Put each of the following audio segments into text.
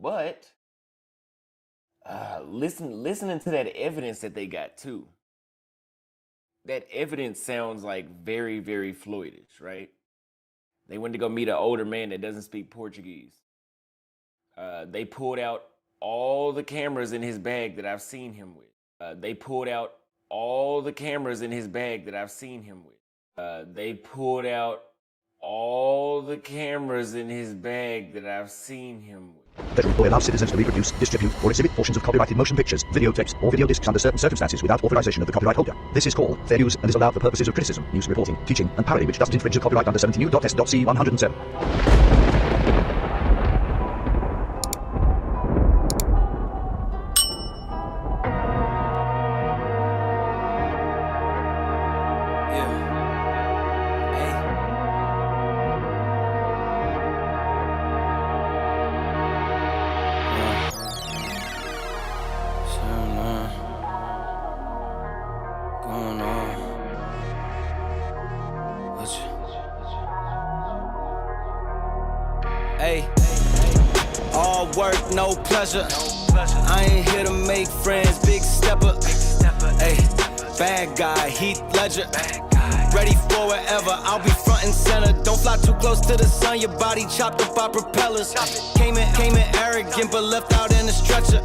But listening to that evidence that they got too, that evidence sounds like very, very Floydish, right? They went to go meet an older man that doesn't speak Portuguese. They pulled out all the cameras in his bag that I've seen him with. They pulled out all the cameras in his bag that I've seen him with. They pulled out all the cameras in his bag that I've seen him with. Federal law allows citizens to reproduce, distribute, or exhibit portions of copyrighted motion pictures, videotapes, or video discs under certain circumstances without authorization of the copyright holder. This is called fair use and is allowed for purposes of criticism, news reporting, teaching, and parody which doesn't infringe the copyright under 17 U.S.C. 107. Hey, all work, no pleasure. I ain't here to make friends, big stepper. Hey, bad guy, Heath Ledger. Ready for whatever, I'll be front and center. Don't fly too close to the sun, your body chopped up by propellers. Came in arrogant, but left out in a stretcher.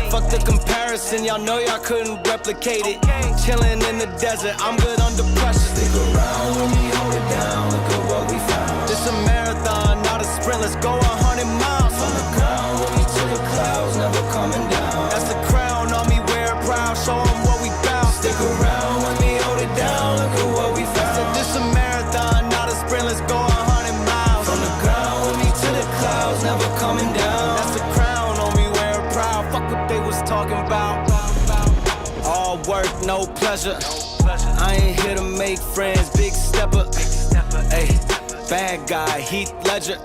Fuck the comparison, y'all know y'all couldn't replicate it. Chilling in the desert, I'm good under pressure. Stick around when we hold it down, look at what we found. This a marathon, not a sprint, let's go 100 miles. From the ground with me to the clouds, never coming down. That's the crown on me, wear it proud, show them what we bout. Stick around when we hold it down, look at what we found. Said this a marathon, not a sprint, let's go 100 miles. From the ground with me to the clouds, never coming down. That's the crown on me, wear it proud, fuck what they was talking about. All work, no pleasure. I ain't here to make friends, big stepper. Ay, bad guy, Heath Ledger.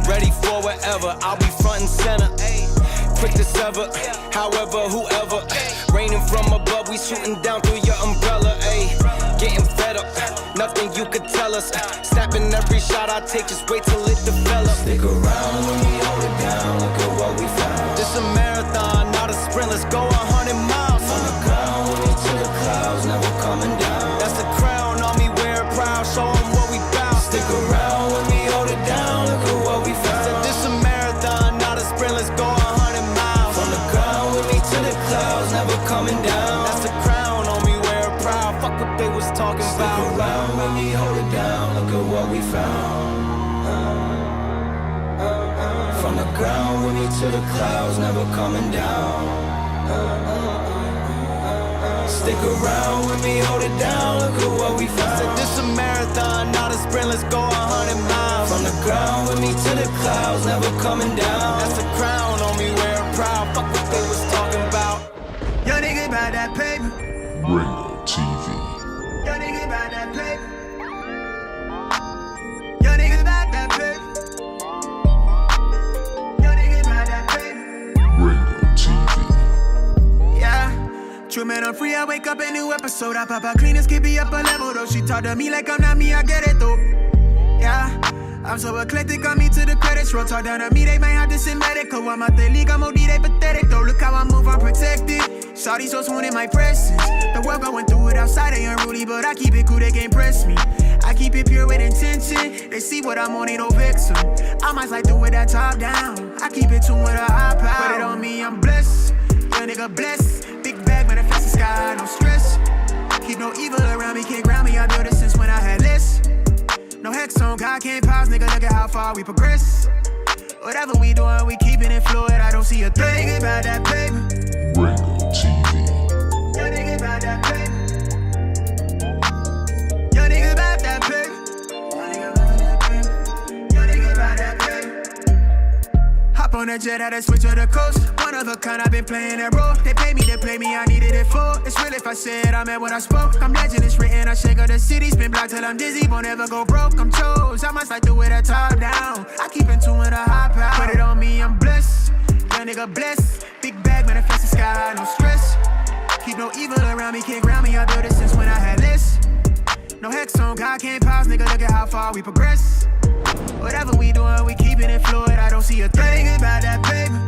Ready for whatever, I'll be front and center. Quick to sever, however, whoever. Raining from above, we shooting down through your umbrella. Ay, getting fed up, nothing you could tell us. Snapping every shot I take, just wait till it develops. Stick around when we hold it down, look at what we found. This a marathon, not a sprint, let's go 100 miles. From the ground with me to the clouds, never coming down. That's the crown on me, wear it proud, show them what we bout. Stick around when we hold it down, look at what we found. Said this a marathon, not a sprint, let's go 100 miles. From the ground with me to the clouds, never coming down. That's the crown on me, wear it proud, fuck what they was talking about. Stick around when we hold it down, look at what we found. From the ground with me to the clouds, never coming down. Stick around with me, hold it down, look at what we found. Said this a marathon, not a sprint, let's go 100 miles. From the ground with me to the clouds, never coming down. That's the crown on me, wear it proud, fuck what they was talking about. Yo nigga about that paper. Ringo TV. Yo nigga about that paper. Yo nigga about that paper. Yo nigga about that paper. Ringo TV. Yeah. True man, I'm free, I wake up a new episode. I pop out clean and skip me up a level though. She talk to me like I'm not me, I get it though. Yeah. I'm so eclectic, on me to the credits roll. Talk down to me, they might have to send medical. I'm out the league, I'm OD, they pathetic though. Look how I move, I'm protected. Shawty so smooth in my presence. The world going through it outside, they unruly, but I keep it cool, they can't press me. I keep it pure with intention. They see what I'm on, ain't no vixen. I might like do it that top down. I keep it tuned with a high power. Put it on me, I'm blessed. Young nigga blessed. Big bag, manifest the sky, no stress. Keep no evil around me, can't ground me. I built it since when I had less. No hex on, God can't pause, nigga, look at how far we progress. Whatever we doing, we keeping it fluid, I don't see a thing. Yo nigga about that paper. Ringo TV. Yo nigga about that paper. Yo nigga about that paper. Yo nigga about that paper. Yo nigga about that paper. Hop on that jet, had to switch to the coast. One of a kind, I've been playing that role. They pay me to play me, I needed it for. It's real if I said I meant what I spoke. I'm legend, it's written, I shake up the city. Spin block till I'm dizzy, won't ever go broke. I'm chose, I must like the way that top down. I keep in tune with a high power. Put it on me, I'm blessed. Young nigga blessed. Big bag, manifest the sky, no stress. Keep no evil around me, can't ground me. I built it since when I had less. No hex on, God can't pause, nigga, look at how far we progress. Whatever we doing, we keeping it fluid, I don't see a thing. Yo nigga about that paper.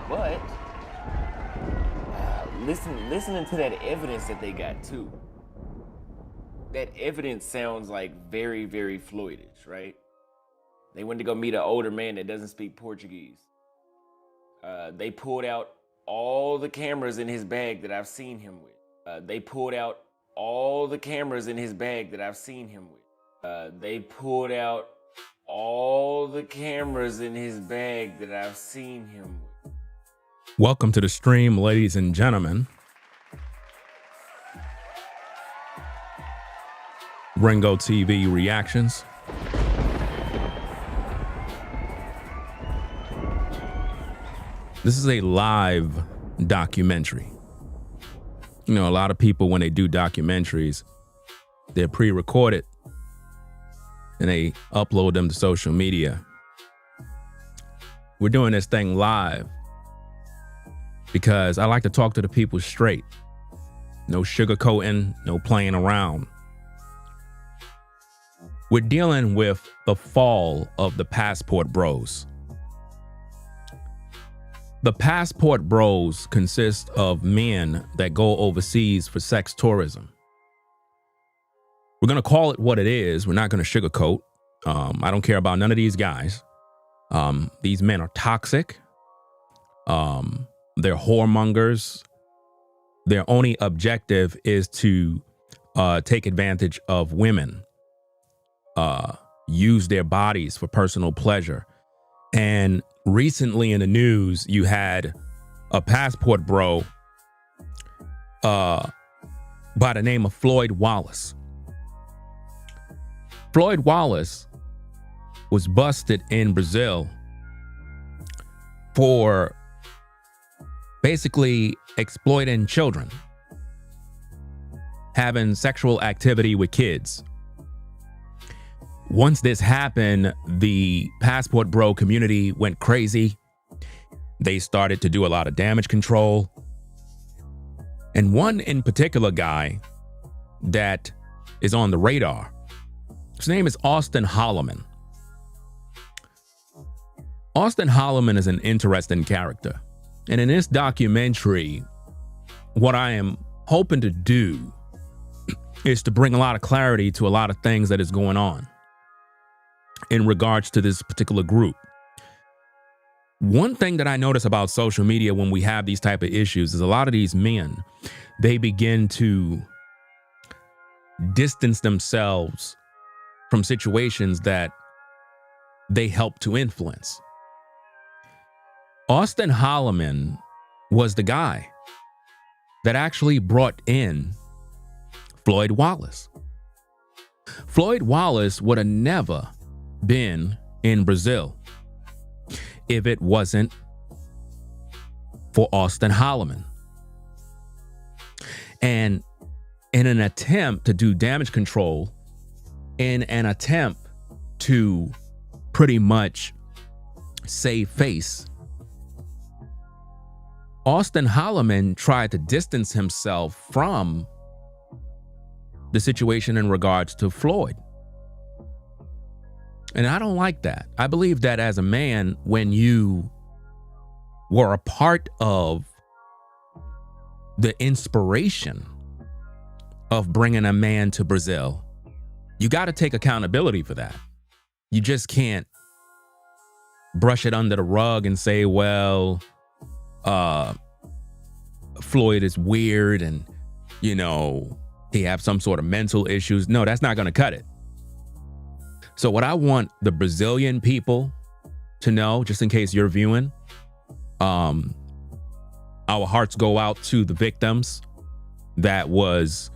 But listening to that evidence that they got too. That evidence sounds like very, very Floydish, right? They went to go meet an older man that doesn't speak Portuguese. They pulled out all the cameras in his bag that I've seen him with. They pulled out all the cameras in his bag that I've seen him with. They pulled out all the cameras in his bag that I've seen him with. Welcome to the stream, ladies and gentlemen. Ringo TV reactions. This is a live documentary. You know, a lot of people, when they do documentaries, they're pre-recorded and they upload them to social media. We're doing this thing live because I like to talk to the people straight. No sugarcoating, no playing around. We're dealing with the fall of the passport bros. The passport bros consist of men that go overseas for sex tourism. We're going to call it what it is. We're not going to sugarcoat. I don't care about none of these guys. These men are toxic. They're whoremongers. Their only objective is to take advantage of women, use their bodies for personal pleasure. And recently in the news, you had a passport bro by the name of Floyd Wallace. Floyd Wallace was busted in Brazil for basically exploiting children, having sexual activity with kids. Once this happened, the passport bro community went crazy. They started to do a lot of damage control. And one in particular guy that is on the radar, his name is Austin Holloman. Austin Holloman is an interesting character. And in this documentary, what I am hoping to do is to bring a lot of clarity to a lot of things that is going on in regards to this particular group. One thing that I notice about social media when we have these type of issues is a lot of these men, they begin to distance themselves from situations that they help to influence. Austin Holloman was the guy that actually brought in Floyd Wallace. Floyd Wallace would have never been in Brazil if it wasn't for Austin Holloman. And in an attempt to do damage control, in an attempt to pretty much save face, Austin Holloman tried to distance himself from the situation in regards to Floyd. And I don't like that. I believe that as a man, when you were a part of the inspiration of bringing a man to Brazil, you got to take accountability for that. You just can't brush it under the rug and say, well, Floyd is weird and, you know, he have some sort of mental issues. No, that's not going to cut it. So what I want the Brazilian people to know, just in case you're viewing, our hearts go out to the victims. That was,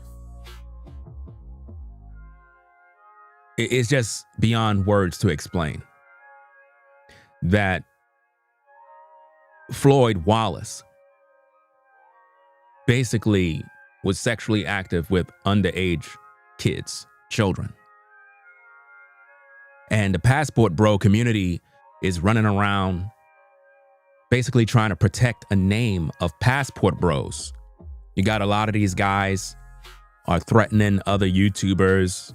it's just beyond words to explain. That Floyd Wallace basically was sexually active with underage kids, children. And the passport bro community is running around basically trying to protect a name of passport bros. You got a lot of these guys are threatening other YouTubers,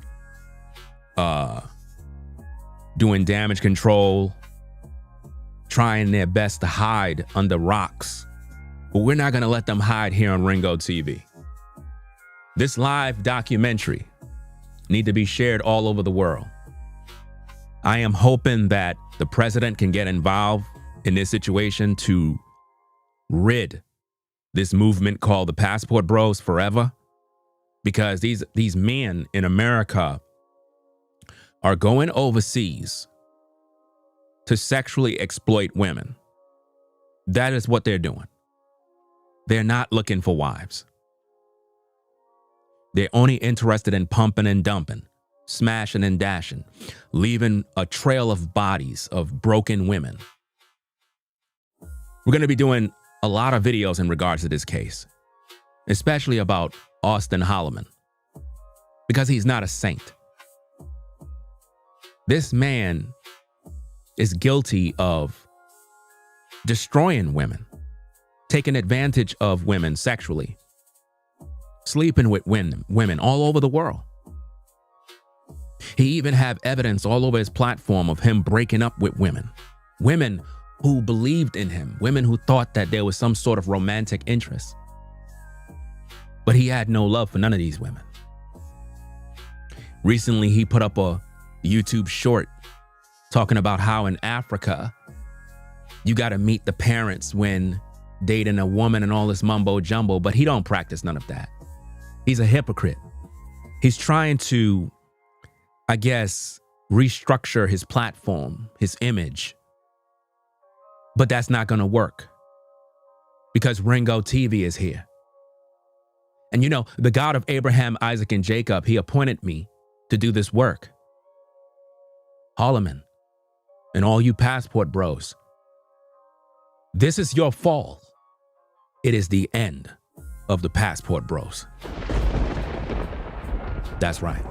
doing damage control, trying their best to hide under rocks. But we're not going to let them hide here on Ringo TV. This live documentary need to be shared all over the world. I am hoping that the president can get involved in this situation to rid this movement called the Passport Bros forever, because these men in America are going overseas to sexually exploit women. That is what they're doing. They're not looking for wives. They're only interested in pumping and dumping, smashing and dashing, leaving a trail of bodies of broken women. We're going to be doing a lot of videos in regards to this case, especially about Austin Holloman, because he's not a saint. This man is guilty of destroying women, taking advantage of women sexually, sleeping with women all over the world. He even have evidence all over his platform of him breaking up with women who believed in him, women who thought that there was some sort of romantic interest. But he had no love for none of these women. Recently, he put up a YouTube short talking about how in Africa, you got to meet the parents when dating a woman and all this mumbo jumbo, but he don't practice none of that. He's a hypocrite. He's trying to, I guess, restructure his platform, his image. But that's not going to work because Ringo TV is here. And you know, the God of Abraham, Isaac, and Jacob, he appointed me to do this work. Holloman and all you Passport Bros, this is your fall. It is the end of the Passport Bros. That's right.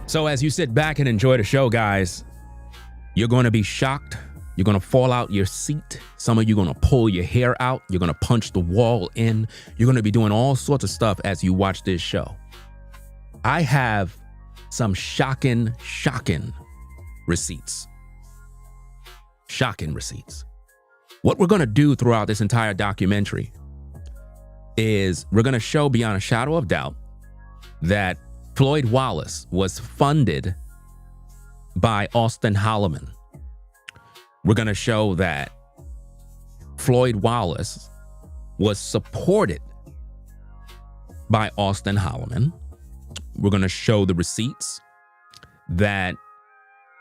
So as you sit back and enjoy the show, guys, you're going to be shocked. You're going to fall out your seat. Some of you are going to pull your hair out. You're going to punch the wall in. You're going to be doing all sorts of stuff as you watch this show. I have some shocking receipts. Shocking receipts. What we're going to do throughout this entire documentary is we're going to show beyond a shadow of doubt that Floyd Wallace was funded by Austin Holloman. We're going to show that Floyd Wallace was supported by Austin Holloman. We're going to show the receipts that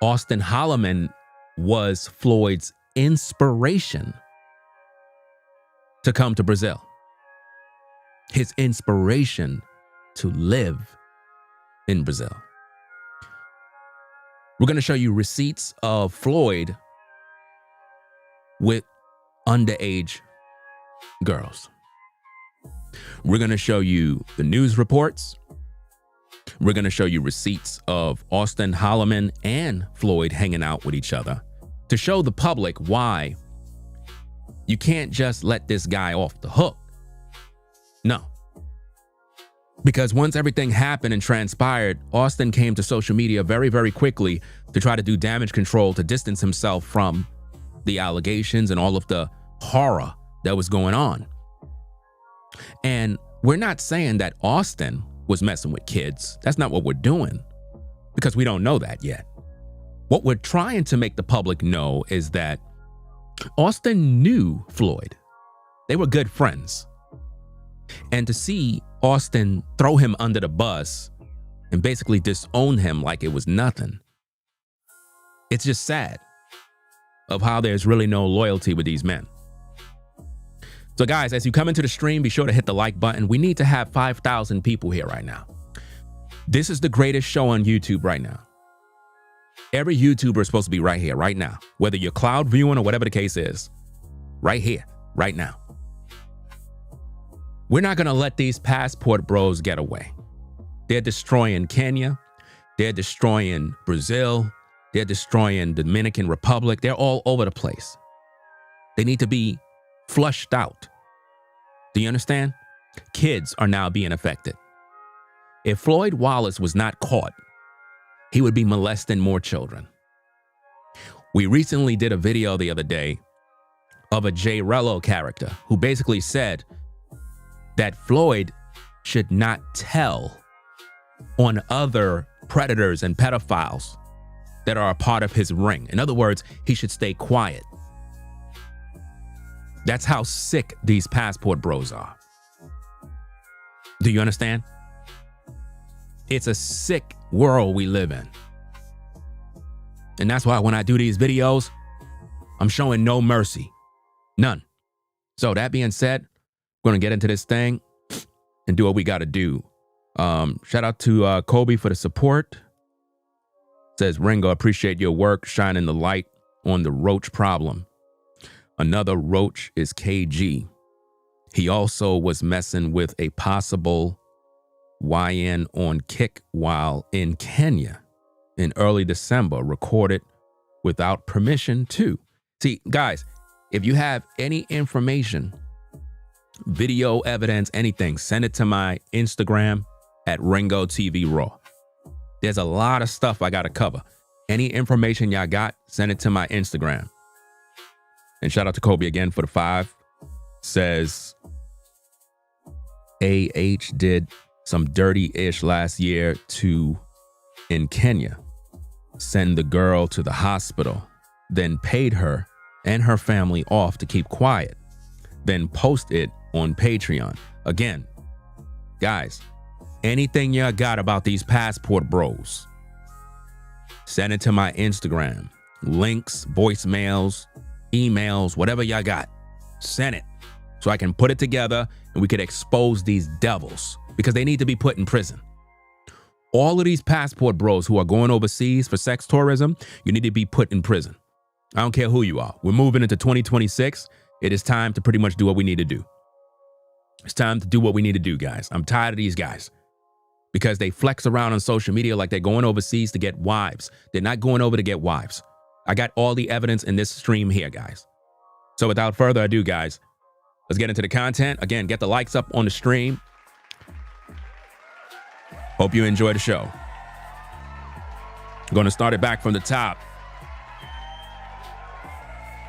Austin Holloman was Floyd's inspiration to come to Brazil. His inspiration to live in Brazil. We're going to show you receipts of Floyd with underage girls. We're going to show you the news reports. We're going to show you receipts of Austin Holloman and Floyd hanging out with each other to show the public why you can't just let this guy off the hook. No. Because once everything happened and transpired, Austin came to social media very, very quickly to try to do damage control to distance himself from the allegations and all of the horror that was going on. And we're not saying that Austin was messing with kids. That's not what we're doing, because we don't know that yet. What we're trying to make the public know is that Austin knew Floyd. They were good friends. And to see Austin throw him under the bus and basically disown him like it was nothing, it's just sad of how there's really no loyalty with these men. So guys, as you come into the stream, be sure to hit the like button. We need to have 5,000 people here right now. This is the greatest show on YouTube right now. Every YouTuber is supposed to be right here, right now. Whether you're cloud viewing or whatever the case is. Right here, right now. We're not going to let these Passport Bros get away. They're destroying Kenya. They're destroying Brazil. They're destroying Dominican Republic. They're all over the place. They need to be flushed out. Do you understand? Kids are now being affected. If Floyd Wallace was not caught, he would be molesting more children. We recently did a video the other day of a Jay Rello character who basically said that Floyd should not tell on other predators and pedophiles that are a part of his ring. In other words, he should stay quiet. That's how sick these passport bros are. Do you understand? It's a sick world we live in. And that's why when I do these videos, I'm showing no mercy. None. So that being said, we're going to get into this thing and do what we got to do. Shout out to Kobe for the support. Says, Ringo, appreciate your work shining the light on the roach problem. Another roach is KG. He also was messing with a possible YN on Kick while in Kenya in early December, recorded without permission too. See, guys, if you have any information, video evidence, anything, send it to my Instagram at Ringo TV Raw. There's a lot of stuff I got to cover. Any information y'all got, send it to my Instagram. And shout out to Kobe again for the 5. Says, AH did some dirty-ish last year in Kenya. Send the girl to the hospital, then paid her and her family off to keep quiet, then post it on Patreon. Again, guys, anything y'all got about these passport bros, send it to my Instagram. Links, voicemails, emails, whatever y'all got, send it so I can put it together and we could expose these devils because they need to be put in prison. All of these passport bros who are going overseas for sex tourism, you need to be put in prison. I don't care who you are. We're moving into 2026. It is time to pretty much do what we need to do. It's time to do what we need to do, guys. I'm tired of these guys because they flex around on social media like they're going overseas to get wives. They're not going over to get wives. I got all the evidence in this stream here, guys. So without further ado, guys, let's get into the content. Again, get the likes up on the stream. Hope you enjoy the show. I'm going to start it back from the top.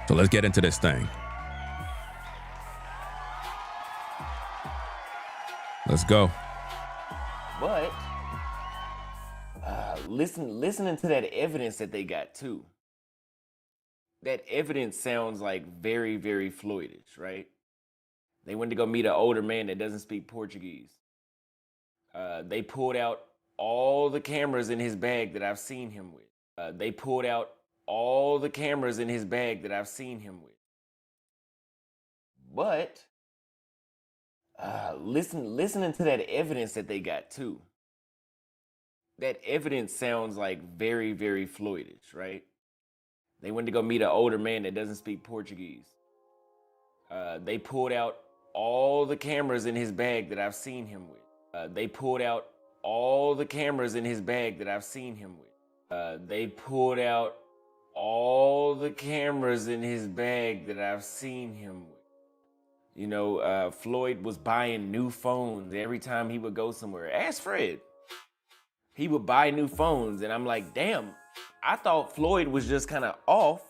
So let's get into this thing. Let's go. But listening to that evidence that they got too. That evidence sounds like very, very Floydish, right? They went to go meet an older man that doesn't speak Portuguese. They pulled out all the cameras in his bag that I've seen him with. They pulled out all the cameras in his bag that I've seen him with. But listening to that evidence that they got too. That evidence sounds like very, very Floydish, right? They went to go meet an older man that doesn't speak Portuguese. They pulled out all the cameras in his bag that I've seen him with. They pulled out all the cameras in his bag that I've seen him with. They pulled out all the cameras in his bag that I've seen him with. You know, Floyd was buying new phones every time he would go somewhere. Ask Fred. He would buy new phones, and I'm like, damn, I thought Floyd was just kind of off.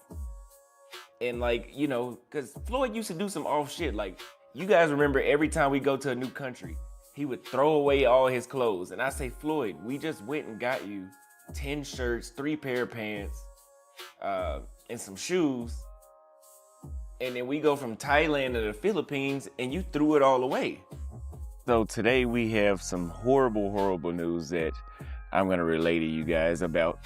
And like, you know, because Floyd used to do some off shit. Like, you guys remember every time we go to a new country, he would throw away all his clothes. And I say, Floyd, we just went and got you 10 shirts, 3 pair of pants, and some shoes. And then we go from Thailand to the Philippines and you threw it all away. So today we have some horrible, horrible news that I'm going to relay to you guys about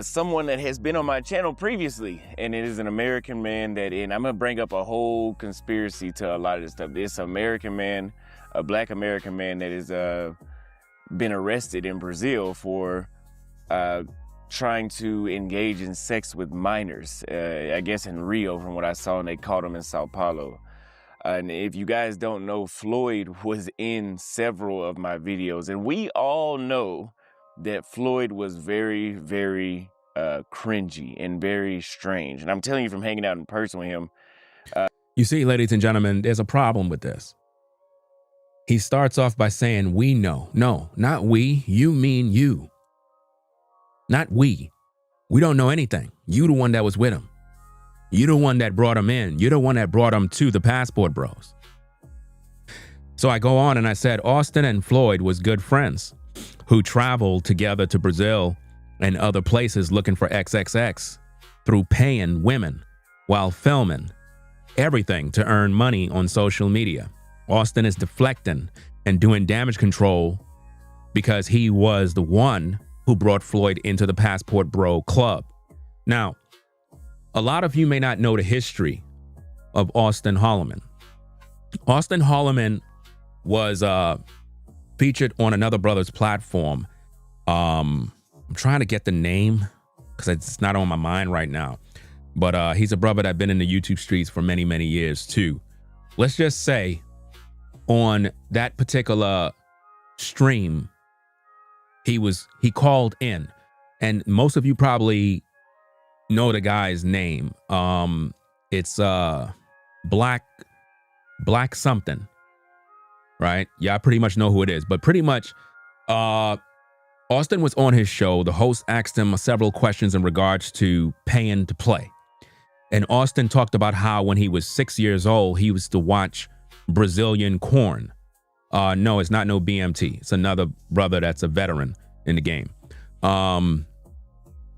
someone that has been on my channel previously. And it is an American man and I'm going to bring up a whole conspiracy to a lot of this stuff. It's an American man, a black American man that has been arrested in Brazil for trying to engage in sex with minors. I guess in Rio, from what I saw, and they caught him in Sao Paulo. And if you guys don't know, Floyd was in several of my videos, and we all know that Floyd was very, very cringy and very strange. And I'm telling you from hanging out in person with him. You see, ladies and gentlemen, there's a problem with this. He starts off by saying, we know. No, not we. You mean you. Not we. We don't know anything. You the one that was with him. You the one that brought him in. You're the one that brought him to the Passport Bros. So I go on and I said, Austin and Floyd was good friends who traveled together to Brazil and other places looking for XXX through paying women while filming everything to earn money on social media. Austin is deflecting and doing damage control because he was the one who brought Floyd into the Passport Bro Club. Now, a lot of you may not know the history of Austin Holloman. Austin Holloman was featured on another brother's platform. I'm trying to get the name because it's not on my mind right now. But he's a brother that's been in the YouTube streets for many, many years too. Let's just say on that particular stream, he called in, and most of you probably know the guy's name. It's Black something, right? Yeah, I pretty much know who it is, but pretty much Austin was on his show. The host asked him several questions in regards to paying to play. And Austin talked about how when he was 6 years old, he used to watch Brazilian corn. No, it's not no BMT. It's another brother that's a veteran in the game.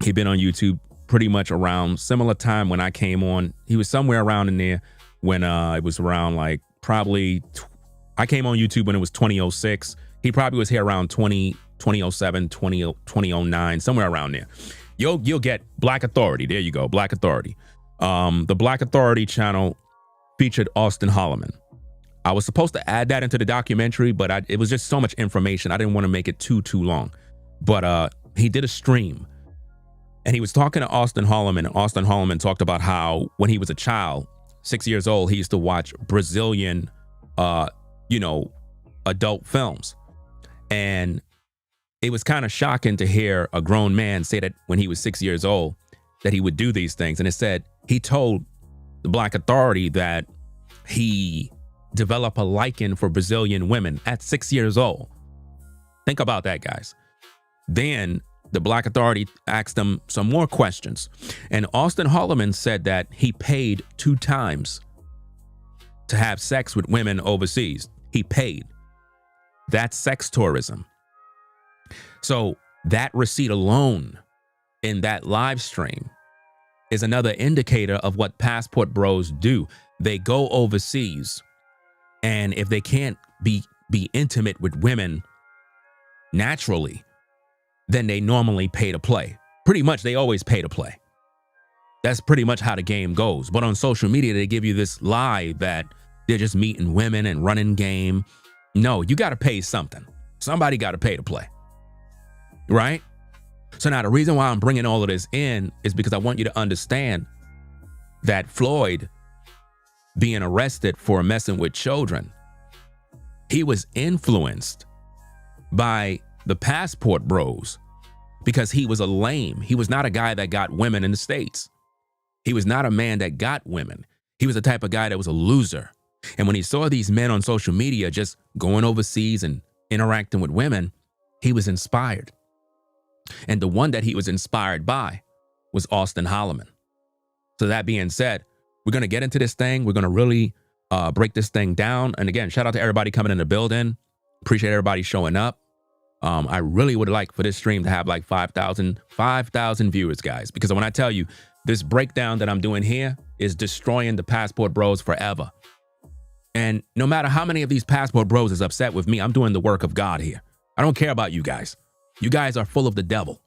He'd been on YouTube pretty much around similar time when I came on. He was somewhere around in there when it was around like probably, I came on YouTube when it was 2006. He probably was here around 2007, 2009, somewhere around there. You'll get Black Authority. There you go, Black Authority. The Black Authority channel featured Austin Holloman. I was supposed to add that into the documentary, but it was just so much information. I didn't want to make it too long. But he did a stream, and he was talking to Austin Holloman, and Austin Holloman talked about how when he was a child, 6 years old, he used to watch Brazilian, adult films. And it was kind of shocking to hear a grown man say that when he was 6 years old, that he would do these things. And it said he told the Black Authority that he developed a liking for Brazilian women at 6 years old. Think about that, guys. Then the Black Authority asked him some more questions. And Austin Holloman said that he paid 2 times to have sex with women overseas. He paid. That's sex tourism. So that receipt alone in that live stream is another indicator of what Passport Bros do. They go overseas, and if they can't be intimate with women naturally, then they normally pay to play. Pretty much, they always pay to play. That's pretty much how the game goes. But on social media, they give you this lie that they're just meeting women and running game. No, you got to pay something. Somebody got to pay to play, right? So now the reason why I'm bringing all of this in is because I want you to understand that Floyd being arrested for messing with children, he was influenced by the Passport Bros because he was a lame. He was not a guy that got women in the States. He was not a man that got women. He was the type of guy that was a loser. And when he saw these men on social media just going overseas and interacting with women, he was inspired. And the one that he was inspired by was Austin Holloman. So that being said, we're going to get into this thing. We're going to really break this thing down. And again, shout out to everybody coming in the building. Appreciate everybody showing up. I really would like for this stream to have like 5,000 viewers, guys, because when I tell you this breakdown that I'm doing here is destroying the Passport Bros forever. And no matter how many of these Passport Bros is upset with me, I'm doing the work of God here. I don't care about you guys. You guys are full of the devil.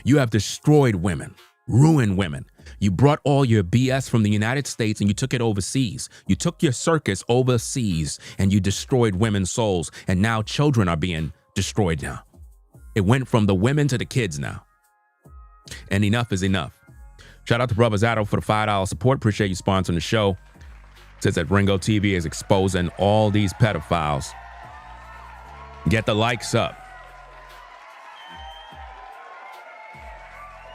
You have destroyed women, ruined women. You brought all your BS from the United States and you took it overseas. You took your circus overseas and you destroyed women's souls. And now children are being destroyed now. It went from the women to the kids now. And enough is enough. Shout out to Brother Zato for the $5 support. Appreciate you sponsoring the show. Says that Ringo TV is exposing all these pedophiles. Get the likes up.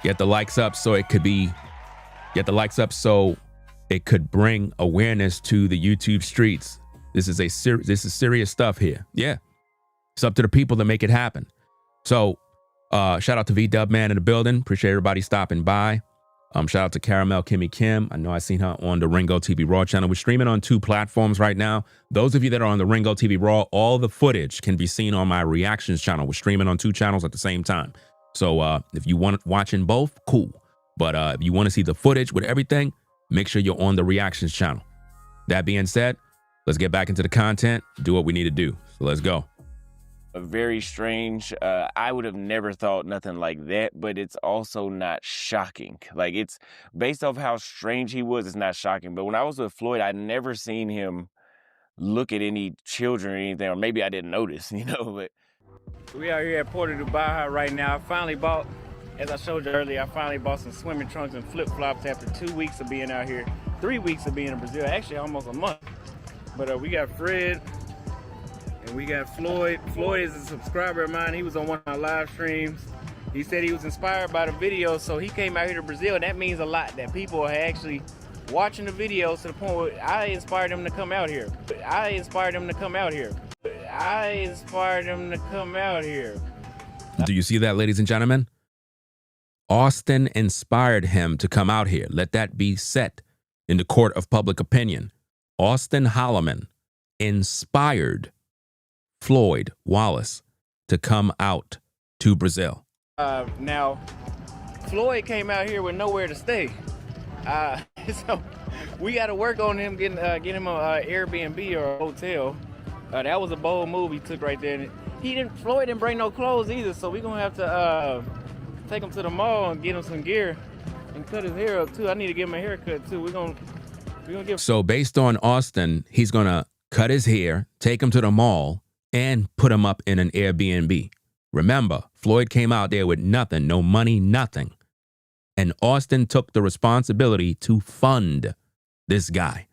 Get the likes up so it could be, get the likes up so it could bring awareness to the YouTube streets. This is serious stuff here. Yeah. It's up to the people to make it happen. So Shout out to V-Dub Man in the building. Appreciate everybody stopping by. Shout out to Caramel Kimmy Kim. I know I seen her on the Ringo TV Raw channel. We're streaming on 2 platforms right now. Those of you that are on the Ringo TV Raw, all the footage can be seen on my reactions channel. We're streaming on 2 channels at the same time. So if you want watching both, cool. But if you want to see the footage with everything, make sure you're on the reactions channel. That being said, let's get back into the content, do what we need to do. So let's go. Very strange. I would have never thought nothing like that, but it's also not shocking. Like, it's based off how strange he was, it's not shocking. But when I was with Floyd, I'd never seen him look at any children or anything, or maybe I didn't notice, you know, but. We out here at Porta du Baja right now. I finally bought, as I showed you earlier, I finally bought some swimming trunks and flip-flops after 2 weeks of being out here. 3 weeks of being in Brazil, actually almost a month. But we got Fred, and we got Floyd. Floyd is a subscriber of mine. He was on one of my live streams. He said he was inspired by the video, so he came out here to Brazil. That means a lot, that people are actually watching the videos to the point where I inspired them to come out here. I inspired them to come out here. I inspired them to come out here. Do you see that, ladies and gentlemen? Austin inspired him to come out here. Let that be set in the court of public opinion. Austin Holloman inspired Floyd Wallace to come out to Brazil. Now, Floyd came out here with nowhere to stay. So we got to work on him getting him an Airbnb or a hotel. That was a bold move he took right there. And Floyd didn't bring no clothes either, so we're gonna have to take him to the mall and get him some gear and cut his hair up too. I need to give him a haircut too. We're gonna give. So based on Austin, he's gonna cut his hair, take him to the mall, and put him up in an Airbnb. Remember, Floyd came out there with nothing, no money, nothing. And Austin took the responsibility to fund this guy,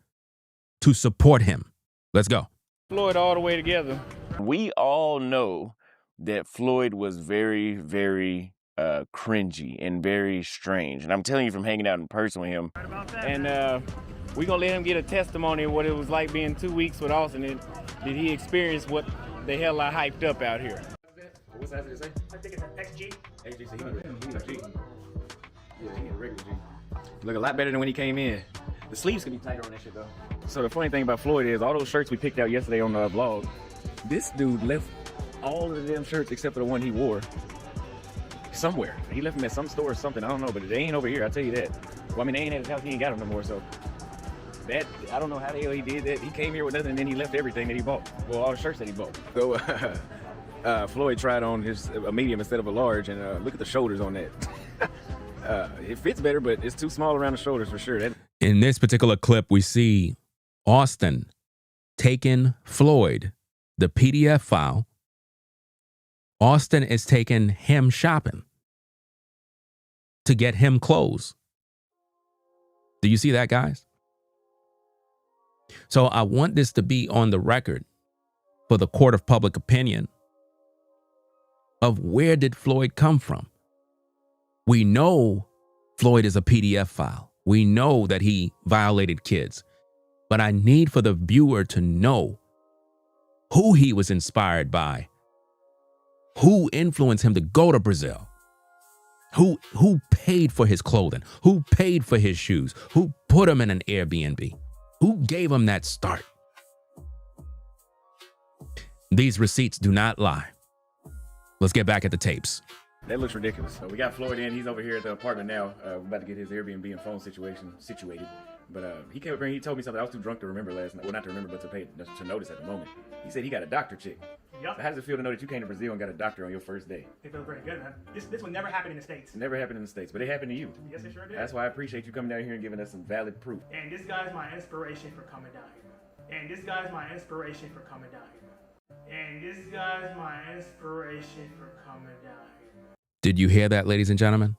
to support him. Let's go. Floyd all the way together. We all know that Floyd was very, very cringy and very strange. And I'm telling you from hanging out in person with him. And we're going to let him get a testimony of what it was like being 2 weeks with Austin. And did he experience what the hell I hyped up out here? What size did it say? I think it's an XG. XG, so he need a G. Yeah, he need a regular G. Look a lot better than when he came in. The sleeves could be tighter on that shit though. So the funny thing about Floyd is all those shirts we picked out yesterday on the vlog, this dude left all of them shirts except for the one he wore somewhere. He left them at some store or something, I don't know, but they ain't over here, I'll tell you that. Well, I mean, they ain't at his house, he ain't got them no more, so that, I don't know how the hell he did that. He came here with nothing and then he left everything that he bought. Well, all the shirts that he bought. So Floyd tried on a medium instead of a large, and look at the shoulders on that. It fits better, but it's too small around the shoulders for sure. In this particular clip, we see Austin taking Floyd the PDF file. Austin is taking him shopping to get him clothes. Do you see that, guys? So I want this to be on the record for the court of public opinion of where did Floyd come from? We know Floyd is a PDF file. We know that he violated kids. But I need for the viewer to know who he was inspired by, who influenced him to go to Brazil, who paid for his clothing, who paid for his shoes, who put him in an Airbnb, who gave him that start. These receipts do not lie. Let's get back at the tapes. That looks ridiculous. So we got Floyd in. He's over here at the apartment now. We're about to get his Airbnb and phone situation situated. But he came up here and he told me something I was too drunk to remember last night. Well, not to remember, but to notice at the moment. He said he got a doctor chick. Yep. So how does it feel to know that you came to Brazil and got a doctor on your first day? It feels very good, man. This would never happen in the States. It never happened in the States, but it happened to you. Yes, it sure did. That's why I appreciate you coming down here and giving us some valid proof. And this guy's my inspiration for coming down here. And this guy's my inspiration for coming down here. And this guy's my inspiration for coming down here. Did you hear that, ladies and gentlemen?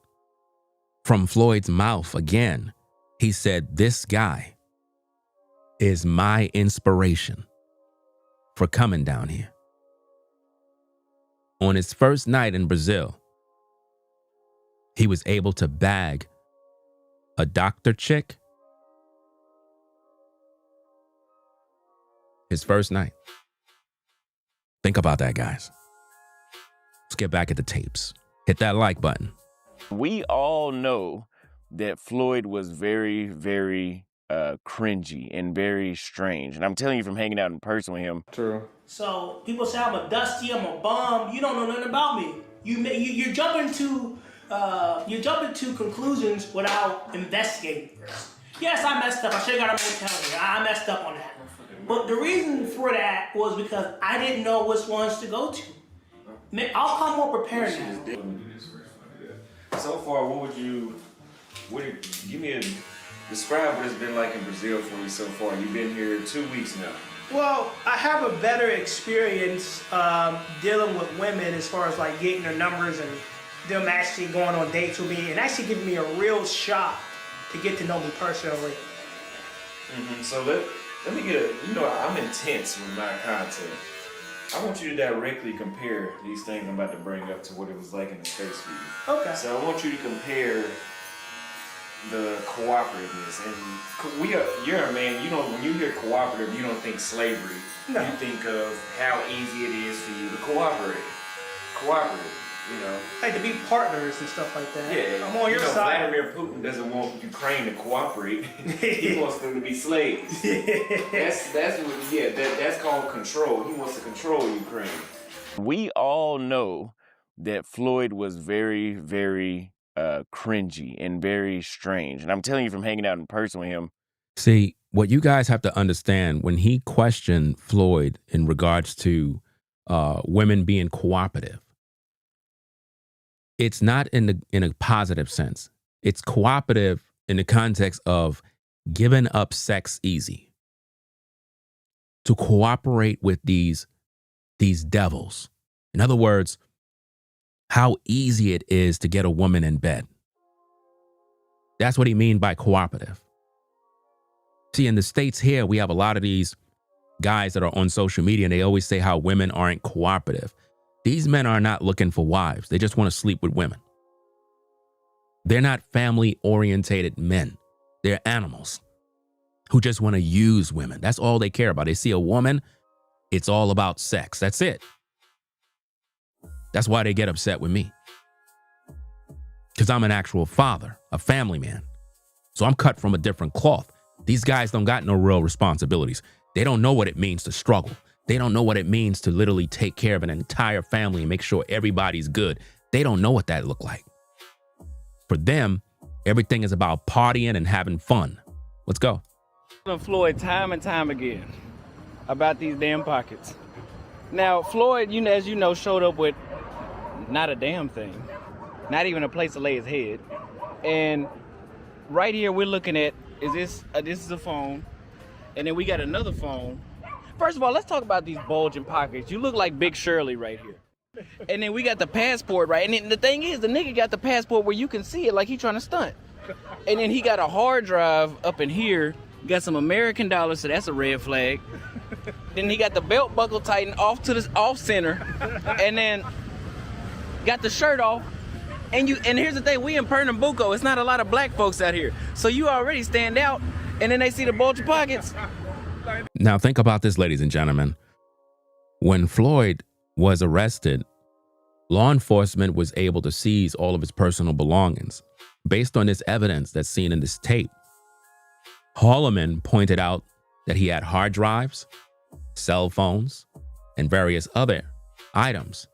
From Floyd's mouth again, he said, this guy is my inspiration for coming down here. On his first night in Brazil, he was able to bag a doctor chick. His first night. Think about that, guys. Let's get back at the tapes. hit that like button. We all know that Floyd was very, very cringy and very strange. And I'm telling you from hanging out in person with him. True. So people say I'm a dusty, I'm a bum. You don't know nothing about me. You're jumping to conclusions without investigating first. Yes, I messed up. I should have got a motel here. I messed up on that. But the reason for that was because I didn't know which ones to go to. I'll come more prepared now. So far, describe what it's been like in Brazil for you so far. You've been here 2 weeks now. Well, I have a better experience dealing with women as far as like getting their numbers and them actually going on dates with me and actually giving me a real shot to get to know me personally. So let me get I'm intense with my content. I want you to directly compare these things I'm about to bring up to what it was like in the States for you. Okay. So I want you to compare the cooperativeness. And you're a man, when you hear cooperative, you don't think slavery. No. You think of how easy it is for you to cooperate. Cooperative. Like to be partners and stuff like that. Yeah, I'm on your side. Vladimir Putin doesn't want Ukraine to cooperate. He wants them to be slaves. That's called control. He wants to control Ukraine. We all know that Floyd was very, very cringy and very strange. And I'm telling you from hanging out in person with him. See, what you guys have to understand, when he questioned Floyd in regards to women being cooperative, it's not in a positive sense. It's cooperative in the context of giving up sex easy. To cooperate with these devils. In other words, how easy it is to get a woman in bed. That's what he means by cooperative. See, in the States here, we have a lot of these guys that are on social media and they always say how women aren't cooperative. These men are not looking for wives. They just want to sleep with women. They're not family-orientated men. They're animals who just want to use women. That's all they care about. They see a woman, it's all about sex. That's it. That's why they get upset with me. Because I'm an actual father, a family man. So I'm cut from a different cloth. These guys don't got no real responsibilities. They don't know what it means to struggle. They don't know what it means to literally take care of an entire family and make sure everybody's good. They don't know what that look like. For them, everything is about partying and having fun. Let's go. Floyd time and time again about these damn pockets. Now, Floyd, as you know, showed up with not a damn thing, not even a place to lay his head. And right here, we're looking at, this is a phone, and then we got another phone. First of all, let's talk about these bulging pockets. You look like Big Shirley right here. And then we got the passport, right? And then the thing is, the nigga got the passport where you can see it like he trying to stunt. And then he got a hard drive up in here, got some American dollars, so that's a red flag. Then he got the belt buckle tightened off center, and then got the shirt off. And here's the thing, we in Pernambuco, it's not a lot of black folks out here. So you already stand out, and then they see the bulging pockets. Now think about this, ladies and gentlemen. When Floyd was arrested, law enforcement was able to seize all of his personal belongings. Based on this evidence that's seen in this tape, Holloman pointed out that he had hard drives, cell phones, and various other items.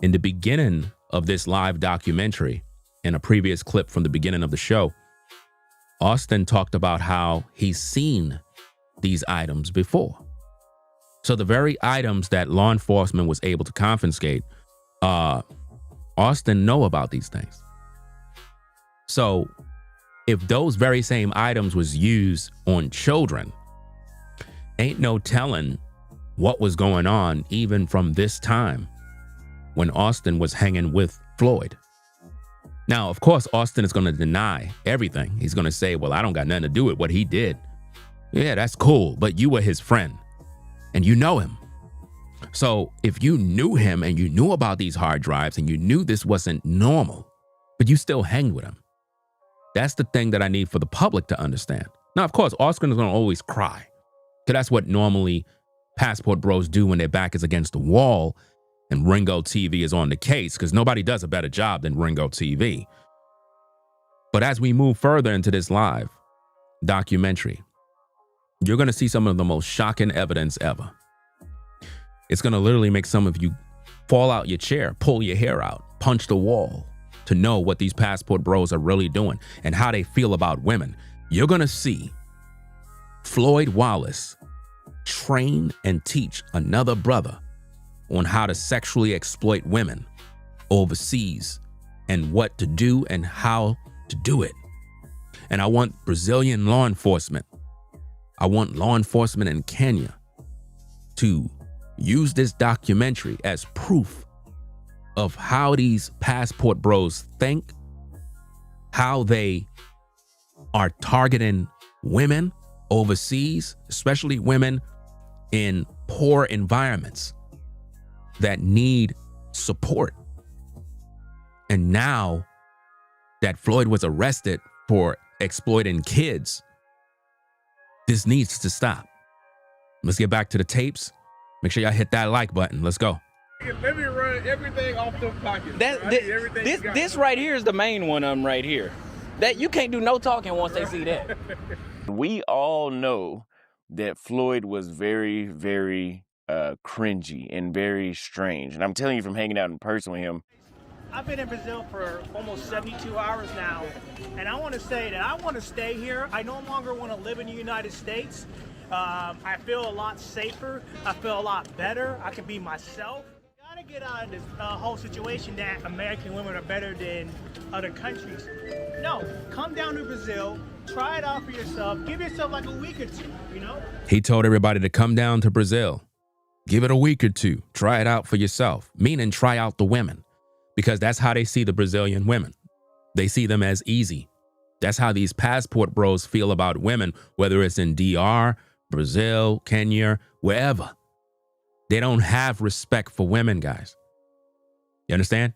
In the beginning of this live documentary, in a previous clip from the beginning of the show, Austin talked about how he's seen these items before. So the very items that law enforcement was able to confiscate, Austin know about these things. So if those very same items was used on children, ain't no telling what was going on even from this time when Austin was hanging with Floyd. Now, of course, Austin is going to deny everything. He's going to say, well, I don't got nothing to do with what he did. Yeah, that's cool, but you were his friend and you know him. So if you knew him and you knew about these hard drives and you knew this wasn't normal, but you still hanged with him, that's the thing that I need for the public to understand. Now, of course, Austin is going to always cry, because that's what normally passport bros do when their back is against the wall And Ringo TV is on the case because nobody does a better job than Ringo TV. But as we move further into this live documentary, you're going to see some of the most shocking evidence ever. It's going to literally make some of you fall out your chair, pull your hair out, punch the wall to know what these passport bros are really doing and how they feel about women. You're going to see Floyd Wallace train and teach another brother on how to sexually exploit women overseas and what to do and how to do it. And I want Brazilian law enforcement, I want law enforcement in Kenya to use this documentary as proof of how these passport bros think, how they are targeting women overseas, especially women in poor environments that need support. And now that Floyd was arrested for exploiting kids, this needs to stop. Let's get back to the tapes. Make sure y'all hit that like button. Let's go. Let me run everything off the pocket. This right here is the main one of them right here. That you can't do no talking once they see that. We all know that Floyd was very, very cringy and very strange. And I'm telling you from hanging out in person with him. I've been in Brazil for almost 72 hours now, and I want to say that I want to stay here. I no longer want to live in the United States. I feel a lot safer. I feel a lot better. I can be myself. Gotta get out of this whole situation that American women are better than other countries. No, come down to Brazil, try it out for yourself, give yourself like a week or two, you know? He told everybody to come down to Brazil, give it a week or two, try it out for yourself, meaning try out the women, because that's how they see the Brazilian women. They see them as easy. That's how these passport bros feel about women, whether it's in DR, Brazil, Kenya, wherever. They don't have respect for women, guys. You understand?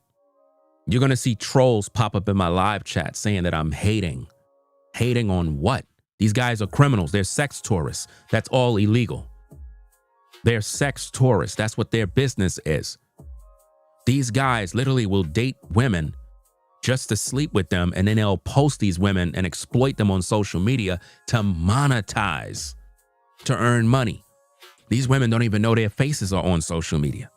You're going to see trolls pop up in my live chat saying that I'm hating. Hating on what? These guys are criminals. They're sex tourists. That's all illegal. They're sex tourists. That's what their business is. These guys literally will date women just to sleep with them, and then they'll post these women and exploit them on social media to monetize, to earn money. These women don't even know their faces are on social media.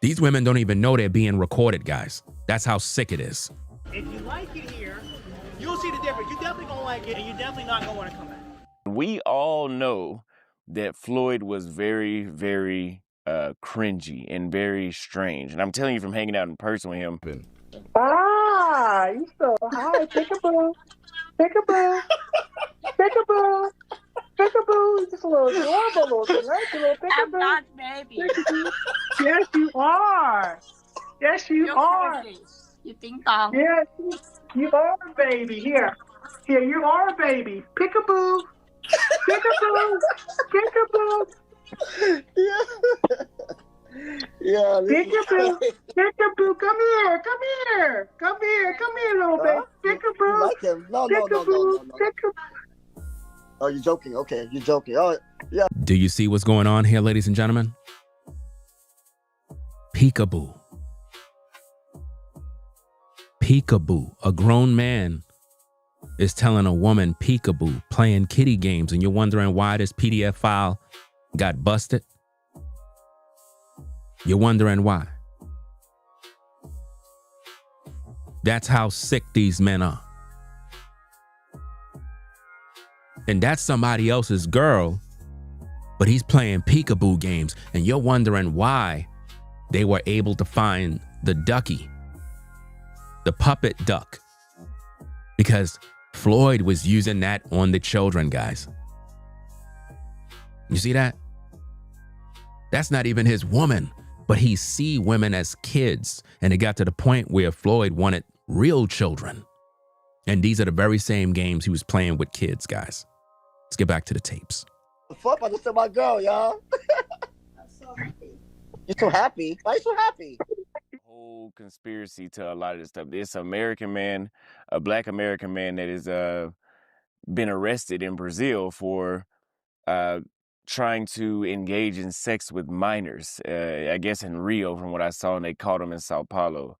These women don't even know they're being recorded, guys. That's how sick it is. If you like it here, you'll see the difference. You definitely gonna like it, and you're definitely not gonna want to come back. We all know that Floyd was very, very cringy and very strange. And I'm telling you from hanging out in person with him. Ah, you so high. Peekaboo. Peekaboo. Peekaboo. Peekaboo. Just a little adorable little thing, right? A little peekaboo. I'm not baby. Peekaboo. Yes, you are. Yes, you are. You think dong. Yes, you are a baby. Here, you are a baby. Peekaboo. Peekaboo. Peekaboo. Yeah. Peekaboo. Peekaboo. Come here. Come here. Come here. Come here, little baby. Peekaboo. You like him? No. Peekaboo. Oh, you're joking. Okay, you're joking. Oh, yeah. Do you see what's going on here, ladies and gentlemen? Peekaboo. Peekaboo. A grown man is telling a woman peekaboo, playing kiddie games, and you're wondering why this PDF file got busted? You're wondering why. That's how sick these men are. And that's somebody else's girl, but he's playing peekaboo games, and you're wondering why they were able to find the ducky, the puppet duck, because Floyd was using that on the children, guys. You see that? That's not even his woman, but he see women as kids, and it got to the point where Floyd wanted real children. And these are the very same games he was playing with kids, guys. Let's get back to the tapes. The fuck? I just said my girl, y'all. I'm so happy. You're so happy. Why are you so happy? Whole conspiracy to a lot of this stuff. It's an American man, a black American man that has been arrested in Brazil for trying to engage in sex with minors. I guess in Rio, from what I saw, and they caught him in Sao Paulo.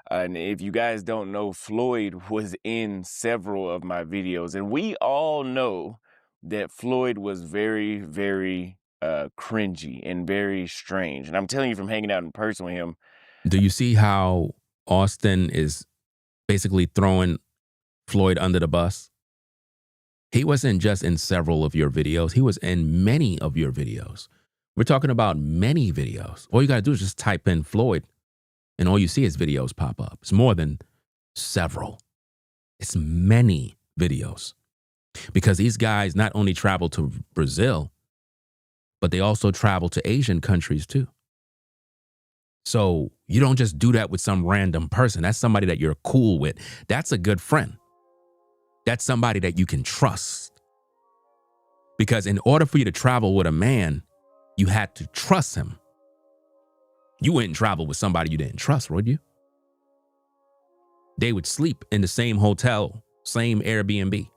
And if you guys don't know, Floyd was in several of my videos, and we all know that Floyd was very, very cringy and very strange. And I'm telling you from hanging out in person with him. Do you see how Austin is basically throwing Floyd under the bus? He wasn't just in several of your videos. He was in many of your videos. We're talking about many videos. All you got to do is just type in Floyd, and all you see is videos pop up. It's more than several. It's many videos. Because these guys not only travel to Brazil, but they also travel to Asian countries too. So you don't just do that with some random person. That's somebody that you're cool with. That's a good friend. That's somebody that you can trust. Because in order for you to travel with a man, you had to trust him. You wouldn't travel with somebody you didn't trust, would you? They would sleep in the same hotel, same Airbnb.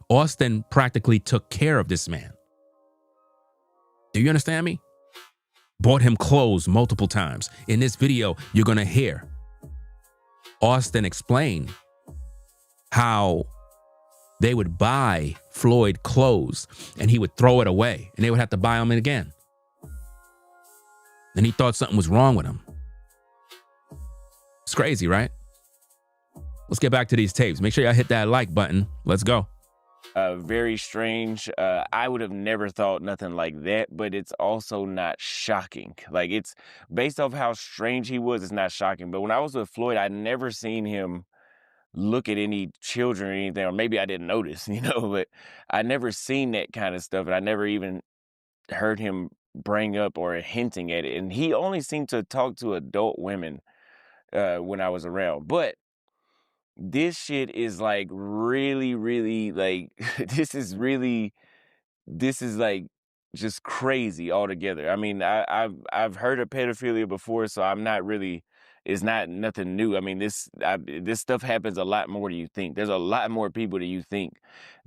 Austin practically took care of this man. Do you understand me? Bought him clothes multiple times. In this video, you're going to hear Austin explain how they would buy Floyd clothes and he would throw it away and they would have to buy them again. And he thought something was wrong with him. It's crazy, right? Let's get back to these tapes. Make sure y'all hit that like button. Let's go. Very strange. I would have never thought nothing like that, but it's also not shocking. Like, it's based off how strange he was, it's not shocking. But when I was with Floyd, I'd never seen him look at any children or anything, or maybe I didn't notice, but I never seen that kind of stuff, and I never even heard him bring up or hinting at it. And he only seemed to talk to adult women when I was around. But this shit is like really, really like, this is like just crazy altogether. I mean, I've heard of pedophilia before, so I'm not really, it's not nothing new. I mean, this stuff happens a lot more than you think. There's a lot more people than you think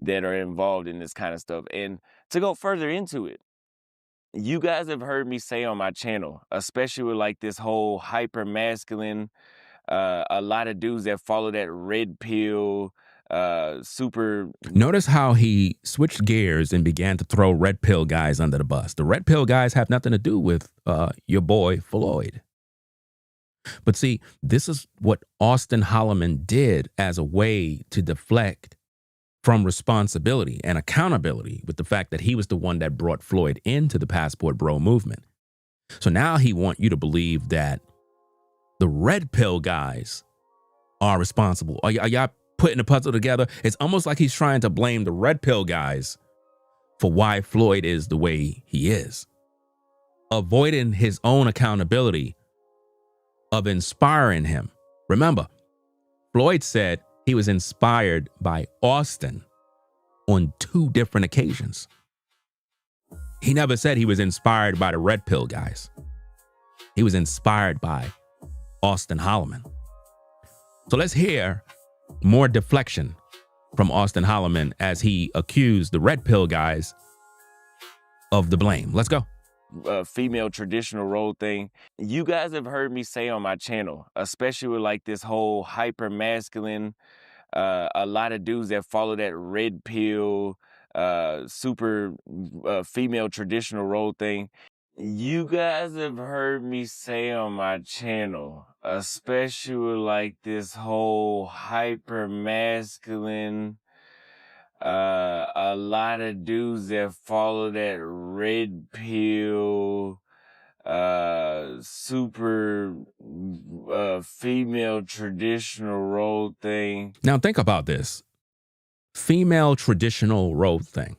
that are involved in this kind of stuff. And to go further into it, you guys have heard me say on my channel, especially with like this whole hyper masculine, a lot of dudes that follow that red pill, super. Notice how he switched gears and began to throw red pill guys under the bus. The red pill guys have nothing to do with your boy Floyd. But see, this is what Austin Holloman did as a way to deflect from responsibility and accountability with the fact that he was the one that brought Floyd into the Passport Bro movement. So now he wants you to believe that the red pill guys are responsible. Are y'all putting the puzzle together? It's almost like he's trying to blame the red pill guys for why Floyd is the way he is, avoiding his own accountability of inspiring him. Remember, Floyd said he was inspired by Austin on 2 different occasions. He never said he was inspired by the red pill guys. He was inspired by Austin Holloman. So let's hear more deflection from Austin Holloman as he accused the red pill guys of the blame. Let's go. Female traditional role thing. You guys have heard me say on my channel, especially with like this whole hyper masculine, a lot of dudes that follow that red pill, super female traditional role thing. You guys have heard me say on my channel, especially with like this whole hyper masculine, a lot of dudes that follow that red pill, super female traditional role thing. Now think about this. Female traditional role thing.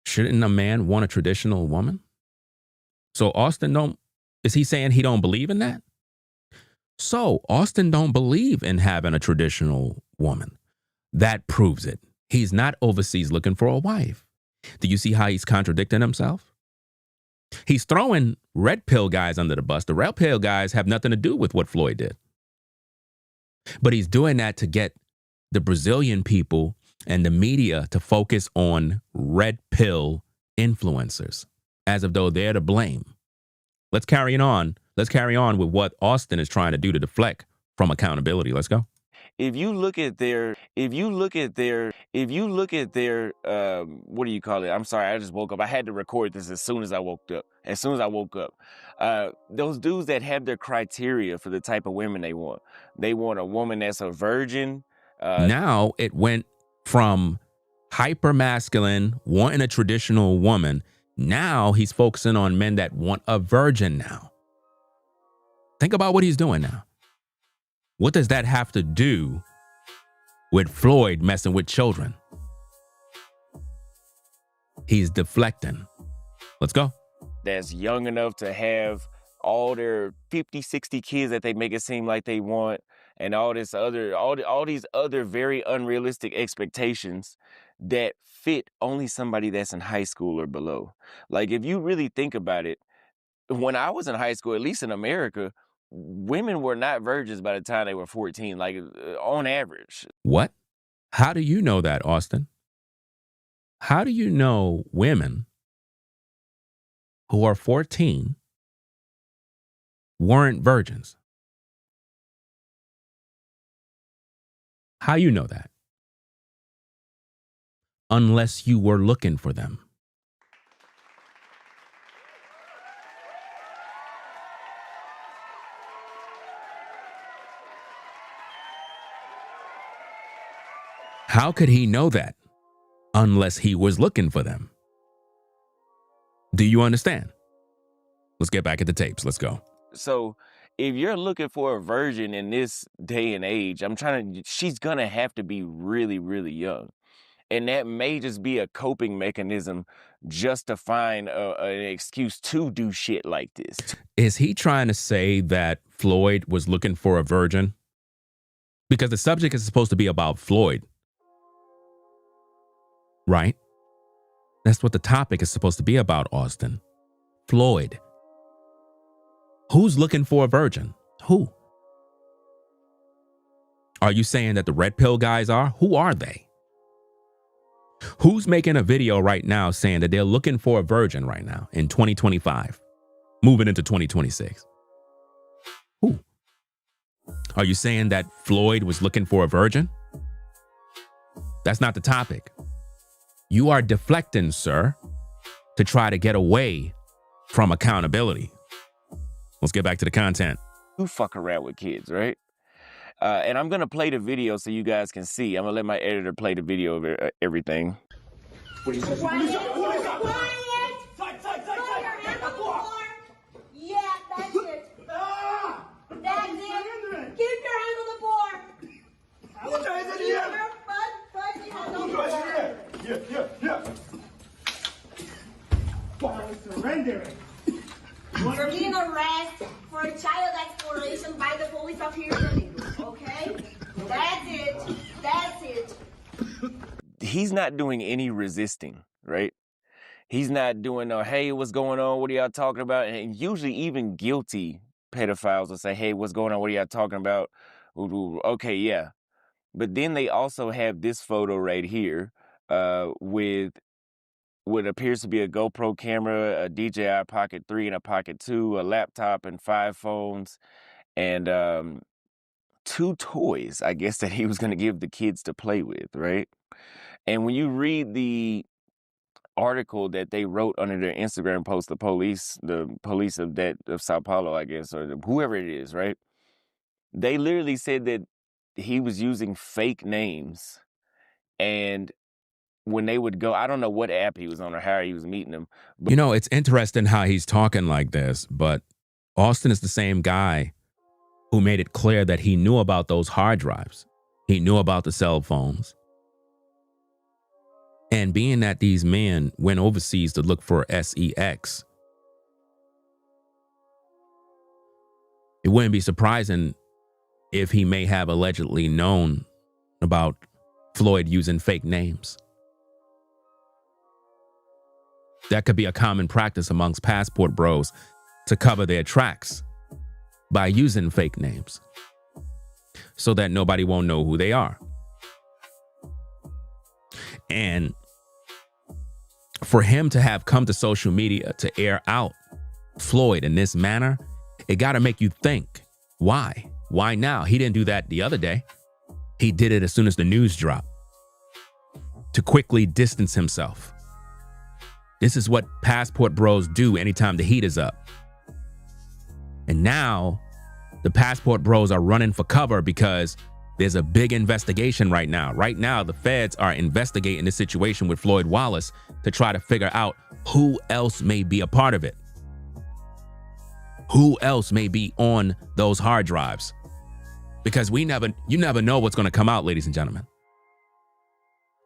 Shouldn't a man want a traditional woman? So Austin is he saying he don't believe in that? So Austin don't believe in having a traditional woman. That proves it. He's not overseas looking for a wife. Do you see how he's contradicting himself? He's throwing red pill guys under the bus. The red pill guys have nothing to do with what Floyd did. But he's doing that to get the Brazilian people and the media to focus on red pill influencers as if though they're to blame. Let's carry on. Let's carry on with what Austin is trying to do to deflect from accountability. Let's go. If you look at their, what do you call it? I'm sorry, I just woke up. I had to record this as soon as I woke up. Those dudes that have their criteria for the type of women they want a woman that's a virgin. Now it went from hyper masculine, wanting a traditional woman. Now he's focusing on men that want a virgin now. Think about what he's doing now. What does that have to do with Floyd messing with children? He's deflecting. Let's go. That's young enough to have all their 50, 60 kids that they make it seem like they want, and all these other very unrealistic expectations that fit only somebody that's in high school or below. Like, if you really think about it, when I was in high school, at least in America, women were not virgins by the time they were 14, like on average. What? How do you know that, Austin? How do you know women who are 14 weren't virgins? How you know that? Unless you were looking for them. How could he know that unless he was looking for them? Do you understand? Let's get back at the tapes. Let's go. So if you're looking for a virgin in this day and age, she's gonna have to be really, really young. And that may just be a coping mechanism just to find an excuse to do shit like this. Is he trying to say that Floyd was looking for a virgin? Because the subject is supposed to be about Floyd. Right? That's what the topic is supposed to be about, Austin. Floyd. Who's looking for a virgin? Who? Are you saying that the red pill guys are? Who are they? Who's making a video right now saying that they're looking for a virgin right now in 2025, moving into 2026? Who? Are you saying that Floyd was looking for a virgin? That's not the topic. You are deflecting, sir, to try to get away from accountability. Let's get back to the content. You fuck around with kids, right? And I'm going to play the video so you guys can see. I'm going to let my editor play the video of everything. What do you say? Quiet! Yeah, that's it. That's it. Keep your hand on the floor. Put your hands in the air. Put your hands on the floor. Yeah. Surrendering. You're being arrested for a child exploration by the police of here in English, okay? That's it. He's not doing any resisting, right? He's not doing no, hey, what's going on? What are y'all talking about? And usually even guilty pedophiles will say, hey, what's going on? What are y'all talking about? Okay, yeah. But then they also have this photo right here with what appears to be a GoPro camera, a DJI Pocket 3 and a Pocket 2, a laptop and 5 phones, and 2 toys, I guess, that he was going to give the kids to play with, right? And when you read the article that they wrote under their Instagram post, the police of Sao Paulo, I guess, or whoever it is, right? They literally said that he was using fake names, and when they would go, I don't know what app he was on or how he was meeting them. But you know, it's interesting how he's talking like this, but Austin is the same guy who made it clear that he knew about those hard drives. He knew about the cell phones. And being that these men went overseas to look for sex, it wouldn't be surprising if he may have allegedly known about Floyd using fake names. That could be a common practice amongst passport bros to cover their tracks by using fake names so that nobody won't know who they are. And for him to have come to social media to air out Floyd in this manner, it got to make you think, why? Why now? He didn't do that the other day. He did it as soon as the news dropped to quickly distance himself. This is what passport bros do anytime the heat is up. And now the passport bros are running for cover because there's a big investigation right now. Right now, the feds are investigating the situation with Floyd Wallace to try to figure out who else may be a part of it. Who else may be on those hard drives? Because you never know what's going to come out, ladies and gentlemen.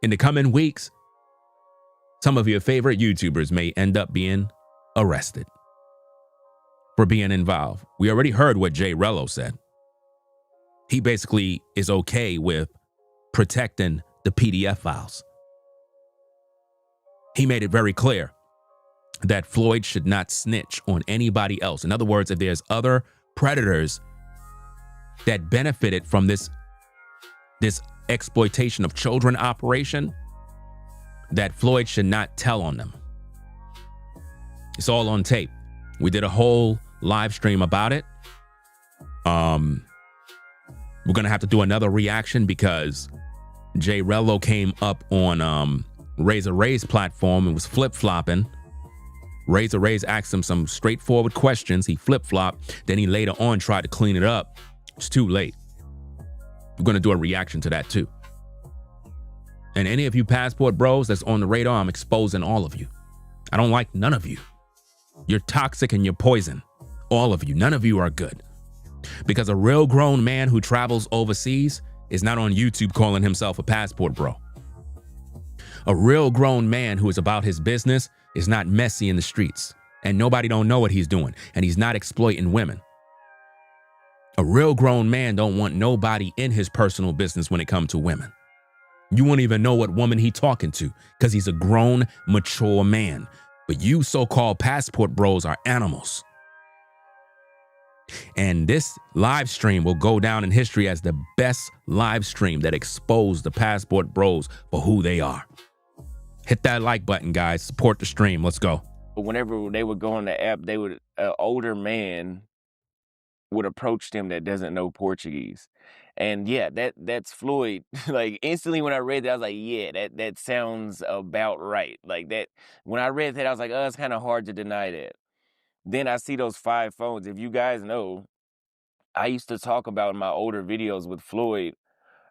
In the coming weeks, some of your favorite YouTubers may end up being arrested for being involved. We already heard what Jay Rello said. He basically is okay with protecting the PDF files. He made it very clear that Floyd should not snitch on anybody else. In other words, if there's other predators that benefited from this exploitation of children operation, that Floyd should not tell on them. It's all on tape. We did a whole live stream about it. We're going to have to do another reaction because Jay Rello came up on Razor Ray's platform and was flip-flopping. Razor Ray's asked him some straightforward questions. He flip-flopped. Then he later on tried to clean it up. It's too late. We're going to do a reaction to that too. And any of you passport bros that's on the radar, I'm exposing all of you. I don't like none of you. You're toxic and you're poison. All of you. None of you are good. Because a real grown man who travels overseas is not on YouTube calling himself a passport bro. A real grown man who is about his business is not messy in the streets. And nobody don't know what he's doing. And he's not exploiting women. A real grown man don't want nobody in his personal business when it comes to women. You won't even know what woman he talking to because he's a grown, mature man. But you so-called passport bros are animals. And this live stream will go down in history as the best live stream that exposed the passport bros for who they are. Hit that like button, guys. Support the stream. Let's go. Whenever they would go on the app, an older man would approach them that doesn't know Portuguese. And yeah, that's Floyd. Like instantly when I read that, I was like, yeah, that sounds about right. Like that, when I read that, I was like, oh, it's kind of hard to deny that. Then I see those 5 phones. If you guys know, I used to talk about in my older videos with Floyd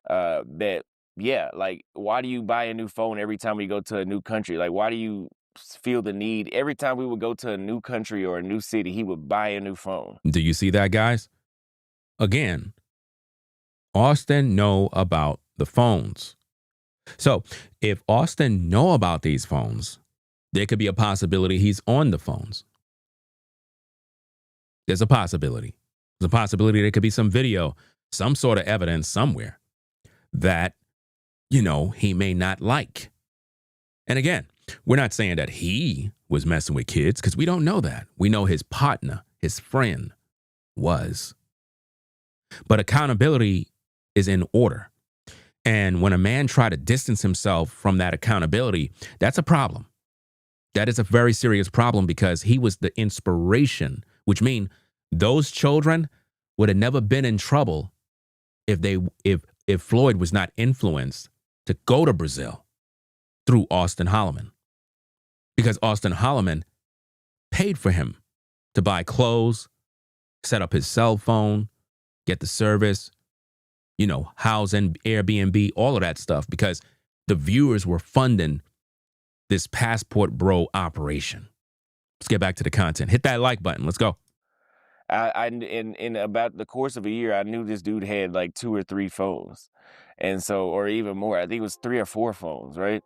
that, yeah, like, why do you buy a new phone every time we go to a new country? Like, why do you feel the need? Every time we would go to a new country or a new city, he would buy a new phone. Do you see that, guys? Again, Austin know about the phones. So if Austin know about these phones, there could be a possibility he's on the phones. There's a possibility. There's a possibility there could be some video, some sort of evidence somewhere that, he may not like. And again, we're not saying that he was messing with kids because we don't know that. We know his partner, his friend, was. But accountability is in order. And when a man tries to distance himself from that accountability, that's a problem. That is a very serious problem because he was the inspiration, which means those children would have never been in trouble if Floyd was not influenced to go to Brazil through Austin Holloman. Because Austin Holloman paid for him to buy clothes, set up his cell phone, get the service, house and Airbnb, all of that stuff, because the viewers were funding this passport bro operation. Let's get back to the content. Hit that like button. Let's go. In about the course of a year, I knew this dude had like 2 or 3 phones. And so, or even more, I think it was 3 or 4 phones, right?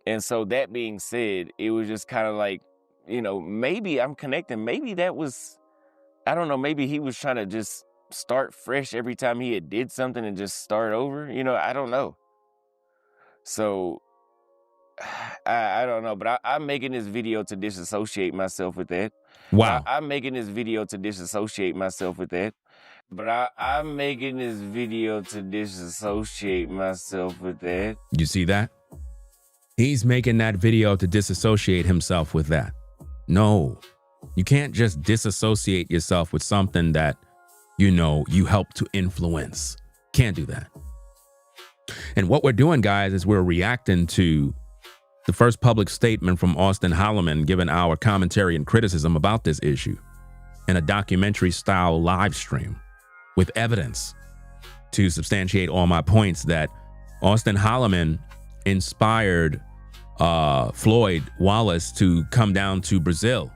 And so that being said, it was just kind of like, maybe I'm connecting. Maybe that was, I don't know, maybe he was trying to just start fresh every time he had did something and just start over. I don't know. So I don't know, but I'm making this video to disassociate myself with that. Wow. I'm making this video to disassociate myself with that. But I'm making this video to disassociate myself with that. You see that? He's making that video to disassociate himself with that. No, you can't just disassociate yourself with something that, you know, you help to influence. Can't do that. And what we're doing, guys, is we're reacting to the first public statement from Austin Holloman, giving our commentary and criticism about this issue in a documentary style live stream with evidence to substantiate all my points that Austin Holloman inspired Floyd Wallace to come down to Brazil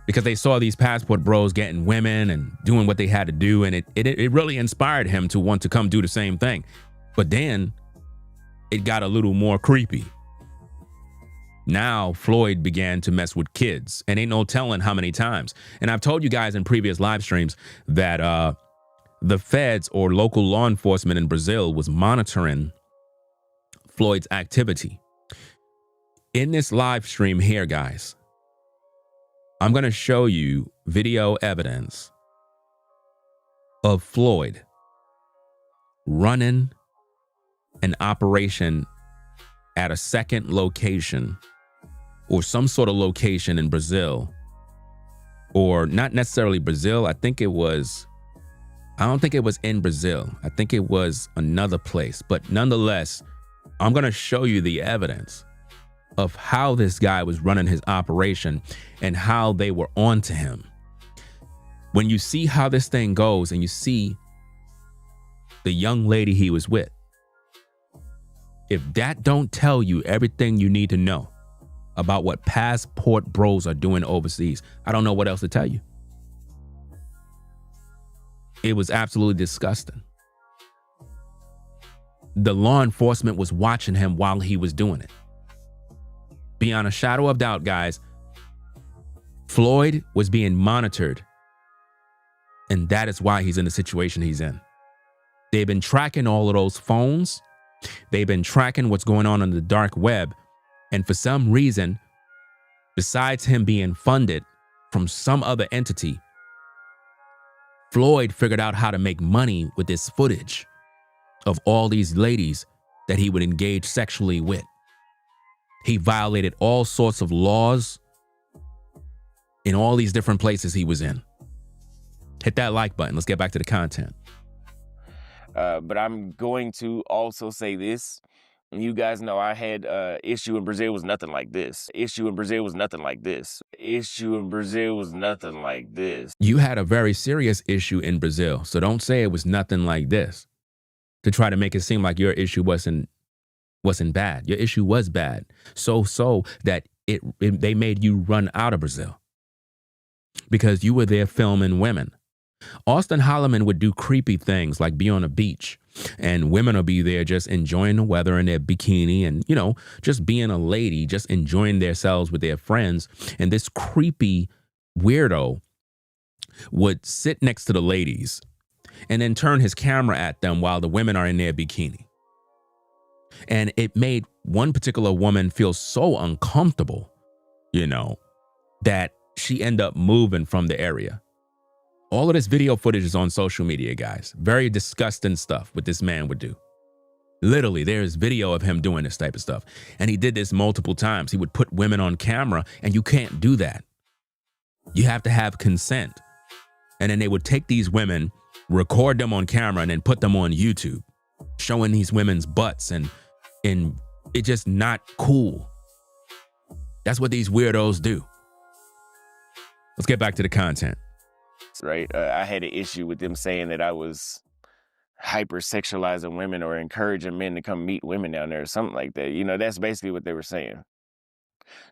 because they saw these passport bros getting women and doing what they had to do. And it really inspired him to want to come do the same thing. But then it got a little more creepy. Now Floyd began to mess with kids, and ain't no telling how many times. And I've told you guys in previous live streams that the feds or local law enforcement in Brazil was monitoring Floyd's activity. In this live stream here, guys, I'm going to show you video evidence of Floyd running an operation at a second location or some sort of location in Brazil, or not necessarily Brazil. I don't think it was in Brazil. I think it was another place. But nonetheless, I'm going to show you the evidence of how this guy was running his operation and how they were on to him. When you see how this thing goes and you see the young lady he was with, if that don't tell you everything you need to know about what passport bros are doing overseas, I don't know what else to tell you. It was absolutely disgusting. The law enforcement was watching him while he was doing it. Beyond a shadow of doubt, guys, Floyd was being monitored, and that is why he's in the situation he's in. They've been tracking all of those phones. They've been tracking what's going on the dark web. And for some reason, besides him being funded from some other entity, Floyd figured out how to make money with this footage of all these ladies that he would engage sexually with. He violated all sorts of laws in all these different places he was in. Hit that like button. Let's get back to the content. But I'm going to also say this. You guys know I had issue in Brazil was nothing like this. Issue in Brazil was nothing like this. Issue in Brazil was nothing like this. You had a very serious issue in Brazil, so don't say it was nothing like this to try to make it seem like your issue wasn't bad. Your issue was bad. So that they made you run out of Brazil because you were there filming women. Austin Holloman would do creepy things like be on a beach and women will be there just enjoying the weather in their bikini and, you know, just being a lady, just enjoying themselves with their friends. And this creepy weirdo would sit next to the ladies and then turn his camera at them while the women are in their bikini. And it made one particular woman feel so uncomfortable, you know, that she ended up moving from the area. All of this video footage is on social media, guys. Very disgusting stuff what this man would do. Literally, there's video of him doing this type of stuff. And he did this multiple times. He would put women on camera, and you can't do that. You have to have consent. And then they would take these women, record them on camera, and then put them on YouTube, showing these women's butts, and it's just not cool. That's what these weirdos do. Let's get back to the content. Right. I had an issue with them saying that I was hypersexualizing women or encouraging men to come meet women down there or something like that. You know, that's basically what they were saying.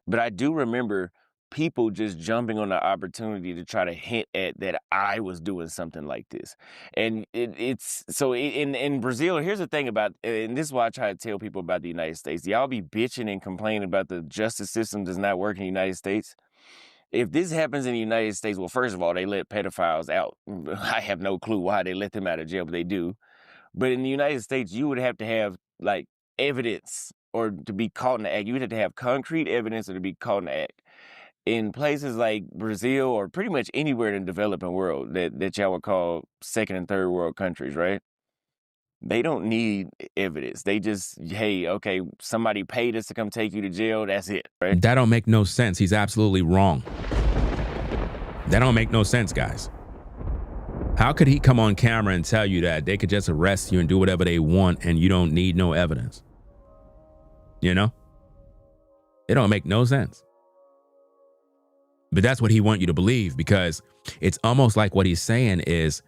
But I do remember people just jumping on the opportunity to try to hint at that I was doing something like this. And in Brazil, here's the thing about, and this is why I try to tell people about the United States. Y'all be bitching and complaining about the justice system does not work in the United States. If this happens in the United States, well, first of all, they let pedophiles out. I have no clue why they let them out of jail, but they do. But in the United States, you would have to have, like, evidence or to be caught in the act. You would have to have concrete evidence or to be caught in the act. In places like Brazil or pretty much anywhere in the developing world that y'all would call second and third world countries, right? They don't need evidence. They just, hey, okay, somebody paid us to come take you to jail. That's it, right? That don't make no sense. He's absolutely wrong. That don't make no sense, guys. How could he come on camera and tell you that they could just arrest you and do whatever they want and you don't need no evidence? You know? It don't make no sense. But that's what he want you to believe, because it's almost like what he's saying is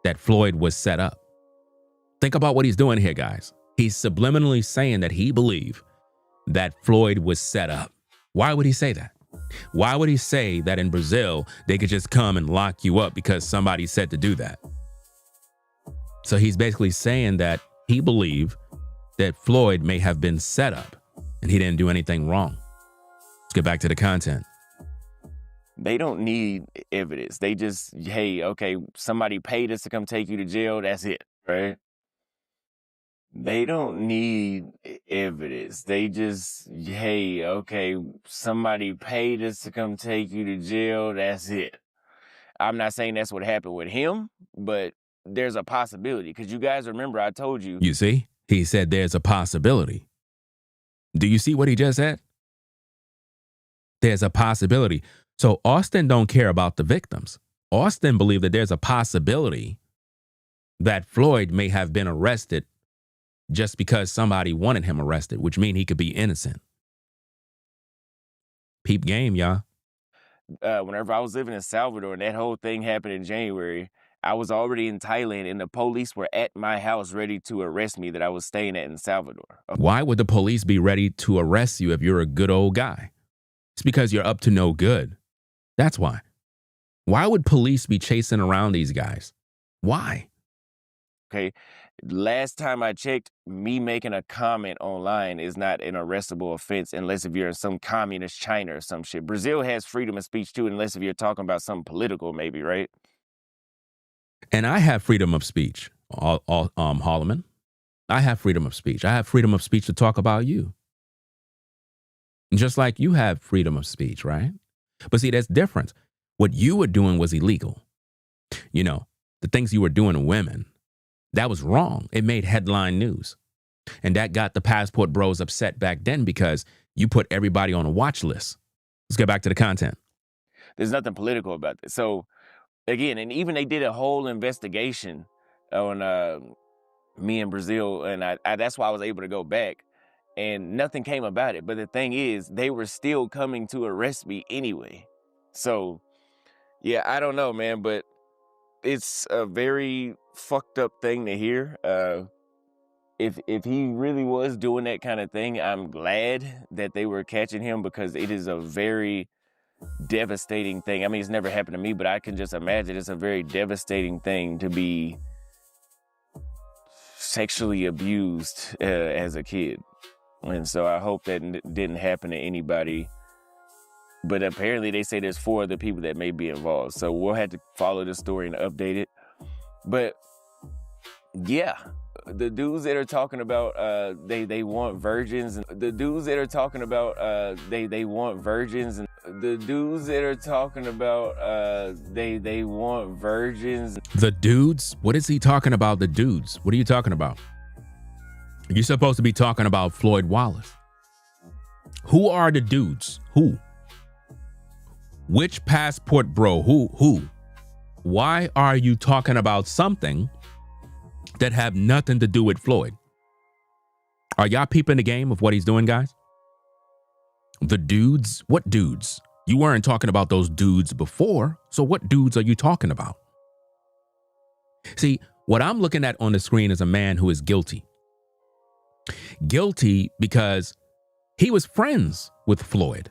that Floyd was set up. Think about what he's doing here, guys. He's subliminally saying that he believed that Floyd was set up. Why would he say that? Why would he say that in Brazil, they could just come and lock you up because somebody said to do that? So he's basically saying that he believed that Floyd may have been set up and he didn't do anything wrong. Let's get back to the content. They don't need evidence. They just, hey, okay, somebody paid us to come take you to jail. That's it, right? They don't need evidence. They just, hey, okay, somebody paid us to come take you to jail. That's it. I'm not saying that's what happened with him, but there's a possibility. Because you guys remember I told you. You see, he said there's a possibility. Do you see what he just said? There's a possibility. So Austin don't care about the victims. Austin believed that there's a possibility that Floyd may have been arrested just because somebody wanted him arrested, which means he could be innocent. Peep game, y'all. Whenever I was living in Salvador and that whole thing happened in January, I was already in Thailand and the police were at my house ready to arrest me that I was staying at in Salvador. Why would the police be ready to arrest you if you're a good old guy? It's because you're up to no good. That's why. Why would police be chasing around these guys? Why? Okay. Last time I checked, me making a comment online is not an arrestable offense unless if you're in some communist China or some shit. Brazil has freedom of speech too, unless if you're talking about something political, maybe, right? And I have freedom of speech, Holloman. I have freedom of speech. I have freedom of speech to talk about you. Just like you have freedom of speech, right? But see, that's different. What you were doing was illegal. You know, the things you were doing to women, that was wrong. It made headline news. And that got the passport bros upset back then because you put everybody on a watch list. Let's get back to the content. There's nothing political about this. So, again, and even they did a whole investigation on me in Brazil, and I that's why I was able to go back, and nothing came about it. But the thing is, they were still coming to arrest me anyway. So, yeah, I don't know, man, but it's a very fucked up thing to hear. If he really was doing that kind of thing, I'm glad that they were catching him, because it is a very devastating thing. I mean, it's never happened to me, but I can just imagine it's a very devastating thing to be sexually abused as a kid. And so I hope that didn't happen to anybody. But apparently they say there's 4 other people that may be involved. So we'll have to follow the story and update it. But yeah, the dudes that are talking about they want virgins, and the dudes that are talking about they want virgins, and the dudes that are talking about they want virgins. The dudes? What is he talking about, the dudes? What are you talking about? You're supposed to be talking about Floyd Wallace. Who are the dudes? Who? Which passport bro? Who? Why are you talking about something that have nothing to do with Floyd? Are y'all peeping the game of what he's doing, guys? The dudes? What dudes? You weren't talking about those dudes before, so what dudes are you talking about? See, what I'm looking at on the screen is a man who is guilty. Guilty because he was friends with Floyd.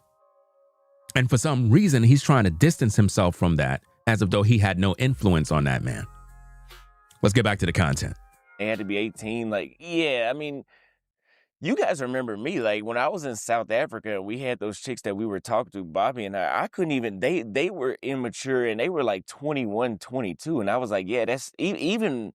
And for some reason, he's trying to distance himself from that as if though he had no influence on that man. Let's get back to the content. They had to be 18. Like, yeah, I mean, you guys remember me. Like, when I was in South Africa, we had those chicks that we were talking to, Bobby and I couldn't even, they were immature and they were like 21, 22. And I was like, yeah, that's even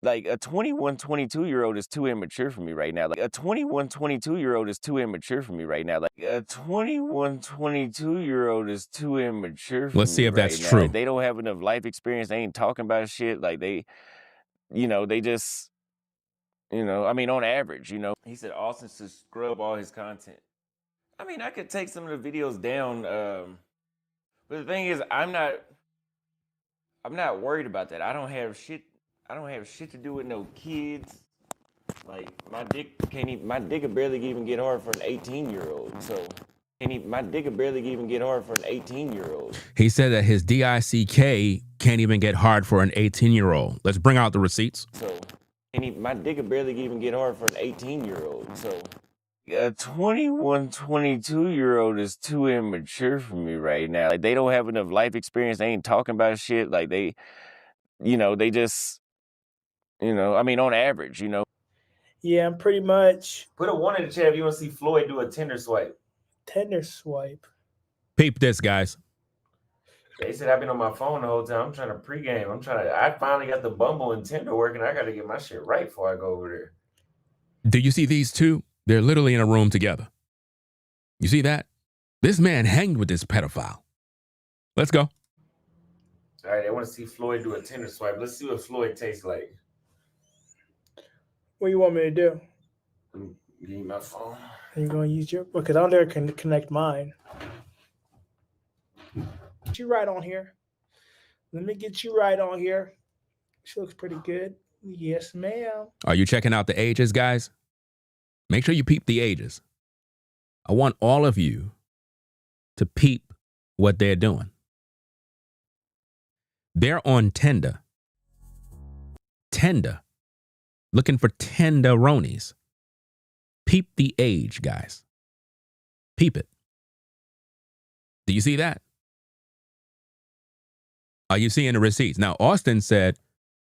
like a 21, 22-year-old is too immature for me right now. Like a 21, 22-year-old is too immature for me right now. Like a 21, 22-year-old is too immature for me. Let's see if right that's now. true. Like, they don't have enough life experience. They ain't talking about shit. Like they just, I mean, on average, he said Austin should scrub all his content. I mean, I could take some of the videos down, but the thing is, I'm not worried about that. I don't have shit to do with no kids. Like my dick could barely even get hard for an 18-year-old. So my dick could barely even get hard for an 18-year-old. He said that his DICK can't even get hard for an 18-year-old. Let's bring out the receipts. So my dick could barely even get hard for an 18-year-old. So a 21, 22-year-old is too immature for me right now. Like, they don't have enough life experience. They ain't talking about shit. Like, they just, I mean, on average, Yeah, I'm pretty much. Put a 1 in the chat if you want to see Floyd do a Tinder swipe. Tinder swipe. Peep this, guys. They said I've been on my phone the whole time. I'm trying to pregame. I finally got the Bumble and Tinder working. I got to get my shit right before I go over there. Do you see these two? They're literally in a room together. You see that? This man hanged with this pedophile. Let's go. All right, they want to see Floyd do a Tinder swipe. Let's see what Floyd tastes like. What do you want me to do? Give me my phone. Are you going to use your? Because I'm there can connect mine. Get you right on here. Let me get you right on here. She looks pretty good. Yes, ma'am. Are you checking out the ages, guys? Make sure you peep the ages. I want all of you to peep what they're doing. They're on Tinder. Tinder. Looking for tenderonies. Peep the age, guys. Peep it. Do you see that? Are you seeing the receipts? Now, Austin said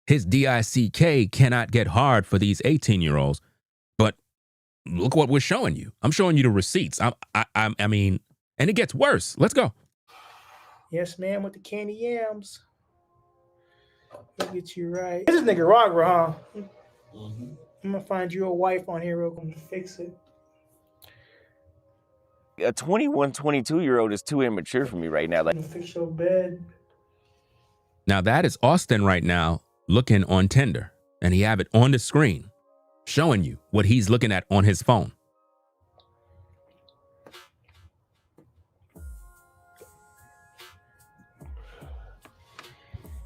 his DICK cannot get hard for these 18-year-olds, but look what we're showing you. I'm showing you the receipts. I mean, and it gets worse. Let's go. Yes, ma'am, with the candy yams. Let me get you right. This is Nicaragua, huh? Mm-hmm. I'm going to find you a wife on here real quick and fix it. A 21, 22-year-old is too immature for me right now. Like, fix your bed. Now that is Austin right now looking on Tinder, and he have it on the screen showing you what he's looking at on his phone.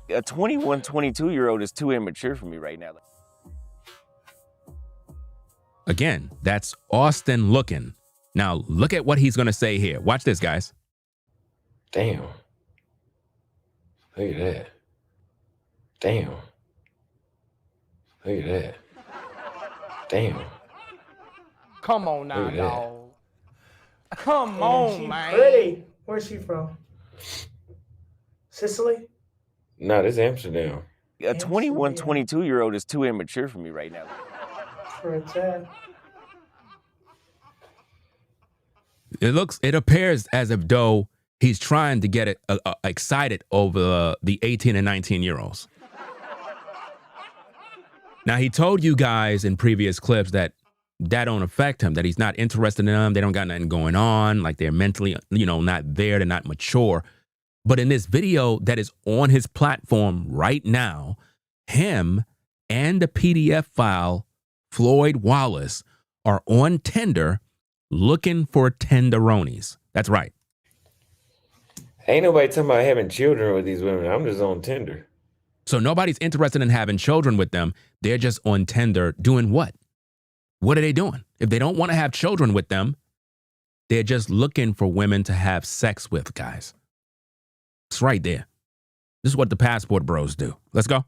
A 21, 22-year-old is too immature for me right now. Again, that's Austin looking. Now look at what he's going to say here. Watch this, guys. Damn. Look at that. Damn. Look at that. Damn. Come on now, Look at that. dog. Come on, She man. pretty. Where's she from? Sicily? No, this is Amsterdam. A 21, 22-year-old is too immature for me right now. For a 10. It appears as if though he's trying to get excited over the 18 and 19-year-olds. Now, he told you guys in previous clips that don't affect him, that he's not interested in them. They don't got nothing going on, like they're mentally, not there, they're not mature. But in this video that is on his platform right now, him and the PDF file, Floyd Wallace, are on Tinder looking for tenderonies. That's right. Ain't nobody talking about having children with these women. I'm just on Tinder. So nobody's interested in having children with them. They're just on Tinder doing what? What are they doing? If they don't want to have children with them, they're just looking for women to have sex with, guys. It's right there. This is what the passport bros do. Let's go.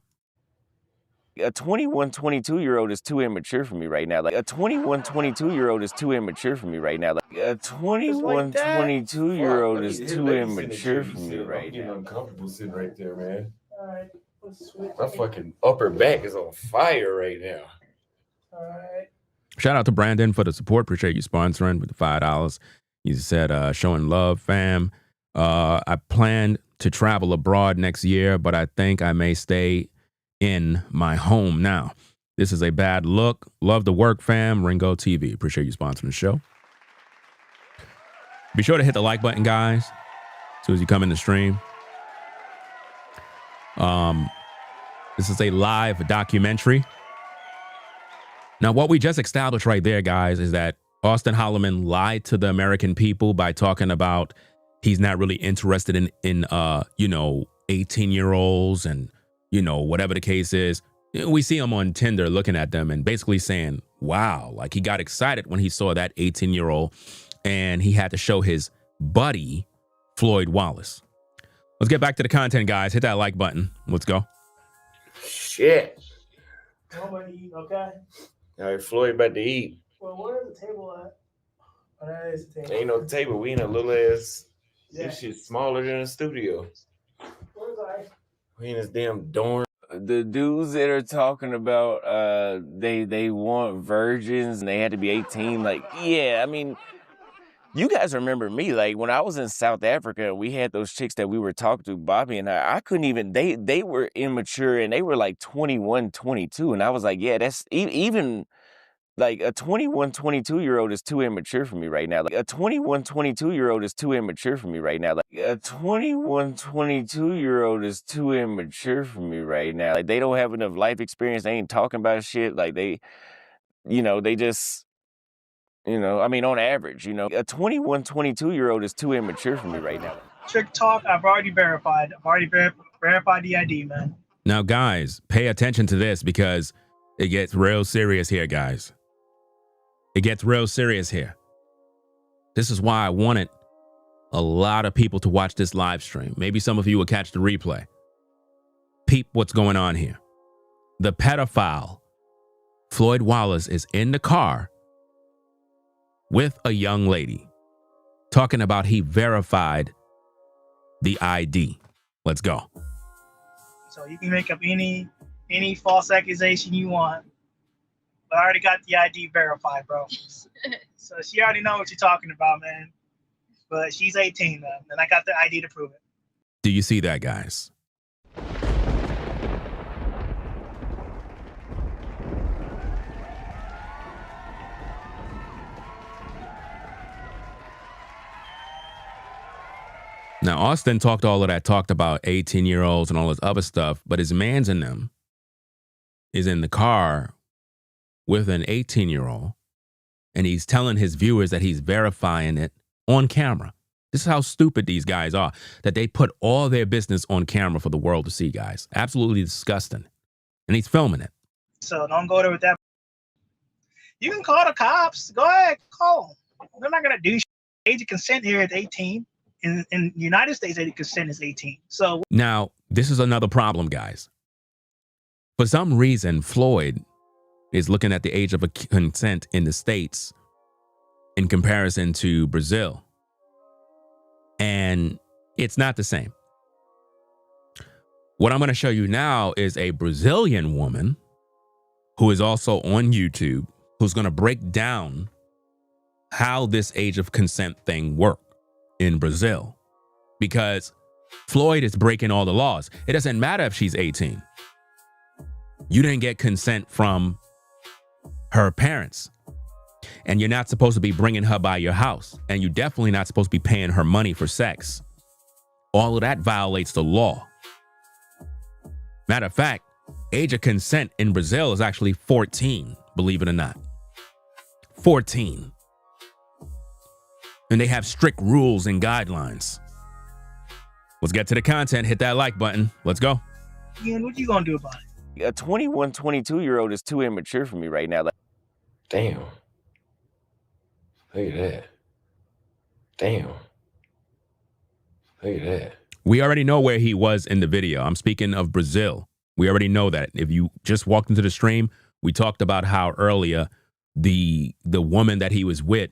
A 21, 22-year-old is too immature for me right now. Like, a 21, 22-year-old is too immature for me right now. Like, a 21, 22-year-old is too immature for me right now. I'm uncomfortable sitting right there, man. All right. Let's switch. My fucking upper back is on fire right now. All right. Shout out to Brandon for the support. Appreciate you sponsoring with the $5. He said, showing love, fam. I plan to travel abroad next year, but I think I may stay in my home now. This is a bad look. Love the work, fam. Ringo TV. Appreciate you sponsoring the show. Be sure to hit the like button, guys, as soon as you come in the stream. This is a live documentary. Now, what we just established right there, guys, is that Austin Holloman lied to the American people by talking about he's not really interested in 18-year-olds and, whatever the case is. We see him on Tinder looking at them and basically saying, wow, like he got excited when he saw that 18-year-old and he had to show his buddy, Floyd Wallace. Let's get back to the content, guys. Hit that like button. Let's go. Shit. Nobody, okay? All right, Floyd about to eat. Well, where's the table at? Oh, that is the table. Ain't no table. We in a little ass. Yeah. This shit's smaller than a studio. Where's I? We in this damn dorm. The dudes that are talking about they want virgins and they had to be 18. Like, yeah, I mean, you guys remember me. Like when I was in South Africa, we had those chicks that we were talking to, Bobby and I couldn't even, they were immature and they were like 21, 22. And I was like, yeah, that's even like a 21, 22-year-old is too immature for me right now. Like a 21, 22-year-old is too immature for me right now. Like a 21, 22-year-old is too immature for me right now. Like they don't have enough life experience. They ain't talking about shit. Like they just, I mean, on average, a 21, 22-year-old is too immature for me right now. Trick talk, I've already verified. I've already verified the ID, man. Now, guys, pay attention to this because it gets real serious here, guys. It gets real serious here. This is why I wanted a lot of people to watch this live stream. Maybe some of you will catch the replay. Peep what's going on here. The pedophile, Floyd Wallace, is in the car with a young lady talking about he verified the ID. Let's go. So you can make up any false accusation you want. But I already got the ID verified, bro. So she already know what you're talking about, man. But she's 18, man, and I got the ID to prove it. Do you see that, guys? Now, Austin talked all of that, talked about 18-year-olds and all this other stuff, but his man's in them is in the car with an 18-year-old, and he's telling his viewers that he's verifying it on camera. This is how stupid these guys are, that they put all their business on camera for the world to see, guys. Absolutely disgusting. And he's filming it. So don't go there with that. You can call the cops. Go ahead, call them. They're not going to do shit. Age of consent here is 18. In the United States, age of consent is 18. So now, this is another problem, guys. For some reason, Floyd is looking at the age of consent in the States in comparison to Brazil. And it's not the same. What I'm going to show you now is a Brazilian woman who is also on YouTube, who's going to break down how this age of consent thing works in Brazil. Because Floyd is breaking all the laws. It doesn't matter if she's 18. You didn't get consent from her parents. And you're not supposed to be bringing her by your house. And you're definitely not supposed to be paying her money for sex. All of that violates the law. Matter of fact, age of consent in Brazil is actually 14, believe it or not. 14. And they have strict rules and guidelines. Let's get to the content. Hit that like button. Let's go. Ian, what you gonna do about it? A 21, 22-year-old is too immature for me right now. Like, damn. Look at that. Damn. Look at that. We already know where he was in the video. I'm speaking of Brazil. We already know that. If you just walked into the stream, we talked about how earlier the woman that he was with,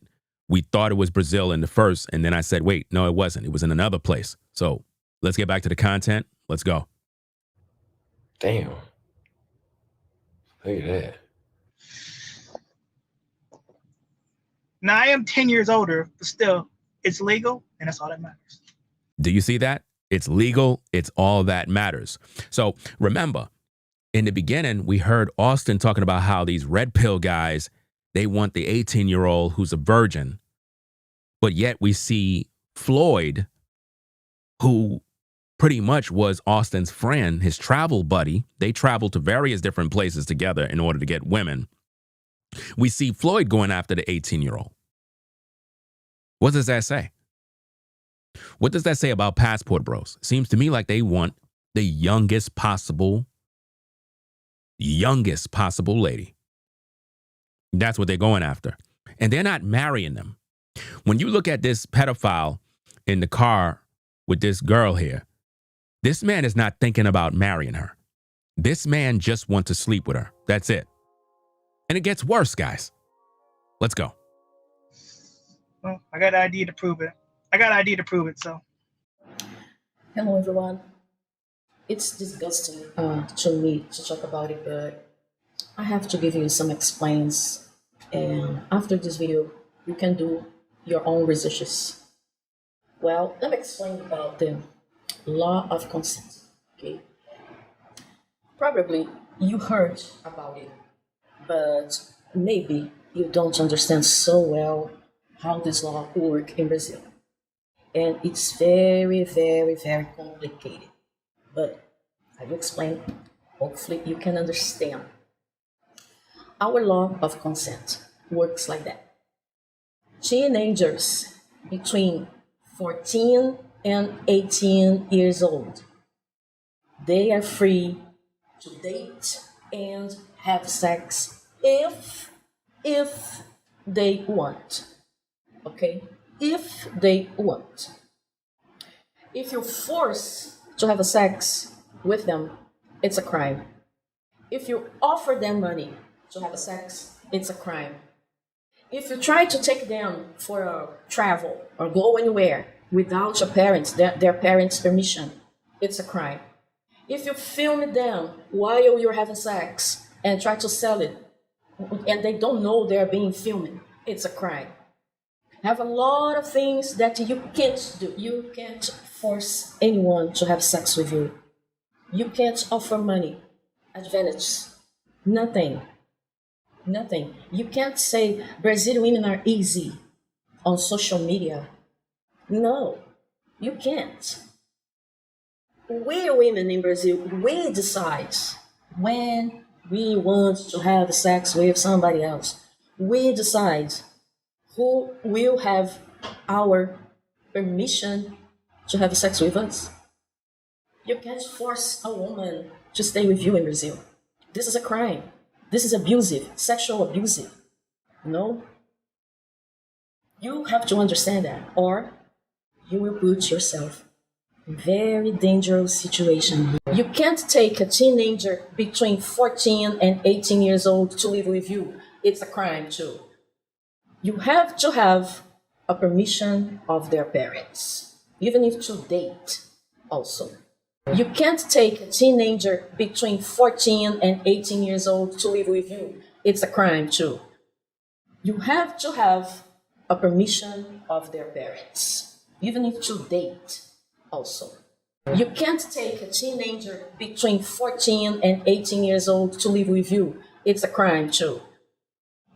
we thought it was Brazil in the first, and then I said, wait, no, it wasn't. It was in another place. So let's get back to the content. Let's go. Damn. Look at that. Now, I am 10 years older, but still, it's legal, and that's all that matters. Do you see that? It's legal. It's all that matters. So remember, in the beginning, we heard Austin talking about how these red pill guys, they want the 18-year-old who's a virgin. But yet we see Floyd, who pretty much was Austin's friend, his travel buddy. They traveled to various different places together in order to get women. We see Floyd going after the 18-year-old. What does that say? What does that say about Passport Bros? Seems to me like they want the youngest possible lady. That's what they're going after. And they're not marrying them. When you look at this pedophile in the car with this girl here, this man is not thinking about marrying her. This man just wants to sleep with her. That's it. And it gets worse, guys. Let's go. Well, I got ID to prove it. So. Hello, everyone. It's disgusting to me to talk about it, but I have to give you some explains. And after this video, you can do your own researches. Well, let me explain about the law of consent. Okay. Probably you heard about it, but maybe you don't understand so well how this law works in Brazil. And it's very, very, very complicated. But I will explain. Hopefully you can understand. Our law of consent works like that. Teenagers between 14 and 18 years old, they are free to date and have sex if they want. Okay? If they want. If you force to have a sex with them, it's a crime. If you offer them money to have a sex, it's a crime. If you try to take them for a travel or go anywhere without your parents, their parents' permission, it's a crime. If you film them while you're having sex and try to sell it, and they don't know they're being filmed, it's a crime. Have a lot of things that you can't do. You can't force anyone to have sex with you. You can't offer money, advantage, nothing. Nothing. You can't say Brazilian women are easy on social media. No, you can't. We women in Brazil, we decide when we want to have sex with somebody else. We decide who will have our permission to have sex with us. You can't force a woman to stay with you in Brazil. This is a crime. This is abusive, sexual abusive. No? You have to understand that, or you will put yourself in a very dangerous situation. You can't take a teenager between 14 and 18 years old to live with you. It's a crime too. You have to have a permission of their parents, even if to date also. You can't take a teenager between 14 and 18 years old to live with you. It's a crime too. You have to have a permission of their parents, even if to date also. You can't take a teenager between 14 and 18 years old to live with you. It's a crime too.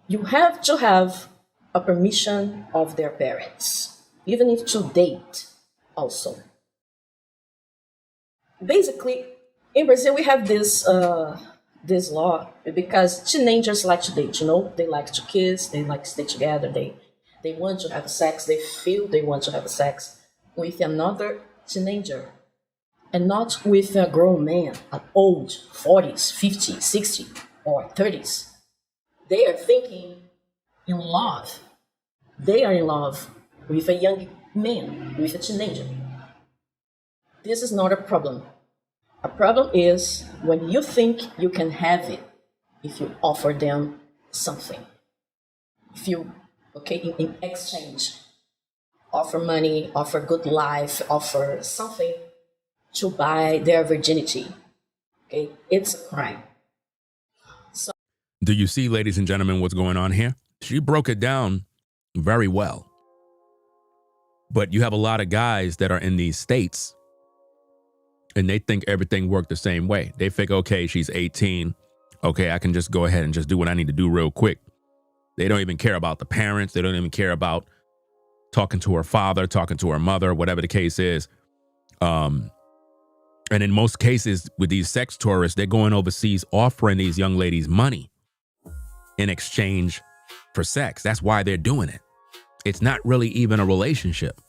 You have to have a permission of their parents, even if to date also. Basically, in Brazil, we have this law because teenagers like to date, they like to kiss, they like to stay together, they want to have sex, they feel they want to have sex with another teenager and not with a grown man, an old 40s, 50s, 60s, or 30s. They are thinking in love. They are in love with a young man, with a teenager. This is not a problem. A problem is when you think you can have it if you offer them something. If you, in exchange, offer money, offer good life, offer something to buy their virginity. Okay, it's a crime. So, do you see, ladies and gentlemen, what's going on here? She broke it down very well. But you have a lot of guys that are in these states and they think everything worked the same way. They think, okay, she's 18. Okay, I can just go ahead and just do what I need to do real quick. They don't even care about the parents. They don't even care about talking to her father, talking to her mother, whatever the case is. And in most cases with these sex tourists, they're going overseas offering these young ladies money in exchange for sex. That's why they're doing it. It's not really even a relationship.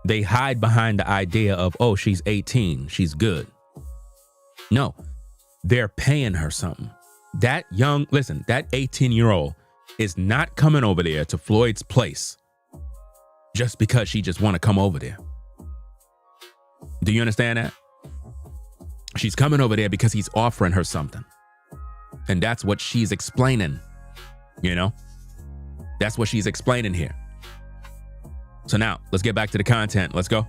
They hide behind the idea of, oh, she's 18, she's good. No, they're paying her something. That 18-year-old is not coming over there to Floyd's place just because she just want to come over there. Do you understand that? She's coming over there because he's offering her something. And that's what she's explaining, you know? That's what she's explaining here. So now, let's get back to the content. Let's go.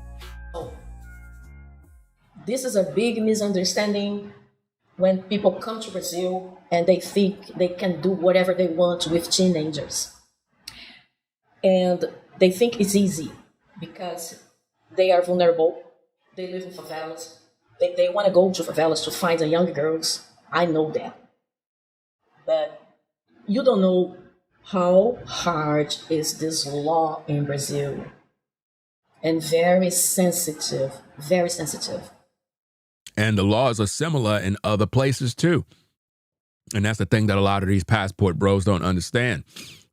This is a big misunderstanding when people come to Brazil and they think they can do whatever they want with teenagers. And they think it's easy because they are vulnerable. They live in favelas. They want to go to favelas to find the young girls. I know that. But you don't know how hard is this law in Brazil. And very sensitive, very sensitive. And the laws are similar in other places too. And that's the thing that a lot of these passport bros don't understand.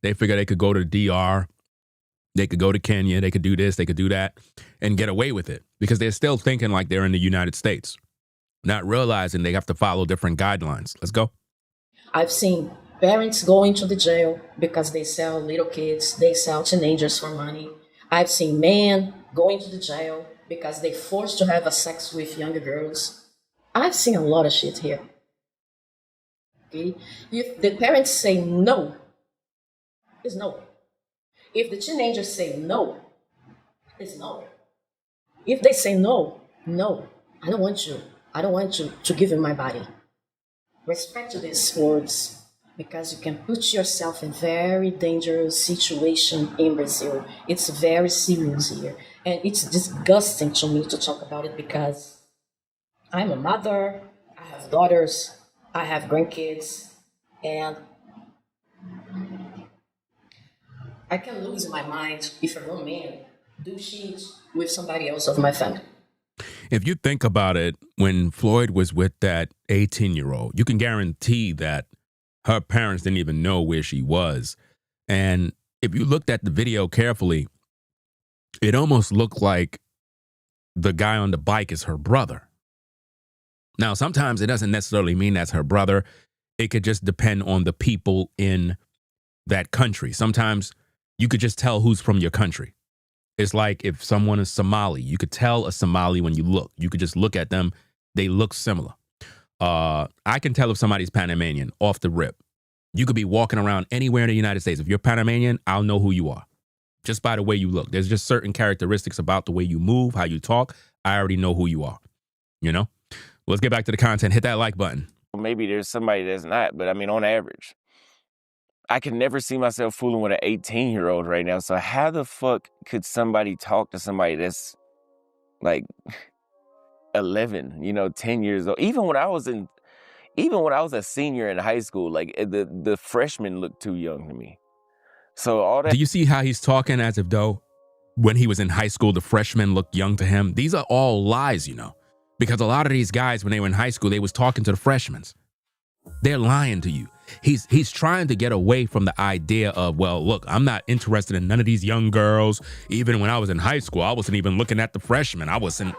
They figure they could go to the DR, they could go to Kenya, they could do this, they could do that, and get away with it. Because they're still thinking like they're in the United States, not realizing they have to follow different guidelines. Let's go. I've seen parents going to the jail because they sell little kids, they sell teenagers for money. I've seen men going to the jail because they forced to have a sex with younger girls. I've seen a lot of shit here. Okay? If the parents say no, it's no. If the teenagers say no, it's no. If they say no, no, I don't want you. I don't want you to give me my body. Respect these words because you can put yourself in very dangerous situation in Brazil. It's very serious here. And it's disgusting to me to talk about it because I'm a mother, I have daughters, I have grandkids, and I can lose my mind if a grown man do shit with somebody else of my family. If you think about it, when Floyd was with that 18-year-old, you can guarantee that her parents didn't even know where she was. And if you looked at the video carefully, it almost looked like the guy on the bike is her brother. Now, sometimes it doesn't necessarily mean that's her brother. It could just depend on the people in that country. Sometimes you could just tell who's from your country. It's like if someone is Somali, you could tell a Somali when you look. You could just look at them. They look similar. I can tell if somebody's Panamanian off the rip. You could be walking around anywhere in the United States. If you're Panamanian, I'll know who you are just by the way you look. There's just certain characteristics about the way you move, how you talk. I already know who you are, you know? Let's get back to the content. Hit that like button. Maybe there's somebody that's not, but I mean, on average, I can never see myself fooling with an 18-year-old right now. So how the fuck could somebody talk to somebody that's like 11, 10 years old? Even when I was a senior in high school, like the freshmen looked too young to me. So all that. Do you see how he's talking as if though when he was in high school, the freshmen looked young to him? These are all lies, because a lot of these guys, when they were in high school, they was talking to the freshmen. They're lying to you. He's trying to get away from the idea of, well, look, I'm not interested in none of these young girls. Even when I was in high school, I wasn't even looking at the freshmen. I wasn't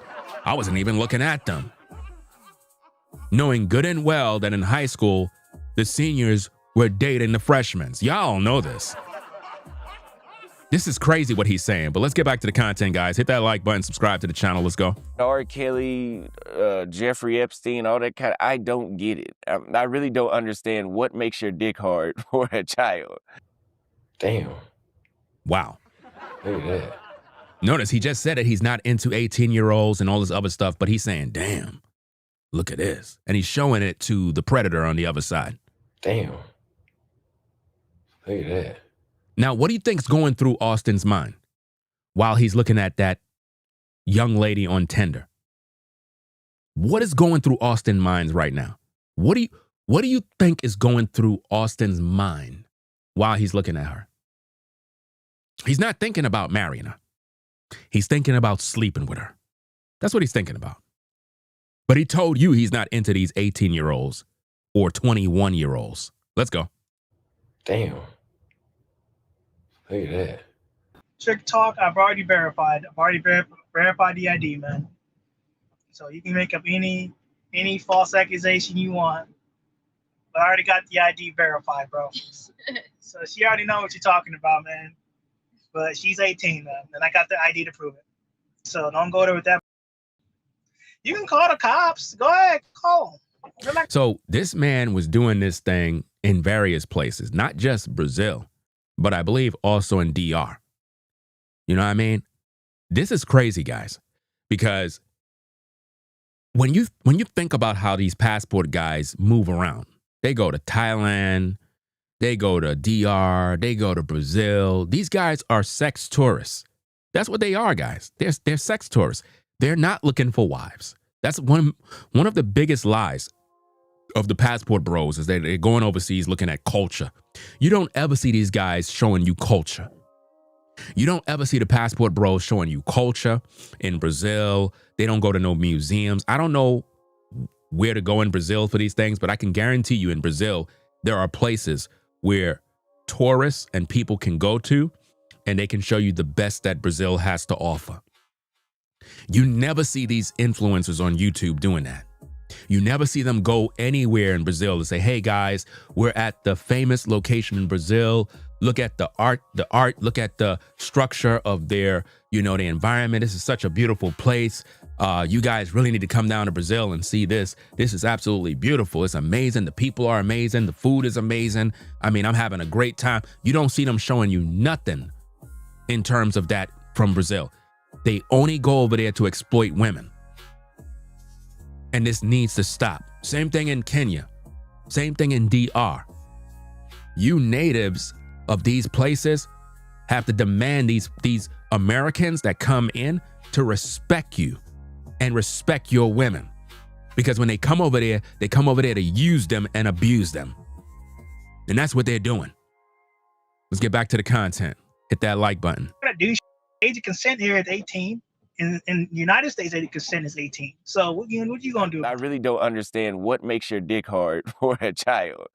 even looking at them. Knowing good and well that in high school, the seniors were dating the freshmen. Y'all know this. This is crazy what he's saying, but let's get back to the content, guys. Hit that like button, subscribe to the channel. Let's go. R. Kelly, Jeffrey Epstein, all that kind of, I don't get it. I really don't understand what makes your dick hard for a child. Damn. Wow. Look at that. Notice he just said that he's not into 18-year-olds and all this other stuff, but he's saying, damn, look at this. And he's showing it to the predator on the other side. Damn. Look at that. Now, what do you think's going through Austin's mind while he's looking at that young lady on Tinder? What is going through Austin's mind right now? What do you think is going through Austin's mind while he's looking at her? He's not thinking about marrying her. He's thinking about sleeping with her. That's what he's thinking about. But he told you he's not into these 18-year-olds or 21-year-olds. Let's go. Damn. Look at that. Trick talk, I've already verified. I've already verified the ID, man. So you can make up any false accusation you want. But I already got the ID verified, bro. So she already know what you're talking about, man. But she's 18, man, and I got the ID to prove it. So don't go there with that. You can call the cops. Go ahead, call them. So this man was doing this thing in various places, not just Brazil, but I believe also in DR. You know what I mean? This is crazy, guys, because when you think about how these passport guys move around, they go to Thailand, they go to DR, they go to Brazil. These guys are sex tourists. That's what they are, guys. They're sex tourists. They're not looking for wives. That's one of the biggest lies of the passport bros is that they're going overseas looking at culture. You don't ever see these guys showing you culture. You don't ever see the passport bros showing you culture in Brazil. They don't go to no museums. I don't know where to go in Brazil for these things, but I can guarantee you in Brazil, there are places where tourists and people can go to and they can show you the best that Brazil has to offer. You never see these influencers on YouTube doing that. You never see them go anywhere in Brazil to say, hey guys, we're at the famous location in Brazil. Look at the art, look at the structure of their, the environment. This is such a beautiful place. You guys really need to come down to Brazil and see this. This is absolutely beautiful. It's amazing. The people are amazing. The food is amazing. I mean, I'm having a great time. You don't see them showing you nothing in terms of that from Brazil. They only go over there to exploit women. And this needs to stop. Same thing in Kenya. Same thing in DR. You natives of these places have to demand these Americans that come in to respect you and respect your women. Because when they come over there to use them and abuse them. And that's what they're doing. Let's get back to the content. Hit that like button. Age of consent here is 18. In the United States, age of consent is 18. So what you gonna do? I really don't understand what makes your dick hard for a child,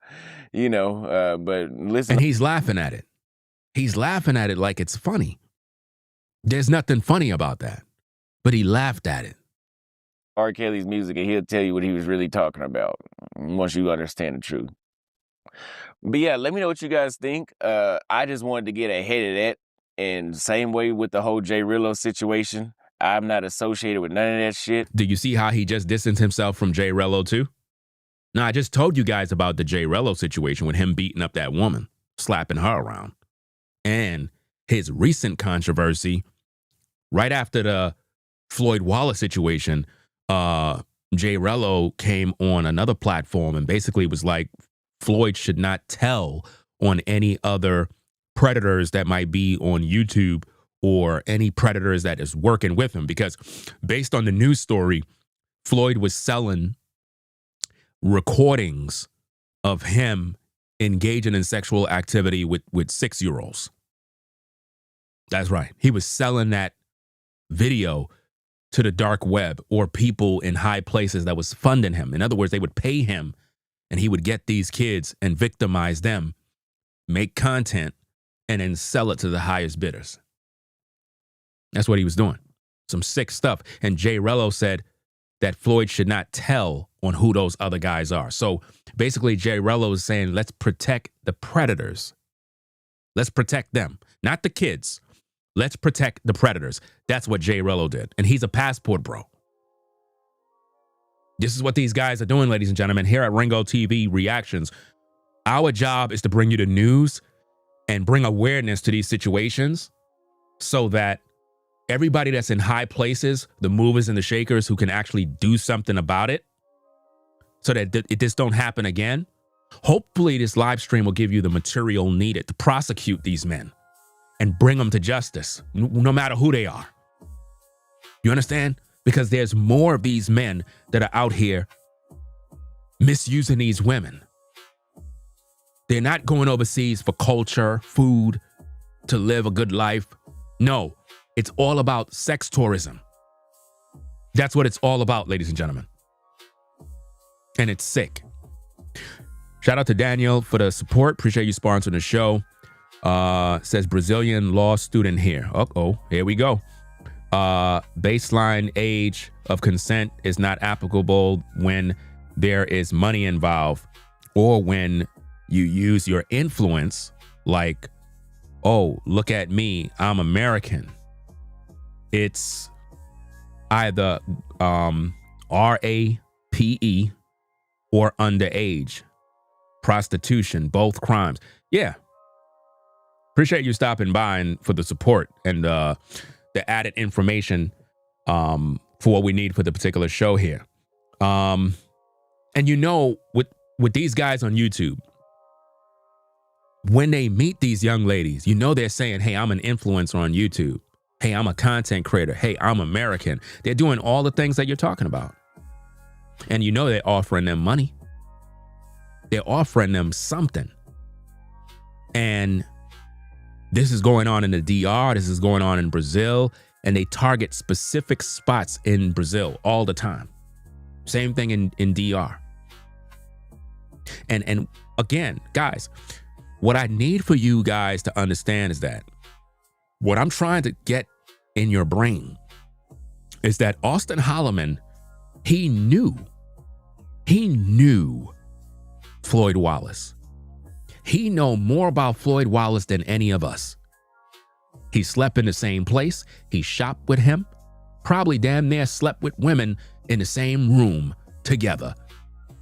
but listen. And he's laughing at it. He's laughing at it like it's funny. There's nothing funny about that, but he laughed at it. R. Kelly's music, and he'll tell you what he was really talking about once you understand the truth. But yeah, let me know what you guys think. I just wanted to get ahead of that. And same way with the whole J Rillo situation. I'm not associated with none of that shit. Do you see how he just distanced himself from J Rello too? Now, I just told you guys about the J Rello situation with him beating up that woman, slapping her around. And his recent controversy, right after the Floyd Wallace situation, J Rello came on another platform and basically was like, Floyd should not tell on any other predators that might be on YouTube or any predators that is working with him, because based on the news story, Floyd was selling recordings of him engaging in sexual activity with 6-year-olds. That's right. He was selling that video to the dark web or people in high places that was funding him. In other words, they would pay him and he would get these kids and victimize them, make content, and then sell it to the highest bidders. That's what he was doing. Some sick stuff. And J Rello said that Floyd should not tell on who those other guys are. So basically, J Rello is saying, let's protect the predators. Let's protect them, not the kids. Let's protect the predators. That's what J Rello did. And he's a passport bro. This is what these guys are doing, ladies and gentlemen. Here at Ringo TV Reactions, our job is to bring you the news and bring awareness to these situations so that everybody that's in high places, the movers and the shakers who can actually do something about it so that this don't happen again. Hopefully this live stream will give you the material needed to prosecute these men and bring them to justice, no matter who they are. You understand? Because there's more of these men that are out here misusing these women. They're not going overseas for culture, food, to live a good life. No, it's all about sex tourism. That's what it's all about, ladies and gentlemen. And it's sick. Shout out to Daniel for the support. Appreciate you sponsoring the show. Says Brazilian law student here. Uh-oh, here we go. Baseline age of consent is not applicable when there is money involved or when you use your influence like, oh, look at me, I'm American. It's either RAPE or underage. Prostitution, both crimes. Yeah. Appreciate you stopping by and for the support and the added information for what we need for the particular show here. And you know, with these guys on YouTube, when they meet these young ladies, you know they're saying, hey, I'm an influencer on YouTube. Hey, I'm a content creator. Hey, I'm American. They're doing all the things that you're talking about. And you know they're offering them money. They're offering them something. And this is going on in the DR. This is going on in Brazil. And they target specific spots in Brazil all the time. Same thing in DR. And again, guys, what I need for you guys to understand is that what I'm trying to get in your brain is that Austin Holloman, he knew Floyd Wallace. He know more about Floyd Wallace than any of us. He slept in the same place. He shopped with him. Probably damn near slept with women in the same room together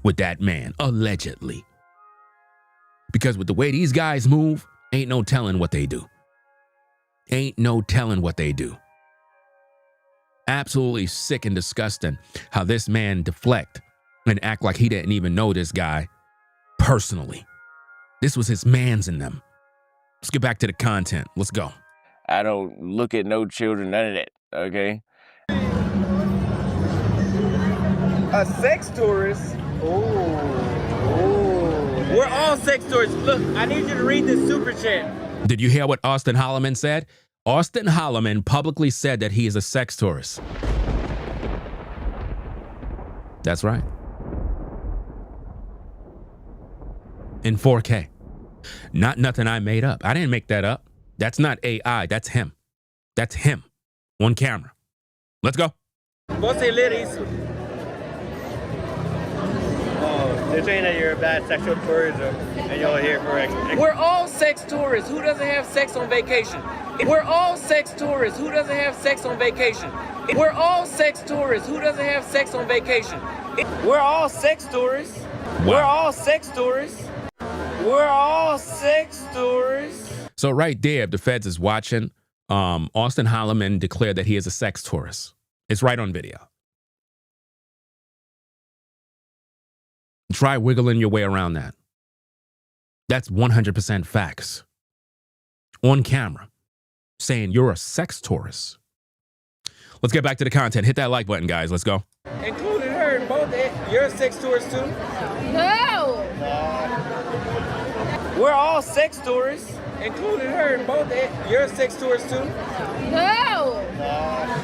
with that man, allegedly. Because with the way these guys move, ain't no telling what they do. Ain't no telling what they do. Absolutely sick and disgusting how this man deflect and act like he didn't even know this guy personally. This was his mans in them. Let's get back to the content. Let's go. I don't look at no children, none of that, okay? A sex tourist? We're all sex tourists. Look, I need you to read this super chat. Did you hear what Austin Holloman said? Austin Holloman publicly said that he is a sex tourist. That's right. In 4K. Not nothing I made up. I didn't make that up. That's not AI. That's him. That's him on camera. Let's go. Você ler isso? They're saying that you're a bad sexual tourism and you're here for We're all sex tourists. Who doesn't have sex on vacation? We're all sex tourists. Who doesn't have sex on vacation? We're all sex tourists. Who doesn't have sex on vacation? We're all sex tourists. Wow. We're all sex tourists. We're all sex tourists. So right there, if the feds is watching, Austin Holloman declared that he is a sex tourist. It's right on video. Try wiggling your way around that. That's 100% facts. On camera, saying you're a sex tourist. Let's get back to the content. Hit that like button, guys. Let's go. Including her in both. You're a sex tourist too? No! We're all sex tourists. Including her in both. You're a sex tourist too? No!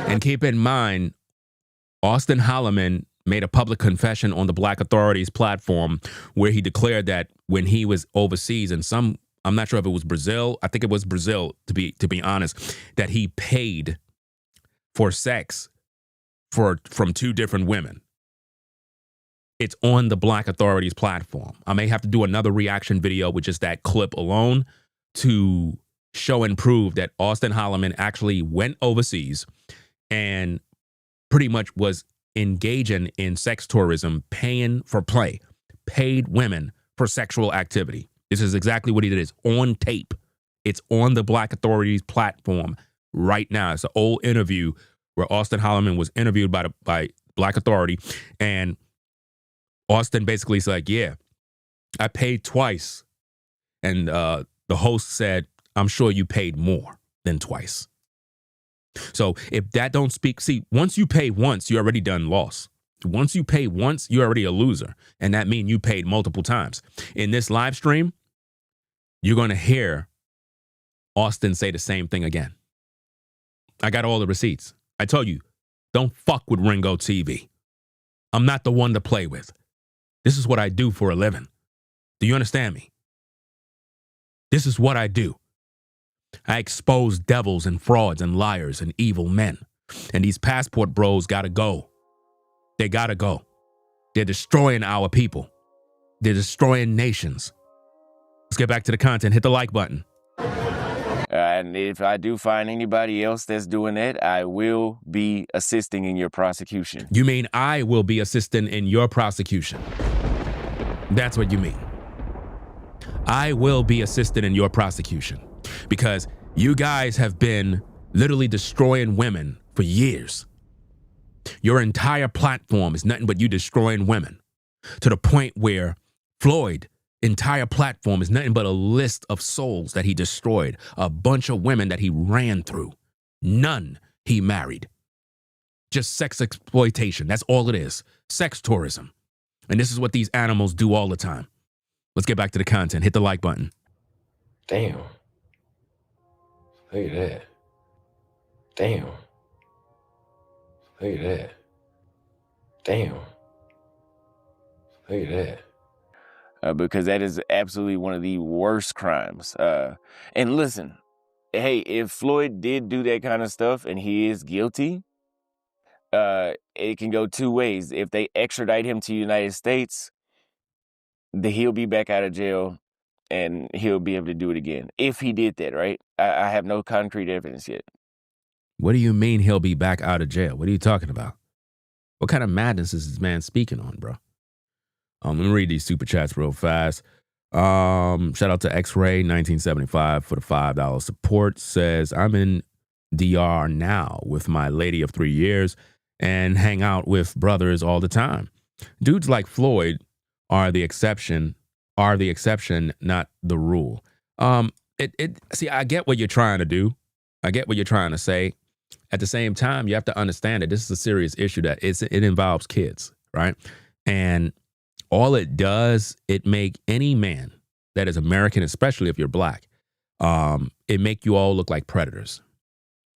And keep in mind, Austin Holloman made a public confession on the Black Authorities platform where he declared that when he was overseas in I'm not sure if it was Brazil. I think it was Brazil, to be honest, that he paid for sex from two different women. It's on the Black Authorities platform. I may have to do another reaction video with just that clip alone to show and prove that Austin Holloman actually went overseas and pretty much was engaging in sex tourism, paying for play, paid women for sexual activity. This is exactly what he did. It's on tape. It's on the Black Authorities platform right now. It's an old interview where Austin Holloman was interviewed by Black Authority, and Austin basically is like, yeah, I paid twice. And the host said, I'm sure you paid more than twice. So if that don't speak, see, once you pay once, you're already done loss. Once you pay once, you're already a loser. And that means you paid multiple times. In this live stream, you're going to hear Austin say the same thing again. I got all the receipts. I told you, don't fuck with Ringo TV. I'm not the one to play with. This is what I do for a living. Do you understand me? This is what I do. I expose devils and frauds and liars and evil men. And these passport bros gotta go. They gotta go. They're destroying our people. They're destroying nations. Let's get back to the content. Hit the like button. And if I do find anybody else that's doing that, I will be assisting in your prosecution. You mean I will be assisting in your prosecution? That's what you mean. I will be assisting in your prosecution because you guys have been literally destroying women for years. Your entire platform is nothing but you destroying women to the point where Floyd's entire platform is nothing but a list of souls that he destroyed, a bunch of women that he ran through. None he married. Just sex exploitation. That's all it is. Sex tourism. And this is what these animals do all the time. Let's get back to the content. Hit the like button. Damn. Look at that. Damn. Look at that. Damn. Look at that. Because that is absolutely one of the worst crimes. And listen, hey, if Floyd did do that kind of stuff and he is guilty, it can go two ways. If they extradite him to the United States, he'll be back out of jail and he'll be able to do it again. If he did that, right? I have no concrete evidence yet. What do you mean he'll be back out of jail? What are you talking about? What kind of madness is this man speaking on, bro? Let me read these super chats real fast. Shout out to X-Ray 1975 for the $5 support. Says, I'm in DR now with my lady of 3 years and hang out with brothers all the time. Dudes like Floyd are the exception, not the rule. See, I get what you're trying to do. I get what you're trying to say. At the same time, you have to understand that this is a serious issue that it involves kids, right? And all it does, it make any man that is American, especially if you're black, it make you all look like predators.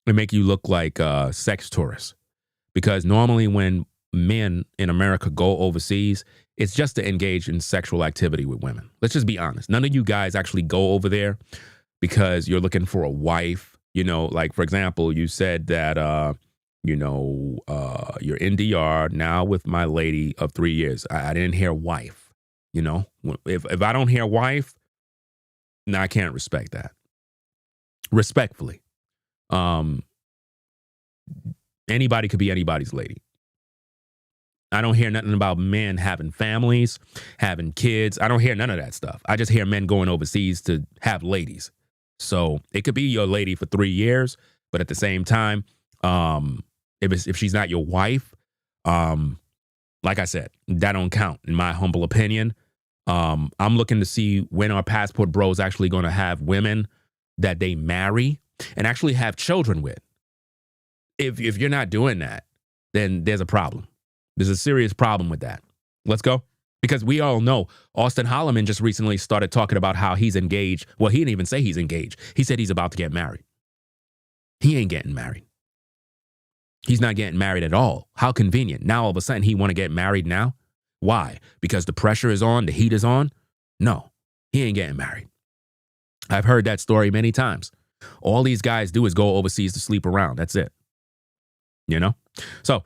It make you look like sex tourists. Because normally when men in America go overseas, it's just to engage in sexual activity with women. Let's just be honest. None of you guys actually go over there because you're looking for a wife. You know, like, for example, you said that, you're in DR now with my lady of 3 years. I didn't hear wife. You know, if I don't hear wife, no, I can't respect that. Respectfully. Anybody could be anybody's lady. I don't hear nothing about men having families, having kids. I don't hear none of that stuff. I just hear men going overseas to have ladies. So it could be your lady for 3 years, but at the same time, if she's not your wife, like I said, that don't count in my humble opinion. I'm looking to see when our passport bros actually going to have women that they marry and actually have children with. If you're not doing that, then there's a problem. There's a serious problem with that. Let's go. Because we all know Austin Holloman just recently started talking about how he's engaged. Well, he didn't even say he's engaged. He said he's about to get married. He ain't getting married. He's not getting married at all. How convenient. Now all of a sudden he want to get married now? Why? Because the pressure is on, the heat is on? No, he ain't getting married. I've heard that story many times. All these guys do is go overseas to sleep around. That's it. You know? So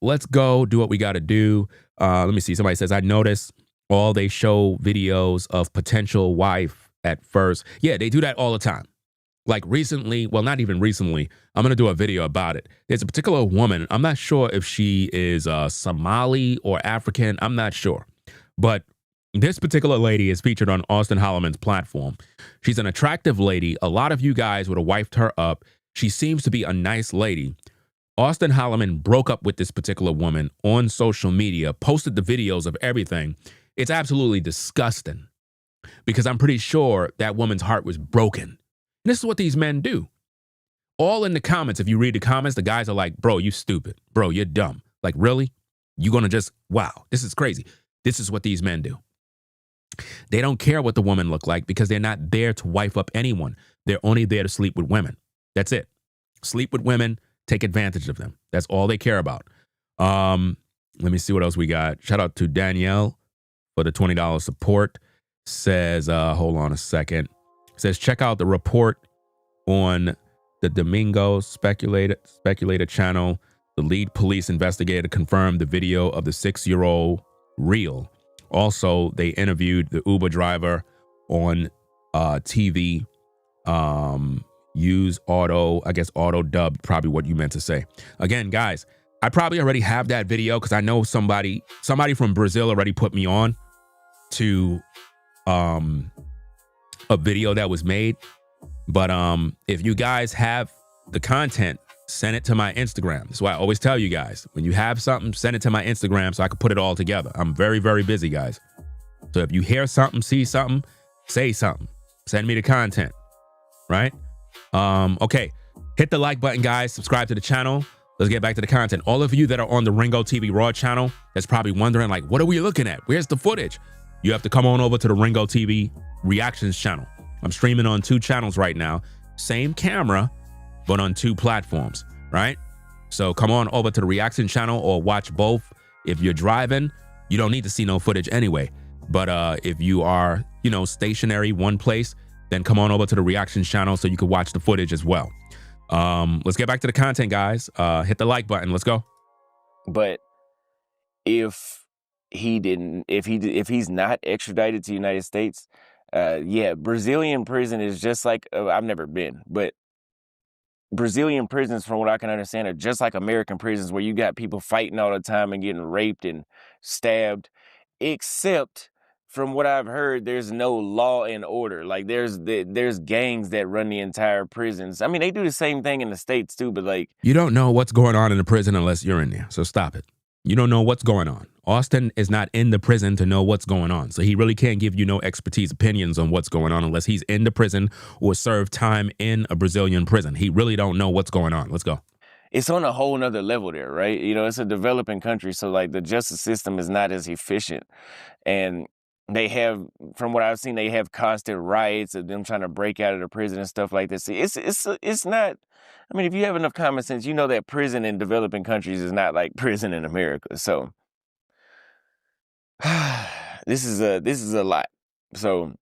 let's go do what we got to do. Let me see. Somebody says, I noticed all they show videos of potential wife at first. Yeah, they do that all the time. Like recently, well, not even recently, I'm going to do a video about it. There's a particular woman. I'm not sure if she is Somali or African. I'm not sure. But this particular lady is featured on Austin Holloman's platform. She's an attractive lady. A lot of you guys would have wifed her up. She seems to be a nice lady. Austin Holloman broke up with this particular woman on social media, posted the videos of everything. It's absolutely disgusting because I'm pretty sure that woman's heart was broken. And this is what these men do. All in the comments, if you read the comments, the guys are like, bro, you stupid. Bro, you're dumb. Like, really? You gonna just, wow, this is crazy. This is what these men do. They don't care what the woman look like because they're not there to wife up anyone. They're only there to sleep with women. That's it. Sleep with women. Take advantage of them. That's all they care about. Let me see what else we got. Shout out to Danielle for the $20 support. Says, hold on a second. Says, check out the report on the Domingo Speculator channel. The lead police investigator confirmed the video of the 6-year-old real. Also, they interviewed the Uber driver on TV. Use auto, I guess auto dubbed, probably what you meant to say. Again, guys, I probably already have that video because I know somebody from Brazil already put me on to a video that was made. But if you guys have the content, send it to my Instagram. That's why I always tell you guys, when you have something, send it to my Instagram so I can put it all together. I'm very, very busy, guys. So if you hear something, see something, say something. Send me the content, right? Okay, hit the like button, guys. Subscribe to the channel. Let's get back to the content. All of you that are on the Ringo TV Raw channel that's probably wondering, like, what are we looking at? Where's the footage? You have to come on over to the Ringo TV Reactions channel. I'm streaming on 2 channels right now. Same camera, but on 2 platforms, right? So come on over to the Reaction channel or watch both. If you're driving, you don't need to see no footage anyway. But if you are, stationary one place, then come on over to the Reactions channel so you can watch the footage as well. Let's get back to the content, guys. Hit the like button. Let's go. But if he's not extradited to the United States, yeah, Brazilian prison is just like, I've never been, but Brazilian prisons, from what I can understand, are just like American prisons where you got people fighting all the time and getting raped and stabbed, except from what I've heard, there's no law and order. Like there's gangs that run the entire prisons. I mean, they do the same thing in the States too, but like, you don't know what's going on in the prison unless you're in there. So stop it. You don't know what's going on. Austin is not in the prison to know what's going on. So he really can't give you no expertise opinions on what's going on unless he's in the prison or served time in a Brazilian prison. He really don't know what's going on. Let's go. it's on a whole nother level there, right? It's a developing country. So like the justice system is not as efficient. And they have, from what I've seen, they have constant riots of them trying to break out of the prison and stuff like this. It's not, I mean, if you have enough common sense, you know that prison in developing countries is not like prison in America. So this is a lot. So,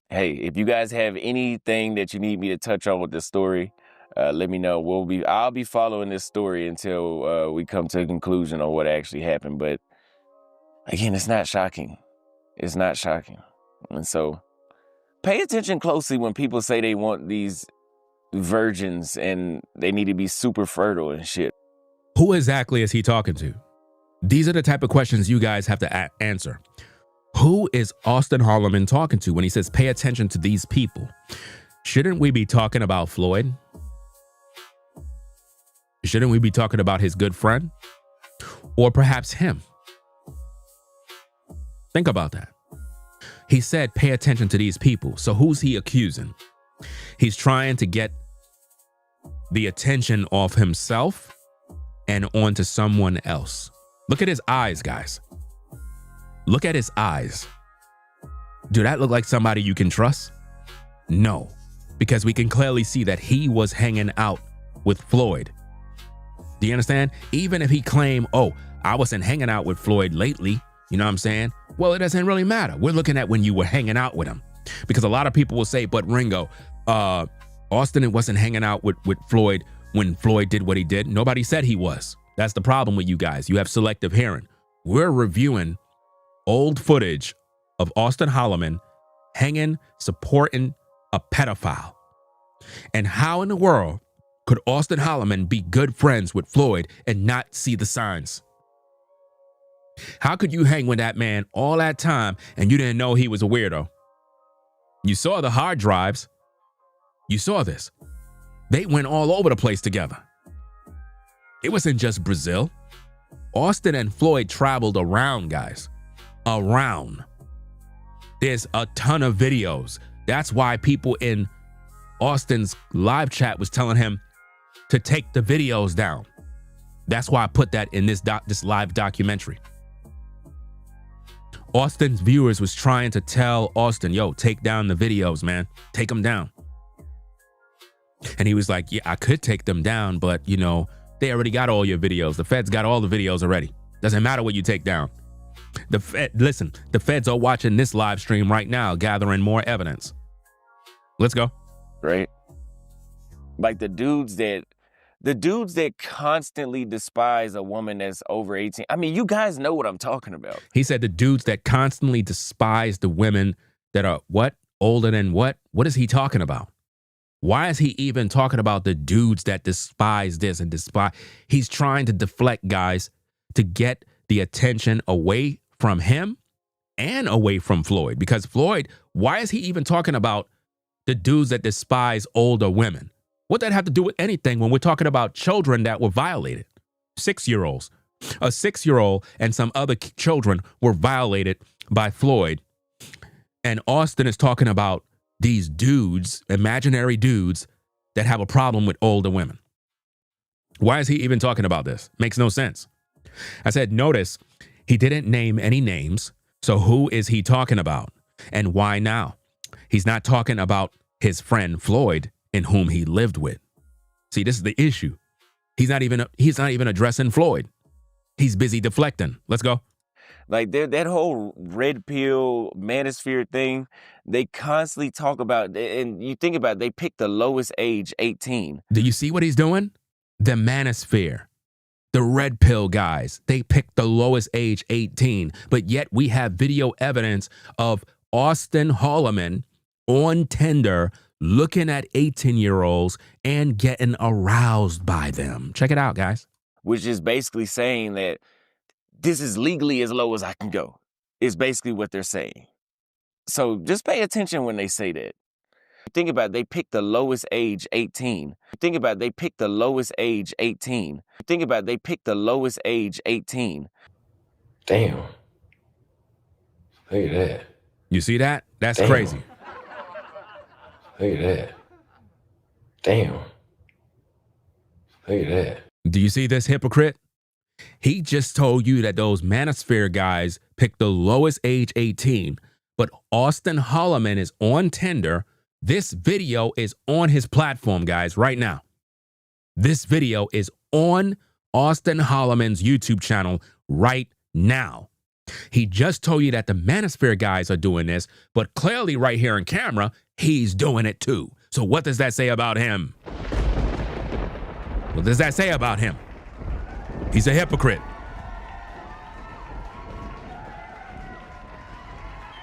hey, if you guys have anything that you need me to touch on with this story, let me know. I'll be following this story until we come to a conclusion on what actually happened. But again, it's not shocking. It's not shocking. And so pay attention closely when people say they want these virgins and they need to be super fertile and shit. Who exactly is he talking to? These are the type of questions you guys have to answer. Who is Austin Holloman talking to when he says pay attention to these people? Shouldn't we be talking about Floyd? Shouldn't we be talking about his good friend? Or perhaps him? Think about that. He said, pay attention to these people. So who's he accusing? He's trying to get the attention off himself and onto someone else. Look at his eyes, guys. Look at his eyes. Do that look like somebody you can trust? No, because we can clearly see that he was hanging out with Floyd. Do you understand? Even if he claimed, oh, I wasn't hanging out with Floyd lately, you know what I'm saying? Well, it doesn't really matter. We're looking at when you were hanging out with him. Because a lot of people will say, but Ringo, Austin wasn't hanging out with Floyd when Floyd did what he did. Nobody said he was. That's the problem with you guys. You have selective hearing. We're reviewing old footage of Austin Holloman hanging, supporting a pedophile. And how in the world could Austin Holloman be good friends with Floyd and not see the signs? How could you hang with that man all that time and you didn't know he was a weirdo? You saw the hard drives. You saw this. They went all over the place together. It wasn't just Brazil. Austin and Floyd traveled around, guys. Around. There's a ton of videos. That's why people in Austin's live chat was telling him to take the videos down. That's why I put that in this live documentary. Austin's viewers was trying to tell Austin, yo, take down the videos, man. Take them down. And he was like, yeah, I could take them down, but, you know, they already got all your videos. The feds got all the videos already. Doesn't matter what you take down. The feds are watching this live stream right now, gathering more evidence. Let's go. Right? Like the dudes that constantly despise a woman that's over 18. I mean, you guys know what I'm talking about. He said the dudes that constantly despise the women that are what? Older than what? What is he talking about? Why is he even talking about the dudes that despise this and despise? He's trying to deflect guys to get the attention away from him and away from Floyd. Because Floyd, why is he even talking about the dudes that despise older women? What that have to do with anything when we're talking about children that were violated? 6-year-olds. A 6-year-old and some other children were violated by Floyd. And Austin is talking about these dudes, imaginary dudes, that have a problem with older women. Why is he even talking about this? Makes no sense. I said, notice he didn't name any names. So who is he talking about? And why now? He's not talking about his friend Floyd, in whom he lived with. See, this is the issue. He's not even addressing Floyd. He's busy deflecting. Let's go. Like that whole red pill manosphere thing, they constantly talk about, and you think about it, they pick the lowest age, 18. Do you see what he's doing? The manosphere, the red pill guys, they pick the lowest age, 18. But yet we have video evidence of Austin Holloman on Tinder looking at 18-year-olds and getting aroused by them. Check it out, guys. Which is basically saying that this is legally as low as I can go, is basically what they're saying. So just pay attention when they say that. Think about it, they pick the lowest age, 18. Think about it, they pick the lowest age, 18. Think about it, they pick the lowest age, 18. Damn. Look at that. You see that? That's Damn. crazy. Look at that. Damn. Look at that. Do you see this hypocrite? He just told you that those manosphere guys picked the lowest age, 18. But Austin Holloman is on Tinder. This video is on his platform, guys, right now. This video is on Austin Holloman's YouTube channel right now. He just told you that the manosphere guys are doing this, but clearly right here in camera, he's doing it too. So what does that say about him? What does that say about him? He's a hypocrite.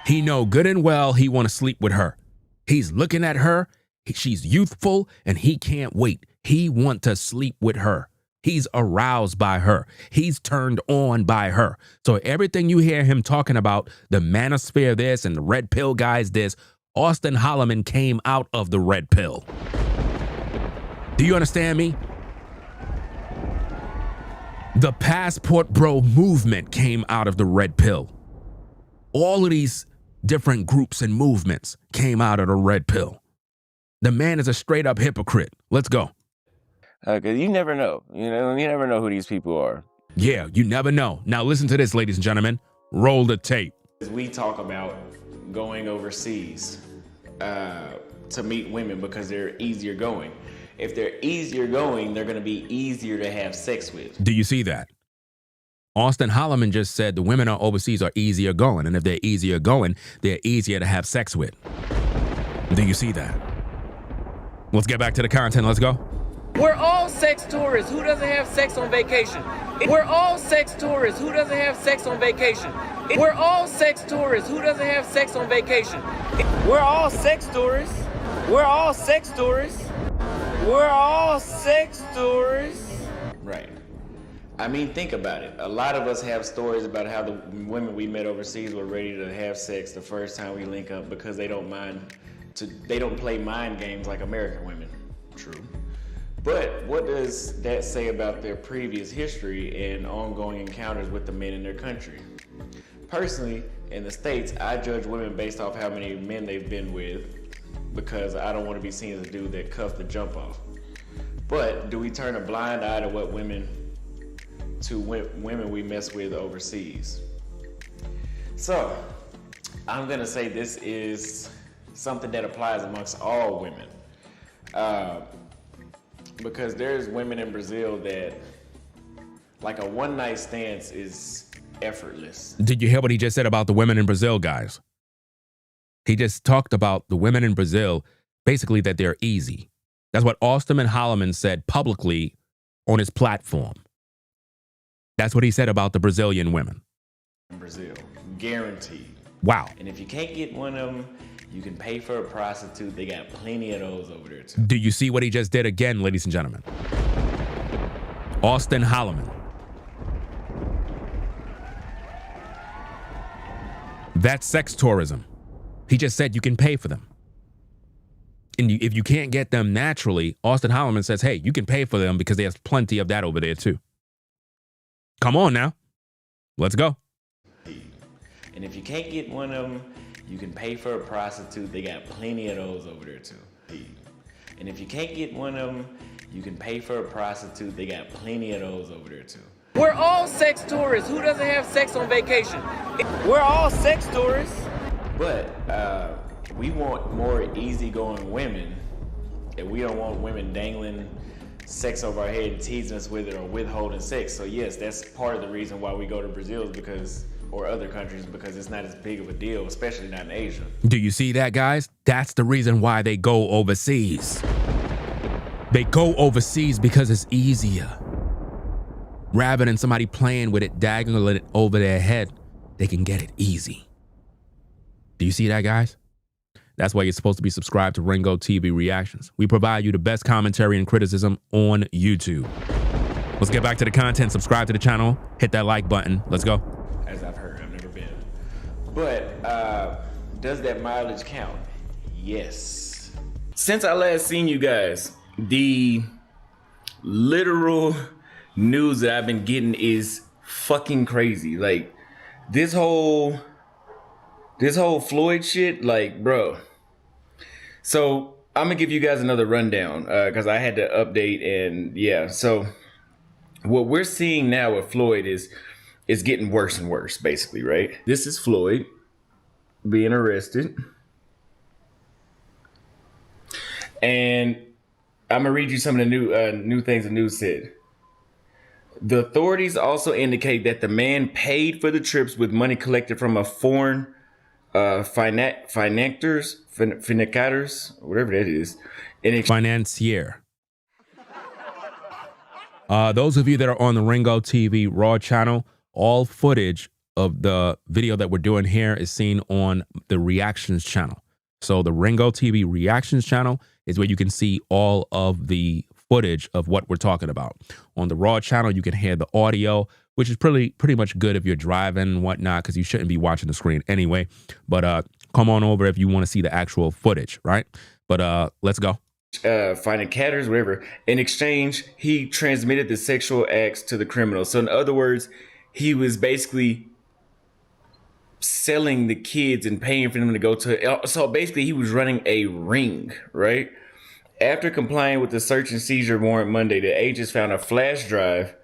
He know good and well he want to sleep with her. He's looking at her. She's youthful and he can't wait. He want to sleep with her. He's aroused by her. He's turned on by her. So everything you hear him talking about, the manosphere this and the red pill guys this, Austin Holloman came out of the red pill. Do you understand me? The Passport Bro movement came out of the red pill. All of these different groups and movements came out of the red pill. The man is a straight up hypocrite. Let's go. Because you never know. You never know who these people are. Yeah, you never know. Now listen to this, ladies and gentlemen. Roll the tape. We talk about going overseas to meet women because they're easier going. If they're easier going, they're going to be easier to have sex with. Do you see that? Austin Holloman just said the women are overseas are easier going, and if they're easier going, they're easier to have sex with. Do you see that? Let's get back to the content. Let's go. We're all sex tourists. Who doesn't have sex on vacation? We're all sex tourists. Who doesn't have sex on vacation? We're all sex tourists. Who doesn't have sex on vacation? We're all sex tourists. We're all sex tourists. We're all sex tourists. Right. I mean, think about it. A lot of us have stories about how the women we met overseas were ready to have sex the first time we link up because they don't play mind games like American women. True. But what does that say about their previous history and ongoing encounters with the men in their country? Personally, in the States, I judge women based off how many men they've been with because I don't want to be seen as a dude that cuffed the jump off. But do we turn a blind eye to what women we mess with overseas? So, I'm gonna say this is something that applies amongst all women. Because there's women in Brazil that, like, a one-night stand is effortless. Did you hear what he just said about the women in Brazil, guys? He just talked about the women in Brazil, basically that they're easy. That's what Austin and Holloman said publicly on his platform. That's what he said about the Brazilian women. In Brazil, guaranteed. Wow. And if you can't get one of them, you can pay for a prostitute. They got plenty of those over there too. Do you see what he just did again, ladies and gentlemen? Austin Holloman. That's sex tourism. He just said you can pay for them. And if you can't get them naturally, Austin Holloman says, hey, you can pay for them because there's plenty of that over there too. Come on now. Let's go. And if you can't get one of them, you can pay for a prostitute. They got plenty of those over there too. And if you can't get one of them, you can pay for a prostitute. They got plenty of those over there too. We're all sex tourists. Who doesn't have sex on vacation? We're all sex tourists. But we want more easygoing women, and we don't want women dangling sex over our head, teasing us with it, or withholding sex. So yes, that's part of the reason why we go to Brazil, because, or other countries, because it's not as big of a deal, especially not in Asia. Do you see that, guys? That's the reason why they go overseas. They go overseas because it's easier. Rather than somebody playing with it, dangling it over their head, they can get it easy. Do you see that, guys? That's why you're supposed to be subscribed to Ringo TV Reactions. We provide you the best commentary and criticism on YouTube. Let's get back to the content. Subscribe to the channel. Hit that like button. Let's go. As I've heard, I've never been. But does that mileage count? Yes. Since I last seen you guys, the literal news that I've been getting is fucking crazy. Like this whole Floyd shit, like, bro. So I'm gonna give you guys another rundown because I had to update, and yeah. So what we're seeing now with Floyd is getting worse and worse, basically, right? This is Floyd being arrested, and I'm gonna read you some of the new things the news said. The authorities also indicate that the man paid for the trips with money collected from a foreign financiers, whatever that is. Financier. Those of you that are on the Ringo TV Raw channel, all footage of the video that we're doing here is seen on the Reactions channel. So the Ringo TV Reactions channel is where you can see all of the footage of what we're talking about. On the Raw channel, you can hear the audio, which is pretty much good if you're driving and whatnot, because you shouldn't be watching the screen anyway. But come on over if you want to see the actual footage, right? But let's go. Finding catters, whatever. In exchange, he transmitted the sexual acts to the criminal. So in other words, he was basically selling the kids and paying for them to go to. So basically, he was running a ring, right? After complying with the search and seizure warrant Monday, the agents found a flash drive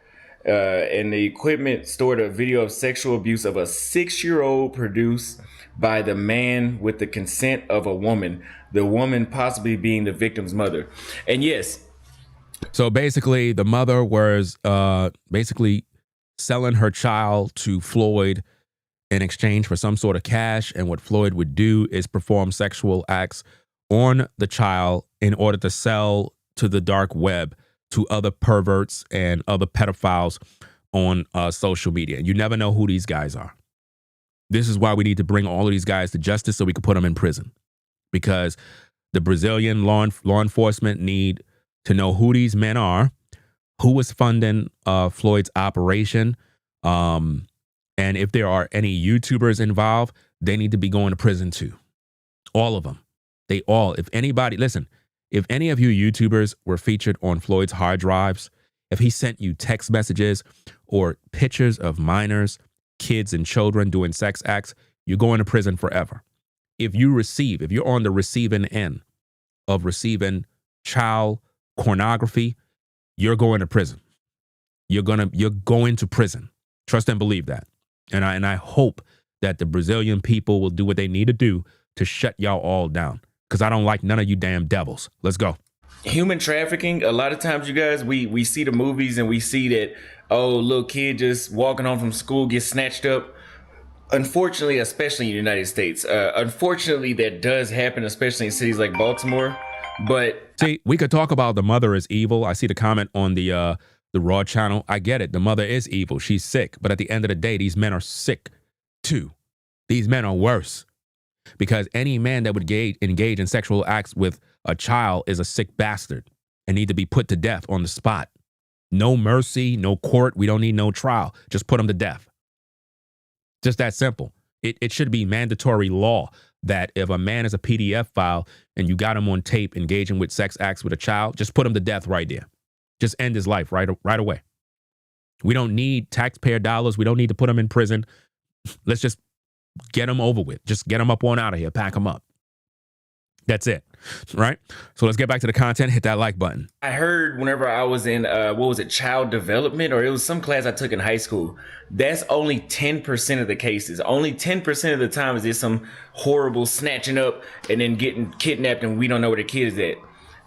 and the equipment stored a video of sexual abuse of a 6-year-old produced by the man with the consent of a woman, the woman possibly being the victim's mother. And yes. So basically, the mother was basically selling her child to Floyd in exchange for some sort of cash. And what Floyd would do is perform sexual acts on the child in order to sell to the dark web to other perverts and other pedophiles on social media. You never know who these guys are. This is why we need to bring all of these guys to justice so we can put them in prison, because the Brazilian law enforcement need to know who these men are, who was funding Floyd's operation, and if there are any YouTubers involved, they need to be going to prison too. All of them. They all, if anybody, listen, if any of you YouTubers were featured on Floyd's hard drives, if he sent you text messages or pictures of minors, kids and children doing sex acts, you're going to prison forever. If you're on the receiving end of receiving child pornography, you're going to prison. You're going to prison. Trust and believe that. And I hope that the Brazilian people will do what they need to do to shut y'all all down, because I don't like none of you damn devils. Let's go. Human trafficking, a lot of times, you guys, we see the movies and we see that, oh, little kid just walking home from school gets snatched up. Unfortunately, especially in the United States, unfortunately, that does happen, especially in cities like Baltimore. But see, we could talk about the mother is evil. I see the comment on the Raw channel. I get it. The mother is evil. She's sick. But at the end of the day, these men are sick too. These men are worse. Because any man that would engage in sexual acts with a child is a sick bastard and need to be put to death on the spot. No mercy, no court. We don't need no trial. Just put them to death. Just that simple. It should be mandatory law that if a man is a PDF file and you got him on tape engaging with sex acts with a child, just put him to death right there. Just end his life right away. We don't need taxpayer dollars. We don't need to put him in prison. Let's just get him over with. Just get him up on out of here. Pack him up. That's it. Right? So let's get back to the content. Hit that like button. I heard whenever I was in, child development, or it was some class I took in high school, that's only 10% of the cases. Only 10% of the time is there some horrible snatching up and then getting kidnapped and we don't know where the kid is at.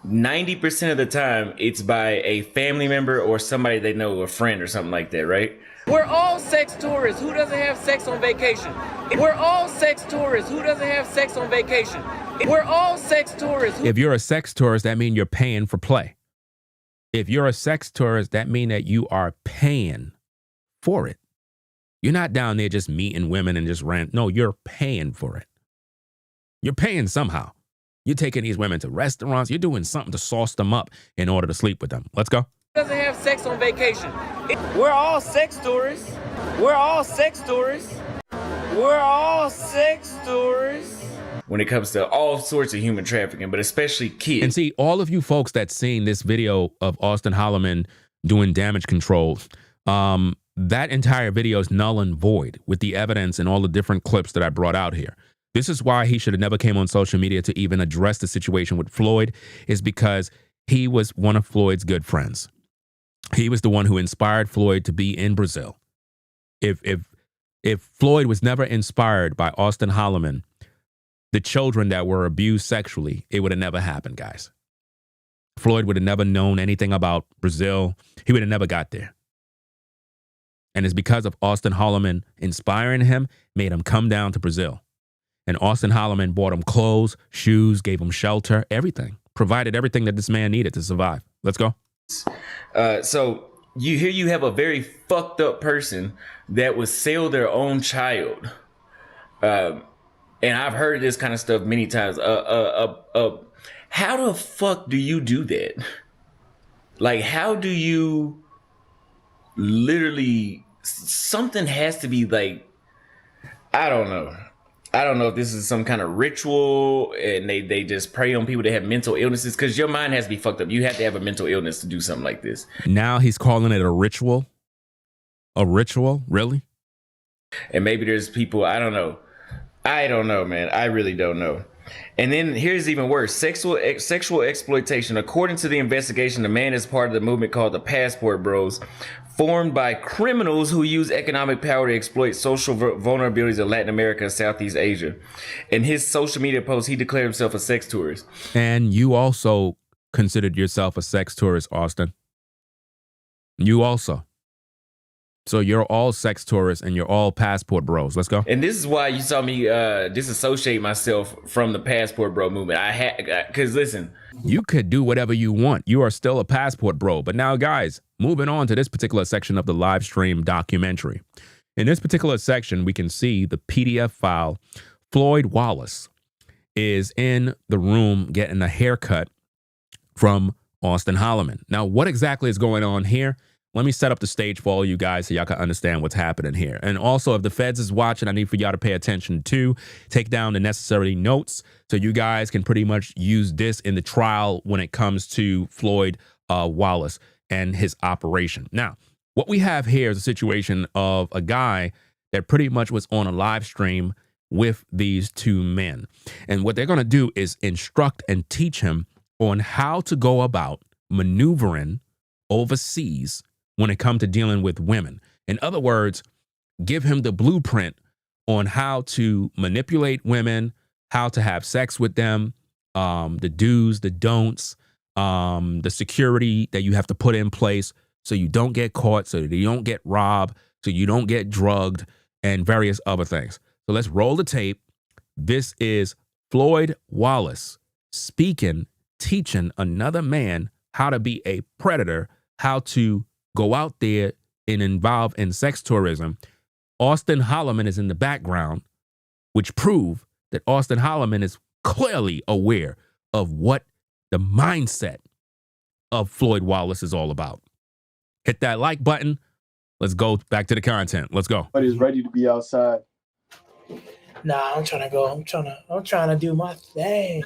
90% of the time, it's by a family member or somebody they know, a friend or something like that, right? We're all sex tourists. Who doesn't have sex on vacation? We're all sex tourists. Who doesn't have sex on vacation? We're all sex tourists. If you're a sex tourist, that means you're paying for play. If you're a sex tourist, that means that you are paying for it. You're not down there just meeting women and just rent. No, you're paying for it. You're paying somehow. You're taking these women to restaurants. You're doing something to sauce them up in order to sleep with them. Let's go. Doesn't have sex on vacation. We're all sex tourists. We're all sex tourists. We're all sex tourists. When it comes to all sorts of human trafficking, but especially kids. And see, all of you folks that's seen this video of Austin Holloman doing damage control, that entire video is null and void with the evidence and all the different clips that I brought out here. This is why he should have never came on social media to even address the situation with Floyd, is because he was one of Floyd's good friends. He was the one who inspired Floyd to be in Brazil. If Floyd was never inspired by Austin Holloman, the children that were abused sexually, it would have never happened, guys. Floyd would have never known anything about Brazil. He would have never got there. And it's because of Austin Holloman inspiring him, made him come down to Brazil. And Austin Holloman bought him clothes, shoes, gave him shelter, everything. Provided everything that this man needed to survive. Let's go. So you have a very fucked up person that would sell their own child. And I've heard this kind of stuff many times. How the fuck do you do that? Like, how do you literally, something has to be like, I don't know. I don't know if this is some kind of ritual and they just prey on people that have mental illnesses, because your mind has to be fucked up. You have to have a mental illness to do something like this. Now he's calling it a ritual. A ritual? Really? And maybe there's people, I don't know, man. I really don't know. And then here's even worse. Sexual exploitation. According to the investigation, the man is part of the movement called the Passport Bros, formed by criminals who use economic power to exploit social vulnerabilities in Latin America and Southeast Asia. In his social media post, he declared himself a sex tourist. And you also considered yourself a sex tourist, Austin. You also. So you're all sex tourists and you're all passport bros. Let's go. And this is why you saw me disassociate myself from the Passport Bro movement. Because listen. You could do whatever you want. You are still a passport bro. But now, guys, moving on to this particular section of the live stream documentary. In this particular section, we can see the PDF file. Floyd Wallace is in the room getting a haircut from Austin Holloman. Now, what exactly is going on here? Let me set up the stage for all you guys so y'all can understand what's happening here. And also, if the feds is watching, I need for y'all to pay attention to, take down the necessary notes so you guys can pretty much use this in the trial when it comes to Floyd Wallace and his operation. Now, what we have here is a situation of a guy that pretty much was on a live stream with these two men. And what they're going to do is instruct and teach him on how to go about maneuvering overseas when it comes to dealing with women. In other words, give him the blueprint on how to manipulate women, how to have sex with them, the do's, the don'ts, the security that you have to put in place so you don't get caught, so you don't get robbed, so you don't get drugged, and various other things. So let's roll the tape. This is Floyd Wallace speaking, teaching another man how to be a predator, how to go out there and involve in sex tourism. Austin Holloman is in the background, which prove that Austin Holloman is clearly aware of what the mindset of Floyd Wallace is all about. Hit that like button. Let's go back to the content. Let's go. But he's ready to be outside. Nah, I'm trying to go. I'm trying to do my thing.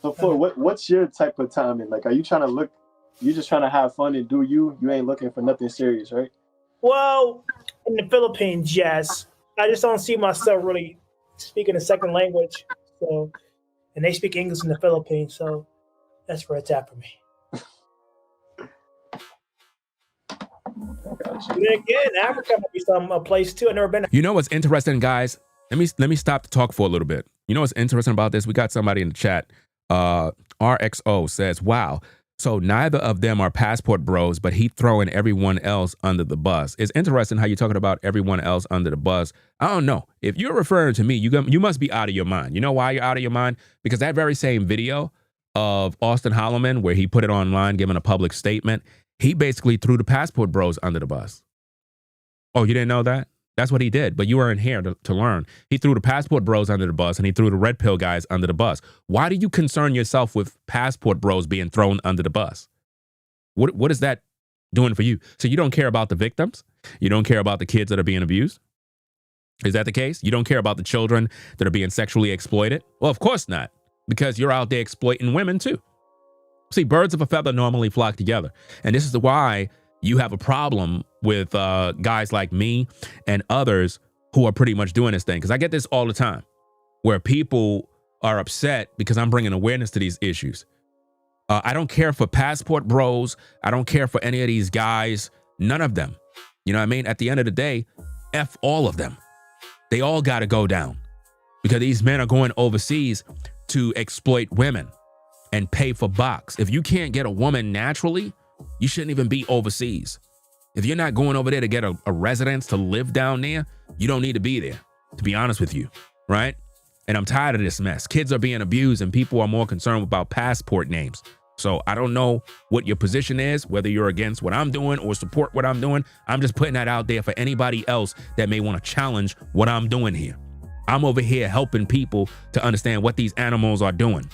So Floyd, what's your type of timing? Like, are you trying to look? You just trying to have fun and do you? You ain't looking for nothing serious, right? Well, in the Philippines, yes. I just don't see myself really speaking a second language. So, and they speak English in the Philippines, so that's where it's at for me. And again, Africa might be a place too. I've never been. You know what's interesting, guys? Let me stop to talk for a little bit. You know what's interesting about this? We got somebody in the chat. RXO says, "Wow, so neither of them are passport bros, but he throwing everyone else under the bus." It's interesting how you're talking about everyone else under the bus. I don't know. If you're referring to me, you must be out of your mind. You know why you're out of your mind? Because that very same video of Austin Holloman, where he put it online, giving a public statement, he basically threw the passport bros under the bus. Oh, you didn't know that? That's what he did, but you weren't here to learn. He threw the passport bros under the bus, and he threw the red pill guys under the bus. Why do you concern yourself with passport bros being thrown under the bus? What is that doing for you? So you don't care about the victims? You don't care about the kids that are being abused? Is that the case? You don't care about the children that are being sexually exploited? Well, of course not, because you're out there exploiting women too. See, birds of a feather normally flock together, and this is why you have a problem with guys like me and others who are pretty much doing this thing. Because I get this all the time, where people are upset because I'm bringing awareness to these issues. I don't care for passport bros. I don't care for any of these guys. None of them. You know what I mean? At the end of the day, F all of them. They all got to go down, because these men are going overseas to exploit women and pay for box. If you can't get a woman naturally, you shouldn't even be overseas. If you're not going over there to get a residence to live down there, you don't need to be there, to be honest with you, right? And I'm tired of this mess. Kids are being abused, and people are more concerned about passport names. So I don't know what your position is, whether you're against what I'm doing or support what I'm doing. I'm just putting that out there for anybody else that may want to challenge what I'm doing here. I'm over here helping people to understand what these animals are doing,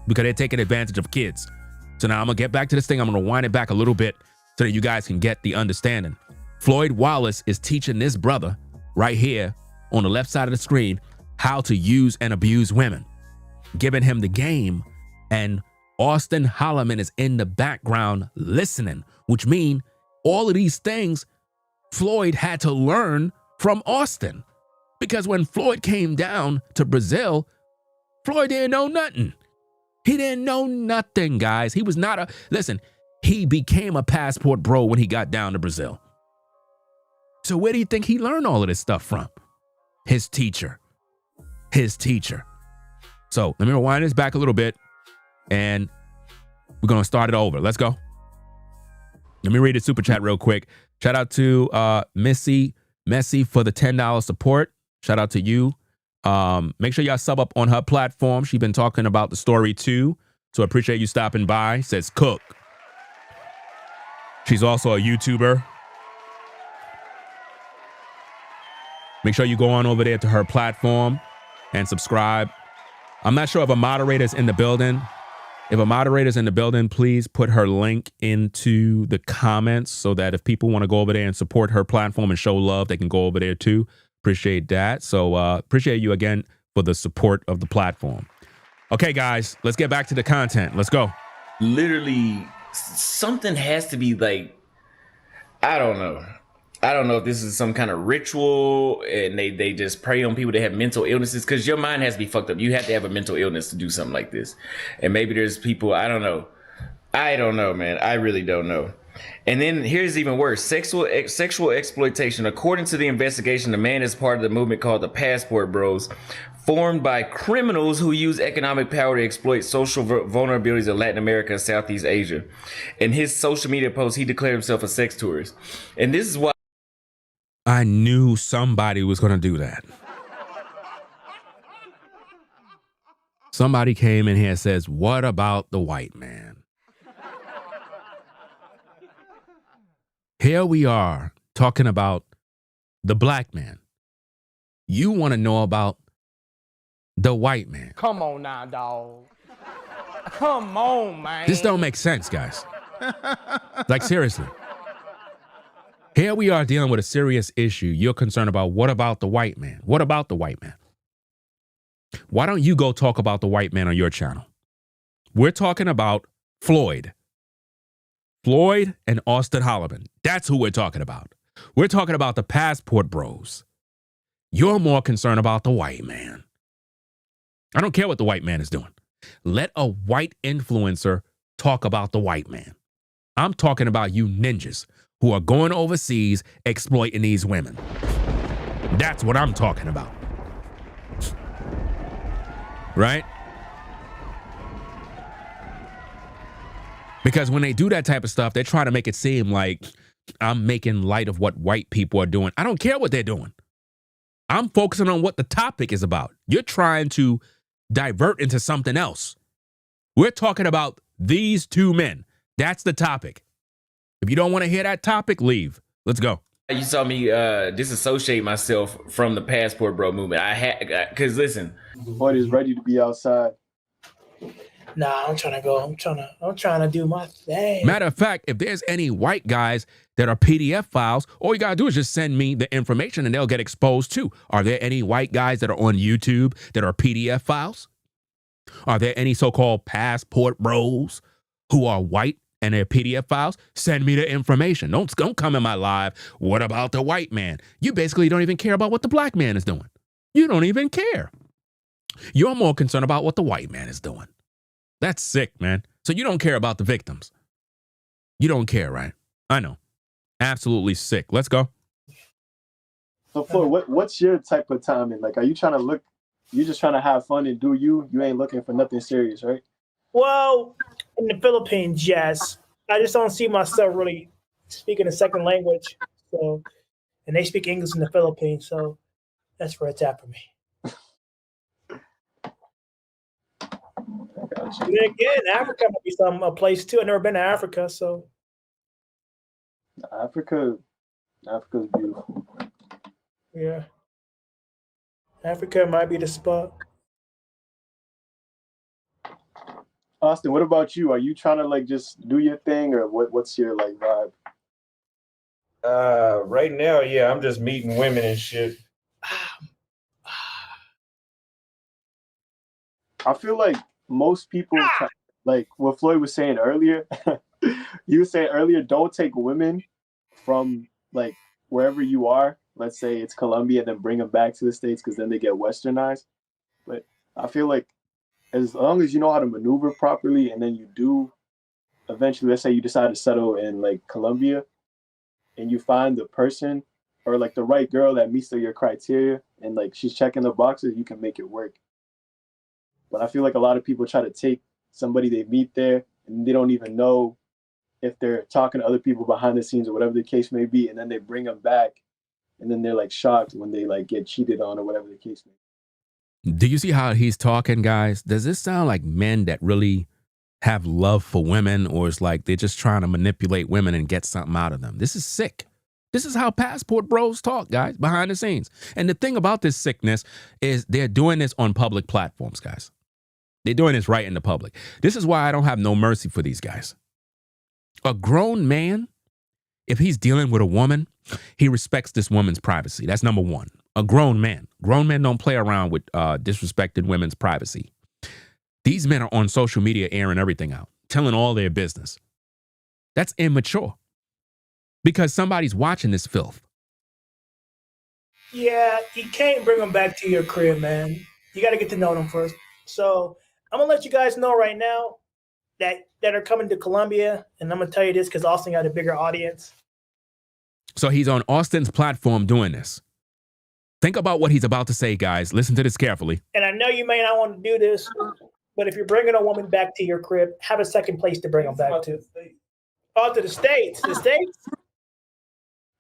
because they're taking advantage of kids. So now I'm going to get back to this thing. I'm going to wind it back a little bit so that you guys can get the understanding. Floyd Wallace is teaching this brother right here on the left side of the screen how to use and abuse women, giving him the game. And Austin Holloman is in the background listening, which means all of these things Floyd had to learn from Austin. Because when Floyd came down to Brazil, Floyd didn't know nothing. He didn't know nothing, guys. He was not listen, he became a passport bro when he got down to Brazil. So where do you think he learned all of this stuff from? His teacher. His teacher. So let me rewind this back a little bit, and we're going to start it over. Let's go. Let me read the super chat real quick. Shout out to Messi for the $10 support. Shout out to you. Make sure y'all sub up on her platform. She's been talking about the story too, so appreciate you stopping by. Says Cook. She's also a YouTuber. Make sure you go on over there to her platform and subscribe. I'm not sure if a moderator's in the building. If a moderator's in the building, please put her link into the comments so that if people want to go over there and support her platform and show love, they can go over there too. Appreciate that. So appreciate you again for the support of the platform. Okay, guys, let's get back to the content. Let's go. Literally, something has to be like, I don't know. I don't know if this is some kind of ritual and they just prey on people that have mental illnesses, because your mind has to be fucked up. You have to have a mental illness to do something like this. And maybe there's people, I don't know. I don't know, man. I really don't know. And then here's even worse: sexual exploitation. According to the investigation, the man is part of the movement called the Passport Bros, formed by criminals who use economic power to exploit social vulnerabilities in Latin America and Southeast Asia. In his social media post, he declared himself a sex tourist. And this is why I knew somebody was going to do that. Somebody came in here and says, what about the white man? Here we are talking about the black man. You want to know about the white man. Come on now, dog. Come on, man. This don't make sense, guys. Like, seriously. Here we are dealing with a serious issue. You're concerned about what about the white man? What about the white man? Why don't you go talk about the white man on your channel? We're talking about Floyd. Floyd and Austin Holloman. That's who we're talking about. We're talking about the Passport Bros. You're more concerned about the white man. I don't care what the white man is doing. Let a white influencer talk about the white man. I'm talking about you ninjas who are going overseas exploiting these women. That's what I'm talking about. Right? Because when they do that type of stuff, they try to make it seem like I'm making light of what white people are doing. I don't care what they're doing. I'm focusing on what the topic is about. You're trying to divert into something else. We're talking about these two men. That's the topic. If you don't want to hear that topic, leave. Let's go. you saw me disassociate myself from the Passport Bro movement. I had, because listen, Floyd is ready to be outside. Nah, I'm trying to go. I'm trying to do my thing. Matter of fact, if there's any white guys that are PDF files, all you gotta do is just send me the information and they'll get exposed too. Are there any white guys that are on YouTube that are PDF files? Are there any so-called Passport Bros who are white and they're PDF files? Send me the information. Don't come in my live. What about the white man? You basically don't even care about what the black man is doing. You don't even care. You're more concerned about what the white man is doing. That's sick, man. So you don't care about the victims. You don't care, right? I know. Absolutely sick. Let's go. So Floyd, what's your type of timing? Like, are you trying to look, you just trying to have fun and do you? You ain't looking for nothing serious, right? Well, in the Philippines, yes. I just don't see myself really speaking a second language. So, and they speak English in the Philippines, so that's where it's at for me. And then again, Africa might be a place too. I've never been to Africa, so. Africa's beautiful. Yeah. Africa might be the spot. Austin, what about you? Are you trying to like just do your thing, or what's your like vibe? Right now, yeah, I'm just meeting women and shit. I feel like most people, like what Floyd was saying earlier, you were saying earlier, don't take women from like wherever you are. Let's say it's Colombia, then bring them back to the States because then they get westernized. But I feel like as long as you know how to maneuver properly, and then you do eventually, let's say you decide to settle in like Colombia and you find the person or like the right girl that meets your criteria and like she's checking the boxes, you can make it work. But I feel like a lot of people try to take somebody they meet there and they don't even know if they're talking to other people behind the scenes or whatever the case may be. And then they bring them back and then they're like shocked when they like get cheated on or whatever the case may be. Do you see how he's talking, guys? Does this sound like men that really have love for women, or it's like they're just trying to manipulate women and get something out of them? This is sick. This is how Passport Bros talk, guys, behind the scenes. And the thing about this sickness is they're doing this on public platforms, guys. They're doing this right in the public. This is why I don't have no mercy for these guys. A grown man, if he's dealing with a woman, he respects this woman's privacy. That's number one. A grown man. Grown men don't play around with disrespected women's privacy. These men are on social media airing everything out, telling all their business. That's immature because somebody's watching this filth. Yeah, you can't bring them back to your crib, man. You got to get to know them first. So I'm going to let you guys know right now, that are coming to Columbia, and I'm gonna tell you this because Austin got a bigger audience. So he's on Austin's platform doing this. Think about what he's about to say, guys. Listen to this carefully. And I know you may not want to do this, but if you're bringing a woman back to your crib, have a second place to bring them back to. Oh, to the States. The States?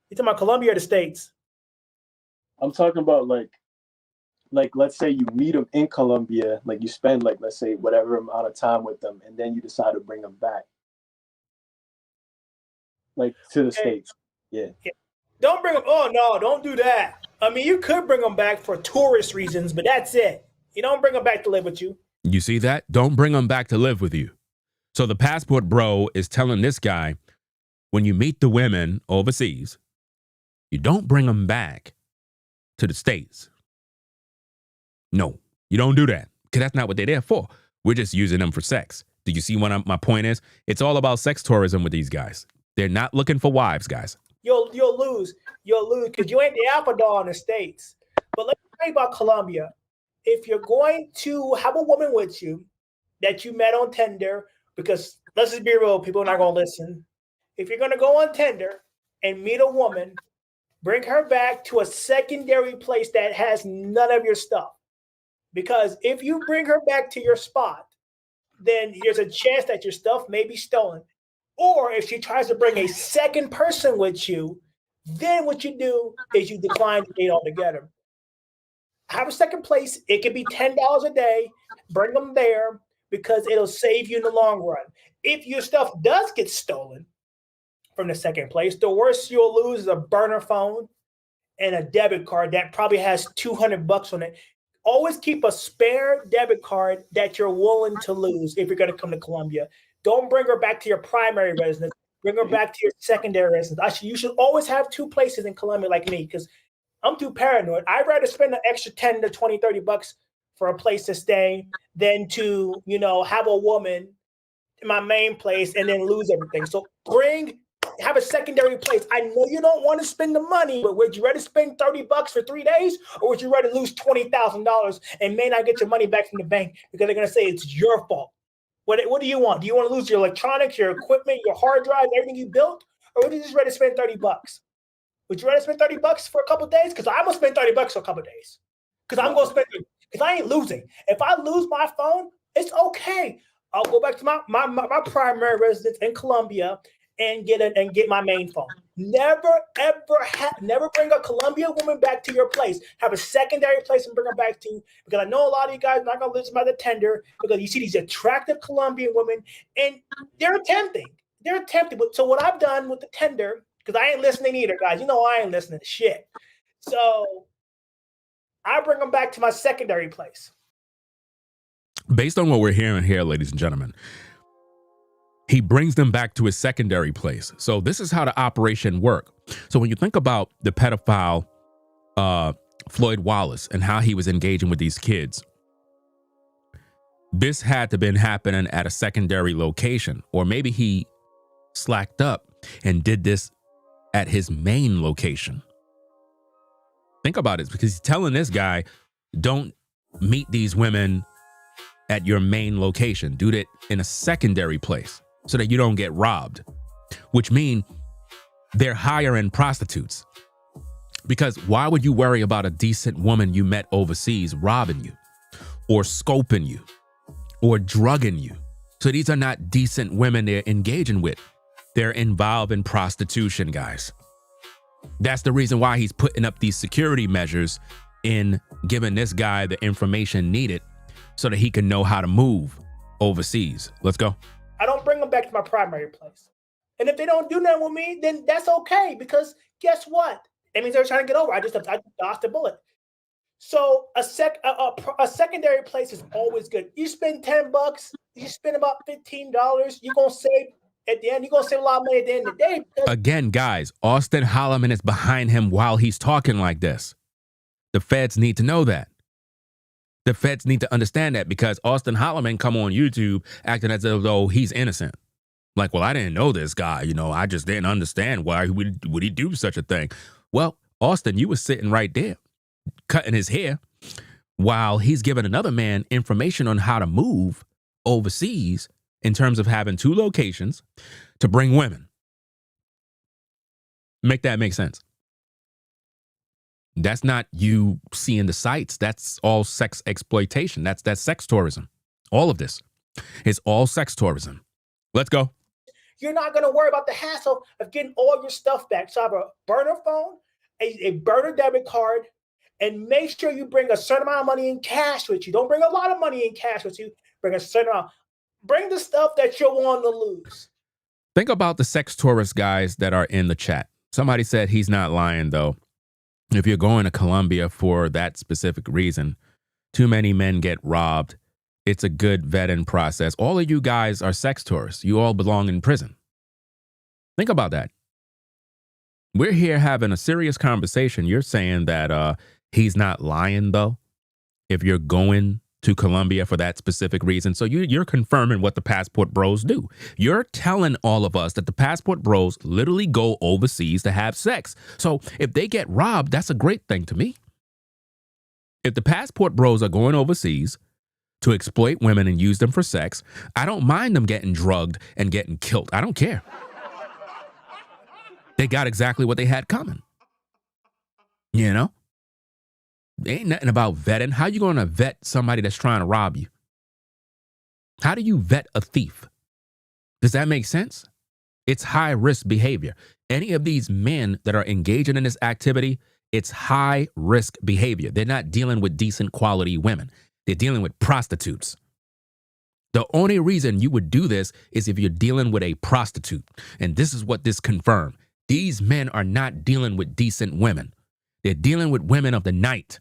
You talking about Columbia or the States? I'm talking about like let's say you meet them in Colombia, like you spend like let's say whatever amount of time with them, and then you decide to bring them back, like to the States. Yeah. Don't bring them. Oh no, don't do that. I mean, you could bring them back for tourist reasons, but that's it. You don't bring them back to live with you. You see that? Don't bring them back to live with you. So the passport bro is telling this guy, when you meet the women overseas, you don't bring them back to the States. No, you don't do that, because that's not what they're there for. We're just using them for sex. Do you see what my point is? It's all about sex tourism with these guys. They're not looking for wives, guys. You'll lose because you ain't the alpha dog in the States. But let me tell you about Colombia. If you're going to have a woman with you that you met on Tinder, because let's just be real, people are not going to listen. If you're going to go on Tinder and meet a woman, bring her back to a secondary place that has none of your stuff. Because if you bring her back to your spot, then there's a chance that your stuff may be stolen. Or if she tries to bring a second person with you, then what you do is you decline the date altogether. Have a second place. It could be $10 a day. Bring them there because it'll save you in the long run. If your stuff does get stolen from the second place, the worst you'll lose is a burner phone and a debit card that probably has $200 on it. Always keep a spare debit card that you're willing to lose if you're going to come to Colombia. Don't bring her back to your primary residence. Bring her back to your secondary residence. Actually, you should always have two places in Colombia like me because I'm too paranoid. I'd rather spend an extra 10 to 20, $30 for a place to stay than to, have a woman in my main place and then lose everything. So have a secondary place. I know you don't want to spend the money, but would you rather spend $30 for 3 days or would you rather lose $20,000 and may not get your money back from the bank because they're going to say it's your fault? What do you want? Do you want to lose your electronics, your equipment, your hard drive, everything you built? Or would you just rather spend $30? Would you rather spend $30 for a couple of days? Because I'm going to spend $30 for a couple of days. Because I'm going to spend it. Because I ain't losing. If I lose my phone, it's okay. I'll go back to my primary residence in Colombia and get my main phone. Never bring a Colombian woman back to your place. Have a secondary place and bring her back to you. Because I know a lot of you guys are not going to listen by the Tinder because you see these attractive Colombian women and they're tempting. So what I've done with the Tinder, because I ain't listening either, guys. You know I ain't listening to shit. So I bring them back to my secondary place. Based on what we're hearing here, ladies and gentlemen, he brings them back to his secondary place. So this is how the operation worked. So when you think about the pedophile Floyd Wallace and how he was engaging with these kids, this had to been happening at a secondary location, or maybe he slacked up and did this at his main location. Think about it, because he's telling this guy, don't meet these women at your main location. Do that in a secondary place so that you don't get robbed, which mean they're higher-end prostitutes. Because why would you worry about a decent woman you met overseas robbing you or scoping you or drugging you? So these are not decent women they're engaging with. They're involved in prostitution, guys. That's the reason why he's putting up these security measures in giving this guy the information needed so that he can know how to move overseas. Let's go. I don't bring them back to my primary place. And if they don't do nothing with me, then that's okay, because guess what? That means they're trying to get over. I dodged the bullet. So a secondary place is always good. You spend $10, you spend about $15, you're going to save at the end. You're going to save a lot of money at the end of the day. Again, guys, Austin Holloman is behind him while he's talking like this. The feds need to know that. The feds need to understand that, because Austin Holloman come on YouTube acting as though he's innocent. Like, well, I didn't know this guy. I just didn't understand why would he do such a thing. Well, Austin, you were sitting right there cutting his hair while he's giving another man information on how to move overseas in terms of having 2 locations to bring women. Make that make sense. That's not you seeing the sights. That's all sex exploitation. That's sex tourism. All of this is all sex tourism. Let's go. You're not going to worry about the hassle of getting all your stuff back. So have a burner phone, a burner debit card, and make sure you bring a certain amount of money in cash with you. Don't bring a lot of money in cash with you. Bring a certain amount. Bring the stuff that you're willing to lose. Think about the sex tourist guys that are in the chat. Somebody said he's not lying, though. If you're going to Colombia for that specific reason, too many men get robbed. It's a good vetting process. All of you guys are sex tourists. You all belong in prison. Think about that. We're here having a serious conversation. You're saying that he's not lying, though, if you're going to Colombia for that specific reason. So you're confirming what the passport bros do. You're telling all of us that the passport bros literally go overseas to have sex. So if they get robbed, that's a great thing to me. If the passport bros are going overseas to exploit women and use them for sex, I don't mind them getting drugged and getting killed. I don't care. They got exactly what they had coming. You know? Ain't nothing about vetting. How you going to vet somebody that's trying to rob you? How do you vet a thief? Does that make sense? It's high risk behavior. Any of these men that are engaging in this activity, it's high risk behavior. They're not dealing with decent quality women. They're dealing with prostitutes. The only reason you would do this is if you're dealing with a prostitute. And this is what this confirmed. These men are not dealing with decent women. They're dealing with women of the night.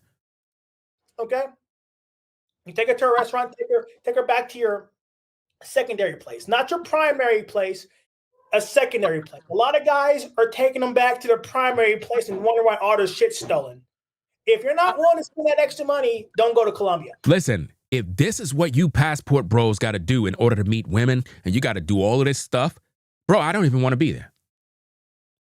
Okay? You take her to a restaurant, take her back to your secondary place. Not your primary place, a secondary place. A lot of guys are taking them back to their primary place and wonder why all their shit's stolen. If you're not willing to spend that extra money, don't go to Colombia. Listen, if this is what you passport bros got to do in order to meet women, and you got to do all of this stuff, bro, I don't even want to be there.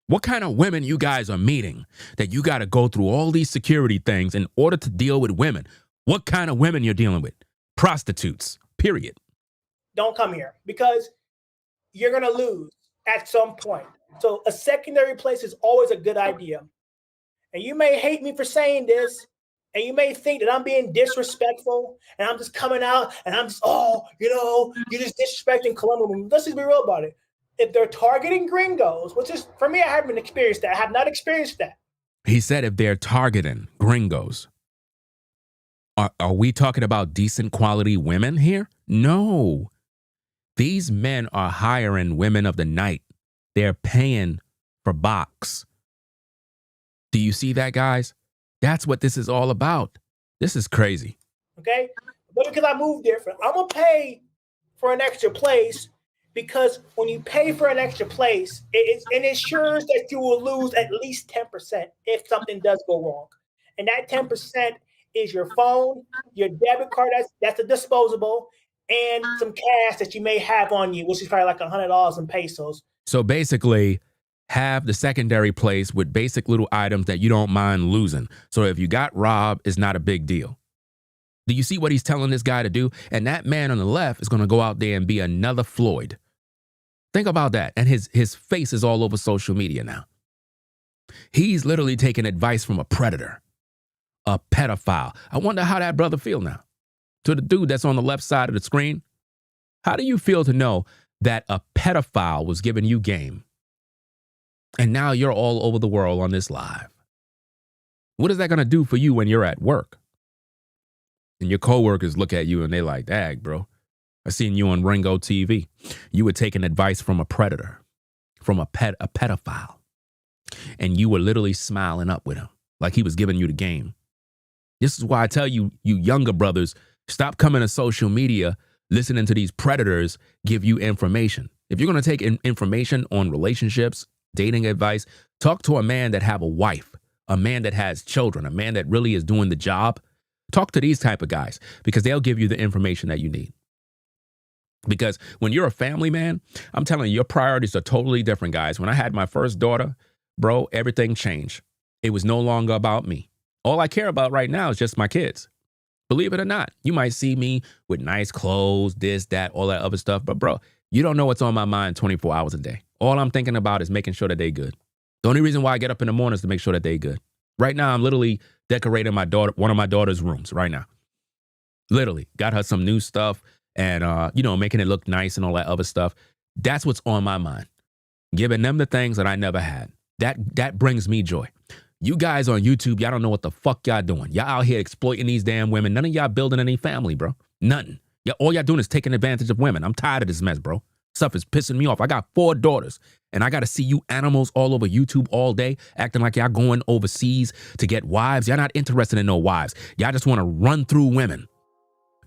What kind of women you guys are meeting that you got to go through all these security things in order to deal with women? What kind of women you're dealing with? Prostitutes, period. Don't come here because you're going to lose at some point. So a secondary place is always a good idea. And you may hate me for saying this, and you may think that I'm being disrespectful and I'm just coming out and I'm just, you're just disrespecting Colombia. Let's just be real about it. If they're targeting gringos, which is, for me, I haven't experienced that. I have not experienced that. He said if they're targeting gringos, are we talking about decent quality women here? No. These men are hiring women of the night. They're paying for box. Do you see that, guys? That's what this is all about. This is crazy. Okay? But because I moved different, I'm going to pay for an extra place. Because when you pay for an extra place, it ensures that you will lose at least 10% if something does go wrong. And that 10% is your phone, your debit card, that's a disposable, and some cash that you may have on you, which is probably like $100 in pesos. So basically, have the secondary place with basic little items that you don't mind losing. So if you got robbed, it's not a big deal. Do you see what he's telling this guy to do? And that man on the left is going to go out there and be another Floyd. Think about that. And his face is all over social media now. He's literally taking advice from a predator, a pedophile. I wonder how that brother feel now. To the dude that's on the left side of the screen, how do you feel to know that a pedophile was giving you game? And now you're all over the world on this live. What is that going to do for you when you're at work? And your coworkers look at you and they like, dag, bro. I seen you on Ringo TV. You were taking advice from a predator, from a pedophile. And you were literally smiling up with him like he was giving you the game. This is why I tell you, you younger brothers, stop coming to social media, listening to these predators give you information. If you're going to take information on relationships, dating advice, talk to a man that have a wife, a man that has children, a man that really is doing the job. Talk to these type of guys because they'll give you the information that you need. Because when you're a family man, I'm telling you, your priorities are totally different, guys. When I had my first daughter, bro, everything changed. It was no longer about me. All I care about right now is just my kids. Believe it or not, you might see me with nice clothes, this, that, all that other stuff. But bro, you don't know what's on my mind 24 hours a day. All I'm thinking about is making sure that they good. The only reason why I get up in the morning is to make sure that they good. Right now, I'm literally decorating one of my daughter's rooms right now. Literally got her some new stuff and, making it look nice and all that other stuff. That's what's on my mind. Giving them the things that I never had. That brings me joy. You guys on YouTube, y'all don't know what the fuck y'all doing. Y'all out here exploiting these damn women. None of y'all building any family, bro. Nothing. All y'all doing is taking advantage of women. I'm tired of this mess, bro. Stuff is pissing me off. I got 4 daughters, and I got to see you animals all over YouTube all day acting like y'all going overseas to get wives. Y'all not interested in no wives. Y'all just want to run through women.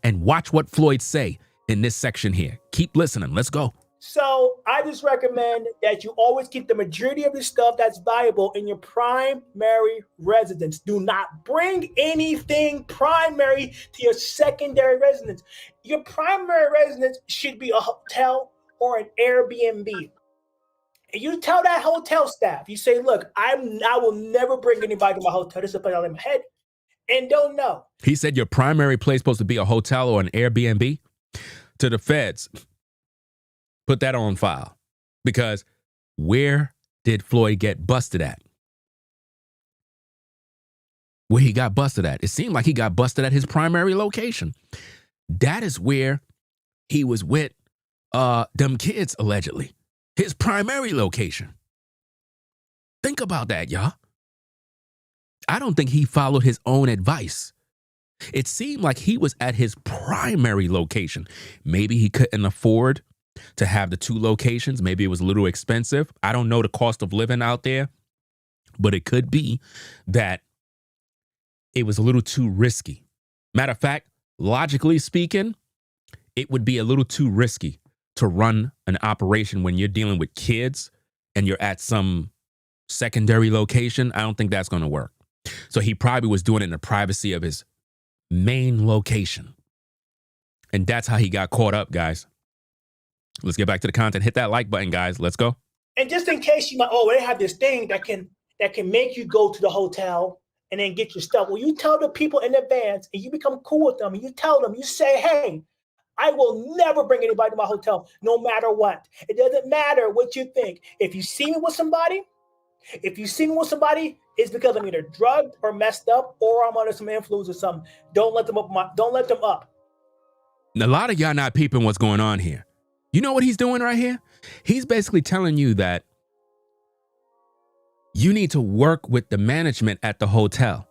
And watch what Floyd say in this section here. Keep listening. Let's go. So I just recommend that you always keep the majority of the stuff that's valuable in your primary residence. Do not bring anything primary to your secondary residence. Your primary residence should be a hotel or an Airbnb. And you tell that hotel staff, you say, look, I will never bring anybody to my hotel. This is a put out in my head. And don't know. He said your primary place supposed to be a hotel or an Airbnb. To the feds, put that on file. Because where did Floyd get busted at? Where he got busted at? It seemed like he got busted at his primary location. That is where he was with them kids, allegedly. His primary location. Think about that, y'all. I don't think he followed his own advice. It seemed like he was at his primary location. Maybe he couldn't afford to have the 2 locations. Maybe it was a little expensive. I don't know the cost of living out there, but it could be that it was a little too risky. Matter of fact, logically speaking, it would be a little too risky to run an operation when you're dealing with kids and you're at some secondary location. I don't think that's going to work. So he probably was doing it in the privacy of his main location. And that's how he got caught up, guys. Let's get back to the content. Hit that like button, guys. Let's go. And just in case you might, they have this thing that can make you go to the hotel and then get your stuff. Well, you tell the people in advance and you become cool with them and you tell them, you say, hey, I will never bring anybody to my hotel, no matter what. It doesn't matter what you think. If you see me with somebody, it's because I'm either drugged or messed up or I'm under some influence or something. Don't let them up. A lot of y'all not peeping what's going on here. You know what he's doing right here? He's basically telling you that you need to work with the management at the hotel.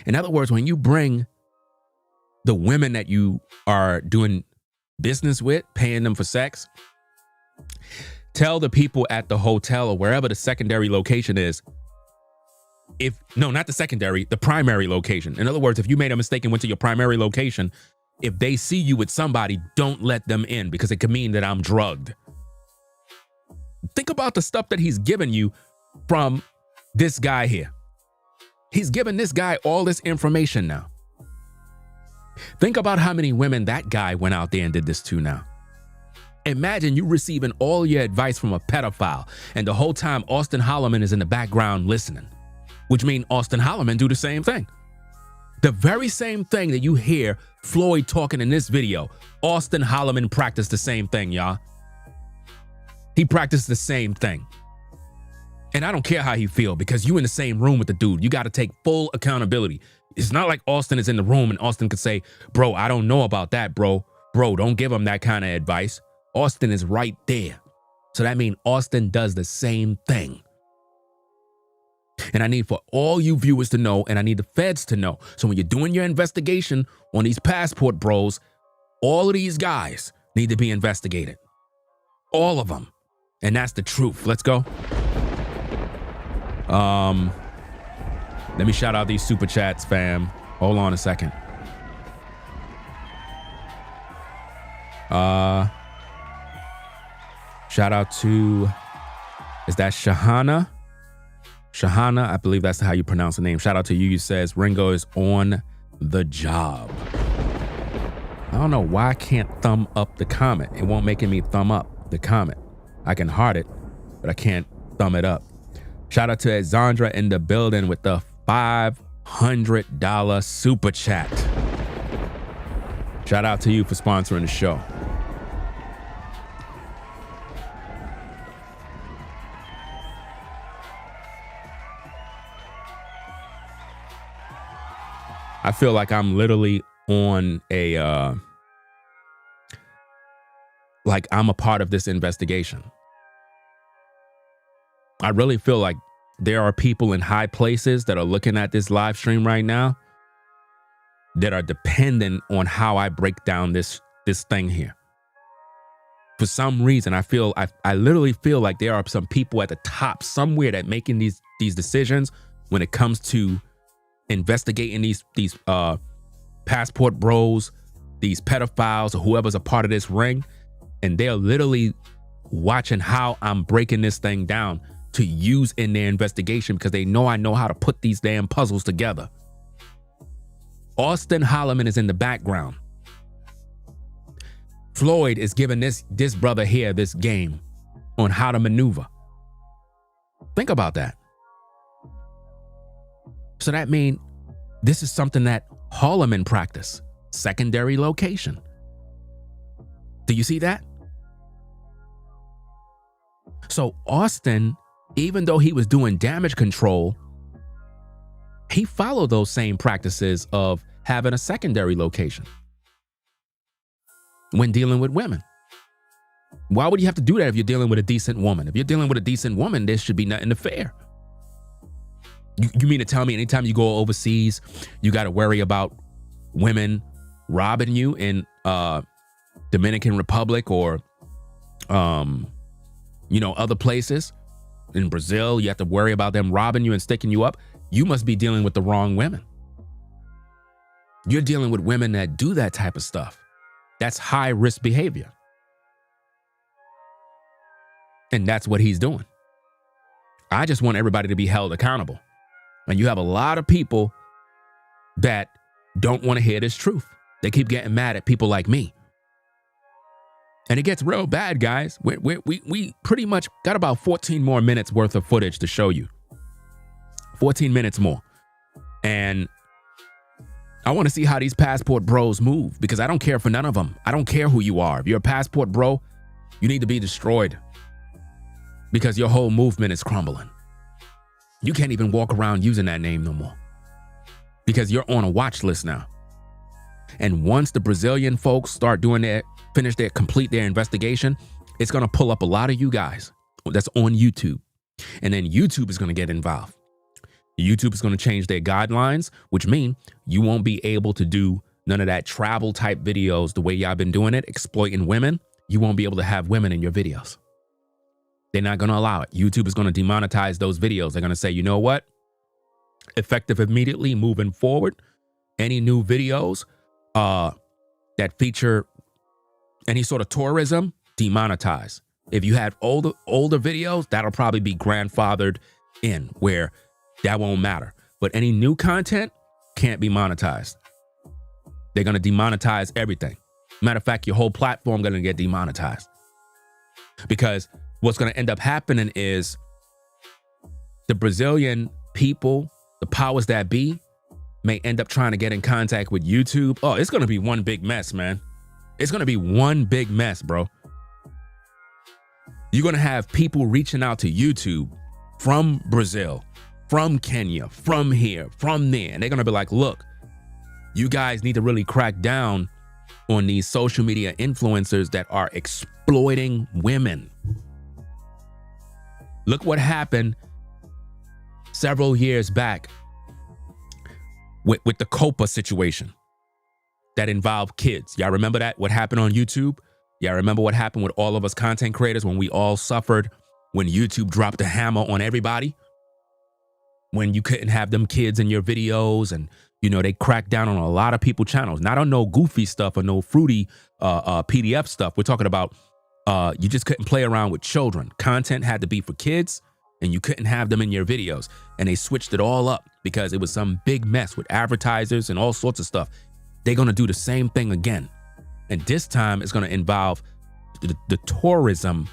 In other words, when you bring the women that you are doing business with, paying them for sex, tell the people at the hotel or wherever the secondary location is, the primary location. In other words, if you made a mistake and went to your primary location, if they see you with somebody, don't let them in because it could mean that I'm drugged. Think about the stuff that he's given you from this guy here. He's given this guy all this information now. Think about how many women that guy went out there and did this to now. Imagine you receiving all your advice from a pedophile and the whole time Austin Holloman is in the background listening, which means Austin Holloman do the same thing. The very same thing that you hear Floyd talking in this video, Austin Holloman practiced the same thing, y'all. He practiced the same thing. And I don't care how he feel because you in the same room with the dude. You got to take full accountability. It's not like Austin is in the room and Austin could say, bro, I don't know about that, bro. Bro, don't give him that kind of advice. Austin is right there. So that means Austin does the same thing. And I need for all you viewers to know, and I need the feds to know. So when you're doing your investigation on these passport bros, all of these guys need to be investigated. All of them. And that's the truth. Let's go. Let me shout out these super chats, fam. Hold on a second. Shout out to, is that Shahana? Shahana, I believe that's how you pronounce the name. Shout out to you. You says Ringo is on the job. I don't know why I can't thumb up the comment. It won't making me thumb up the comment. I can heart it, but I can't thumb it up. Shout out to Zandra in the building with the $500 super chat. Shout out to you for sponsoring the show. I feel like I'm literally on a, like I'm a part of this investigation. I really feel like there are people in high places that are looking at this live stream right now that are dependent on how I break down this thing here. For some reason, I literally feel like there are some people at the top somewhere that making these decisions when it comes to investigating these passport bros, these pedophiles, or whoever's a part of this ring, and they're literally watching how I'm breaking this thing down to use in their investigation because they know I know how to put these damn puzzles together. Austin Holloman is in the background. Floyd is giving this brother here this game on how to maneuver. Think about that. So that means this is something that Holloman practice, secondary location. Do you see that? So Austin, even though he was doing damage control, he followed those same practices of having a secondary location when dealing with women. Why would you have to do that if you're dealing with a decent woman? If you're dealing with a decent woman, there should be nothing to fear. You mean to tell me anytime you go overseas, you got to worry about women robbing you in Dominican Republic or, other places? In Brazil, you have to worry about them robbing you and sticking you up. You must be dealing with the wrong women. You're dealing with women that do that type of stuff. That's high risk behavior. And that's what he's doing. I just want everybody to be held accountable. And you have a lot of people that don't want to hear this truth. They keep getting mad at people like me. And it gets real bad, guys. We pretty much got about 14 more minutes worth of footage to show you. 14 minutes more. And I want to see how these passport bros move because I don't care for none of them. I don't care who you are. If you're a passport bro, you need to be destroyed because your whole movement is crumbling. You can't even walk around using that name no more because you're on a watch list now. And once the Brazilian folks start complete their investigation, it's going to pull up a lot of you guys that's on YouTube. And then YouTube is going to get involved. YouTube is going to change their guidelines, which mean you won't be able to do none of that travel type videos the way y'all been doing it, exploiting women. You won't be able to have women in your videos. They're not going to allow it. YouTube is going to demonetize those videos. They're going to say, you know what? Effective immediately moving forward, any new videos that feature any sort of tourism, demonetize. If you had older videos, that'll probably be grandfathered in where that won't matter. But any new content can't be monetized. They're going to demonetize everything. Matter of fact, your whole platform going to get demonetized. Because what's going to end up happening is the Brazilian people, the powers that be, may end up trying to get in contact with YouTube. Oh, it's going to be one big mess, man. It's going to be one big mess, bro. You're going to have people reaching out to YouTube from Brazil, from Kenya, from here, from there. And they're going to be like, look, you guys need to really crack down on these social media influencers that are exploiting women. Look what happened several years back with the Copa situation that involved kids. Y'all remember that? What happened on YouTube? Y'all remember what happened with all of us content creators when we all suffered when YouTube dropped the hammer on everybody? When you couldn't have them kids in your videos and, they cracked down on a lot of people's channels. Not on no goofy stuff or no fruity PDF stuff. We're talking about you just couldn't play around with children. Content had to be for kids and you couldn't have them in your videos. And they switched it all up because it was some big mess with advertisers and all sorts of stuff. They're going to do the same thing again. And this time it's going to involve the tourism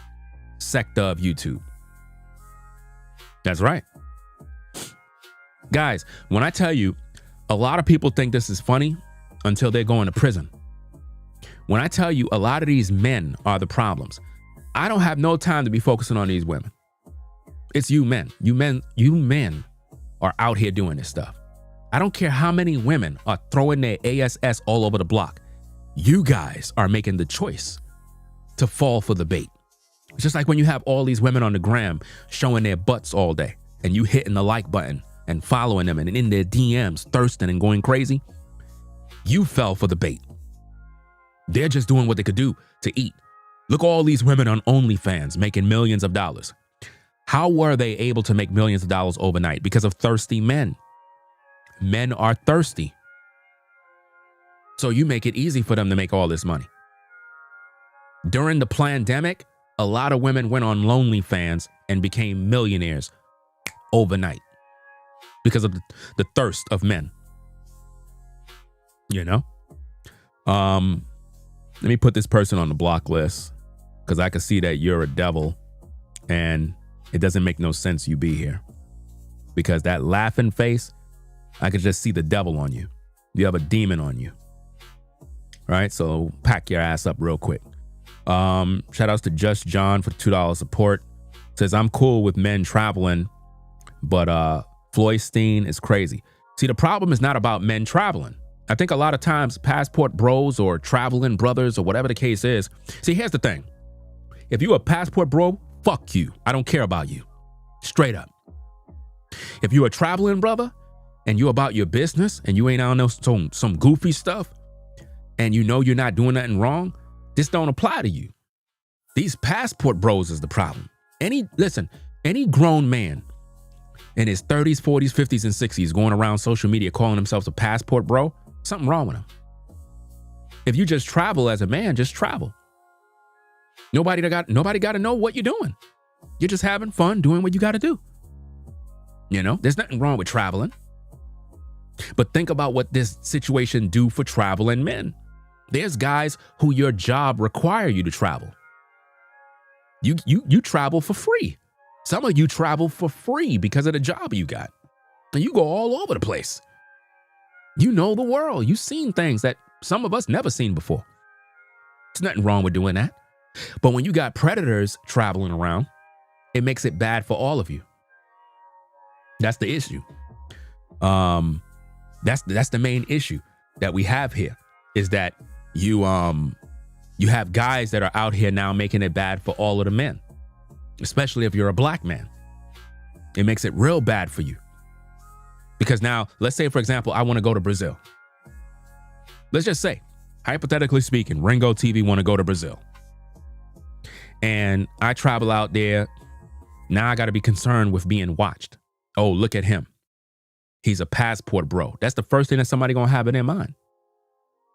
sector of YouTube. That's right. Guys, when I tell you, a lot of people think this is funny until they're going to prison. When I tell you a lot of these men are the problems, I don't have no time to be focusing on these women. It's you men. You men are out here doing this stuff. I don't care how many women are throwing their ASS all over the block. You guys are making the choice to fall for the bait. It's just like when you have all these women on the gram showing their butts all day and you hitting the like button and following them and in their DMs thirsting and going crazy. You fell for the bait. They're just doing what they could do to eat. Look at all these women on OnlyFans making millions of dollars. How were they able to make millions of dollars overnight? Because of thirsty men. Men are thirsty. So you make it easy for them to make all this money. During the pandemic, a lot of women went on OnlyFans and became millionaires overnight because of the thirst of men. You know? Let me put this person on the block list because I can see that you're a devil and it doesn't make no sense you be here. Because that laughing face, I could just see the devil on you. You have a demon on you. All right, so pack your ass up real quick. Shout outs to Just John for $2 support. Says, I'm cool with men traveling, but Floydstein is crazy. See, the problem is not about men traveling. I think a lot of times passport bros or traveling brothers or whatever the case is. See, here's the thing. If you a passport bro, fuck you. I don't care about you. Straight up. If you a traveling brother and you about your business and you ain't on no some goofy stuff and you know you're not doing nothing wrong, this don't apply to you. These passport bros is the problem. Any grown man in his 30s, 40s, 50s, and 60s going around social media calling themselves a passport bro, something wrong with him. If you just travel as a man, just travel. Nobody got to know what you're doing. You're just having fun doing what you got to do. You know, there's nothing wrong with traveling. But think about what this situation do for traveling men. There's guys who your job require you to travel. You travel for free. Some of you travel for free because of the job you got. And you go all over the place. You know the world. You've seen things that some of us never seen before. There's nothing wrong with doing that. But when you got predators traveling around, it makes it bad for all of you. That's the issue. That's the main issue that we have here is that you have guys that are out here now making it bad for all of the men, especially if you're a black man. It makes it real bad for you. Because now, let's say, for example, I want to go to Brazil. Let's just say, hypothetically speaking, Ringo TV want to go to Brazil. And I travel out there. Now I got to be concerned with being watched. Oh, look at him. He's a passport bro. That's the first thing that somebody going to have in their mind.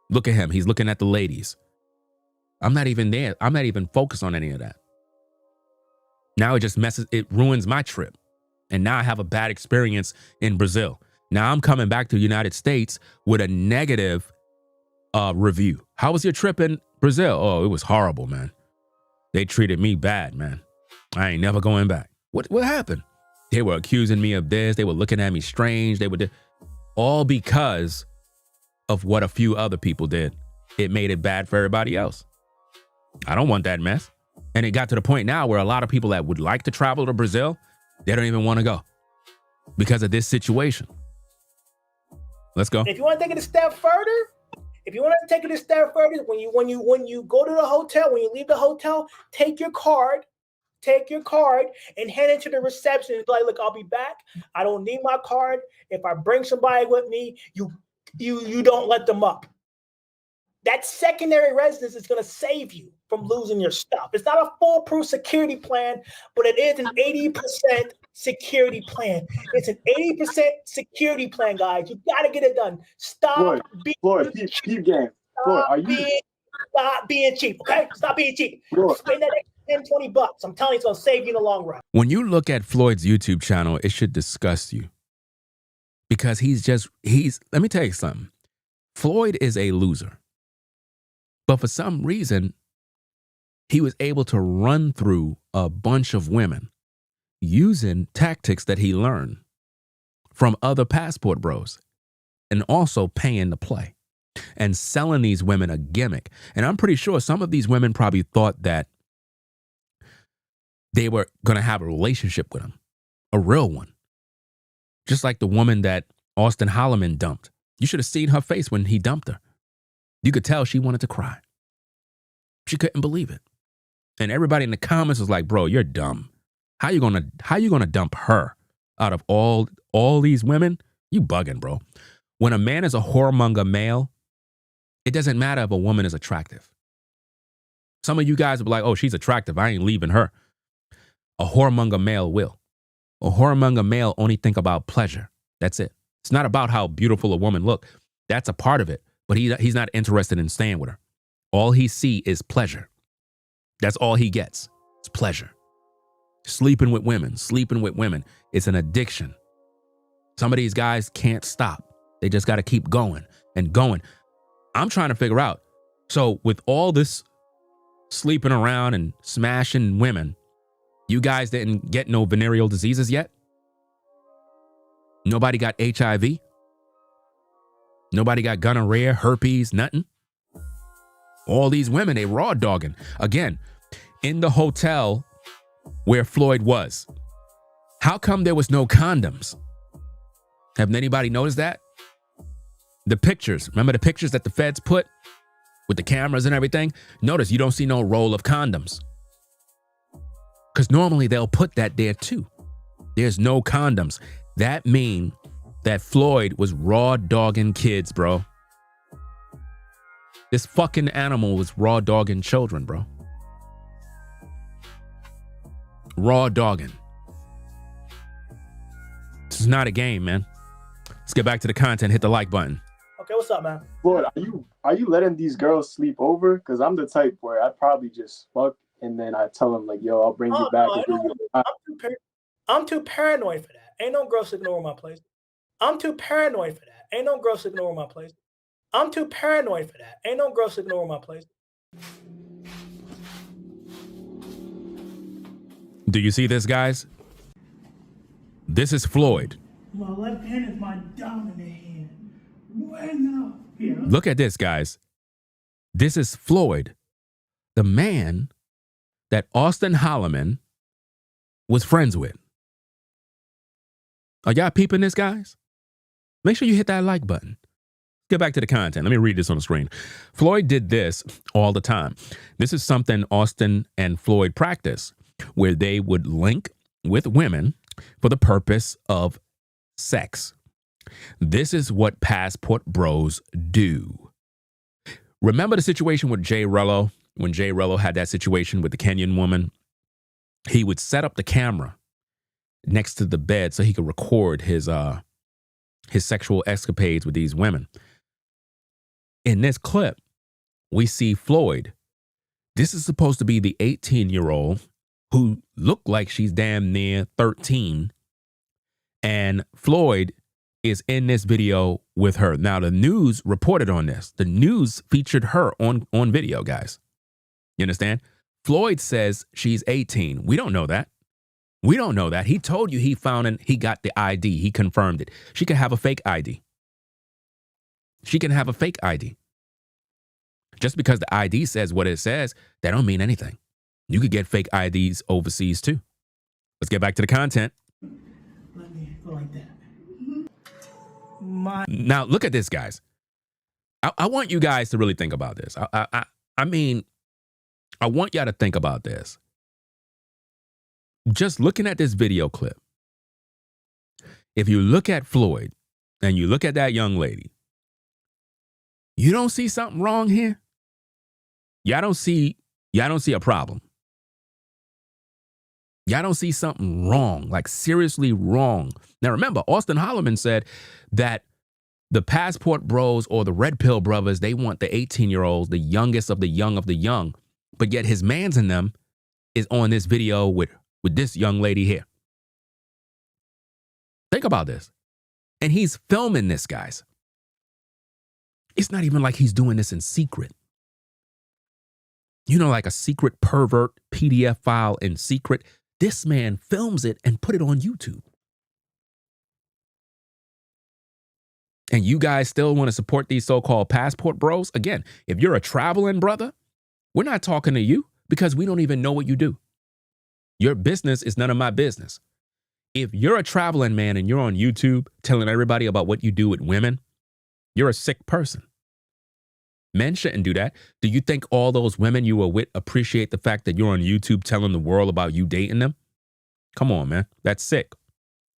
Look at him. He's looking at the ladies. I'm not even there. I'm not even focused on any of that. Now it ruins my trip. And now I have a bad experience in Brazil. Now I'm coming back to the United States with a negative review. How was your trip in Brazil? Oh, it was horrible, man. They treated me bad, man. I ain't never going back. What happened? They were accusing me of this. They were looking at me strange. All because of what a few other people did. It made it bad for everybody else. I don't want that mess. And it got to the point now where a lot of people that would like to travel to Brazil, they don't even want to go because of this situation. Let's go. If you want to take it a step further, when you go to the hotel, when you leave the hotel, take your card and hand it to the reception and be like, look, I'll be back. I don't need my card. If I bring somebody with me, you don't let them up. That secondary residence is going to save you from losing your stuff. It's not a foolproof security plan, but it is an 80% security plan. It's an 80% security plan, guys. You got to get it done. Stop being cheap. Stop being cheap, okay? Stop being cheap. Spend that extra $10, $20. I'm telling you, it's going to save you in the long run. When you look at Floyd's YouTube channel, it should disgust you. Because let me tell you something. Floyd is a loser. But for some reason, he was able to run through a bunch of women using tactics that he learned from other passport bros and also paying to play. and selling these women a gimmick. And I'm pretty sure some of these women probably thought that they were going to have a relationship with him, a real one. Just like the woman that Austin Holloman dumped. You should have seen her face when he dumped her. You could tell she wanted to cry. She couldn't believe it. And everybody in the comments was like, bro, you're dumb. How you gonna dump her out of all these women? You bugging, bro. When a man is a whoremonger male, it doesn't matter if a woman is attractive. Some of you guys will be like, oh, she's attractive, I ain't leaving her. A whoremonger male will. A whoremonger male only think about pleasure. That's it. It's not about how beautiful a woman look. That's a part of it. But he's not interested in staying with her. All he see is pleasure. That's all he gets. It's pleasure. Sleeping with women. It's an addiction. Some of these guys can't stop. They just got to keep going and going. I'm trying to figure out. So with all this sleeping around and smashing women, you guys didn't get no venereal diseases yet? Nobody got HIV? Nobody got gonorrhea, herpes, nothing? All these women, they raw dogging. Again, in the hotel where Floyd was. How come there was no condoms? Have anybody noticed that? The pictures, remember the pictures that the feds put with the cameras and everything? Notice you don't see no roll of condoms. Because normally they'll put that there too. There's no condoms. That mean that Floyd was raw dogging kids, bro. This fucking animal was raw dogging children, bro. Raw dogging. This is not a game, man. Let's get back to the content. Hit the like button. Okay, what's up, man? Floyd, are you letting these girls sleep over? Because I'm the type where I'd probably just fuck and then I tell them like, yo, I'll bring you back. No, I'm too paranoid for that. Ain't no girl sleeping over my place. I'm too paranoid for that. Ain't no girl sleeping over my place. I'm too paranoid for that. Ain't no girl sleeping over my place. Do you see this, guys? This is Floyd. My left hand is my dominant hand. When up here. Look at this, guys. This is Floyd, the man that Austin Holloman was friends with. Are y'all peeping this, guys? Make sure you hit that like button. Get back to the content. Let me read this on the screen. Floyd did this all the time. This is something Austin and Floyd practice, where they would link with women for the purpose of sex. This is what passport bros do. Remember the situation with Jay Rello? When Jay Rello had that situation with the Kenyan woman, he would set up the camera next to the bed so he could record his sexual escapades with these women. In this clip, we see Floyd. This is supposed to be the 18-year-old who looked like she's damn near 13. And Floyd is in this video with her. Now, the news reported on this. The news featured her on video, guys. You understand? Floyd says she's 18. We don't know that. We don't know that. He told you he found and he got the ID. He confirmed it. She can have a fake ID. She can have a fake ID. Just because the ID says what it says, that don't mean anything. You could get fake IDs overseas too. Let's get back to the content. Let me go like that. Now, look at this, guys. I want you guys to really think about this. I mean, I want y'all to think about this. Just looking at this video clip, if you look at Floyd and you look at that young lady, you don't see something wrong here? Y'all don't see a problem. Y'all don't see something wrong, like seriously wrong. Now remember, Austin Holloman said that the passport bros or the red pill brothers, they want the 18-year-olds, the youngest of the young, but yet his mans in them is on this video with this young lady here. Think about this. And he's filming this, guys. It's not even like he's doing this in secret. You know, like a secret pervert PDF file in secret. This man films it and put it on YouTube. And you guys still want to support these so-called passport bros? Again, if you're a traveling brother, we're not talking to you because we don't even know what you do. Your business is none of my business. If you're a traveling man and you're on YouTube telling everybody about what you do with women, you're a sick person. Men shouldn't do that. Do you think all those women you were with appreciate the fact that you're on YouTube telling the world about you dating them? Come on, man. That's sick.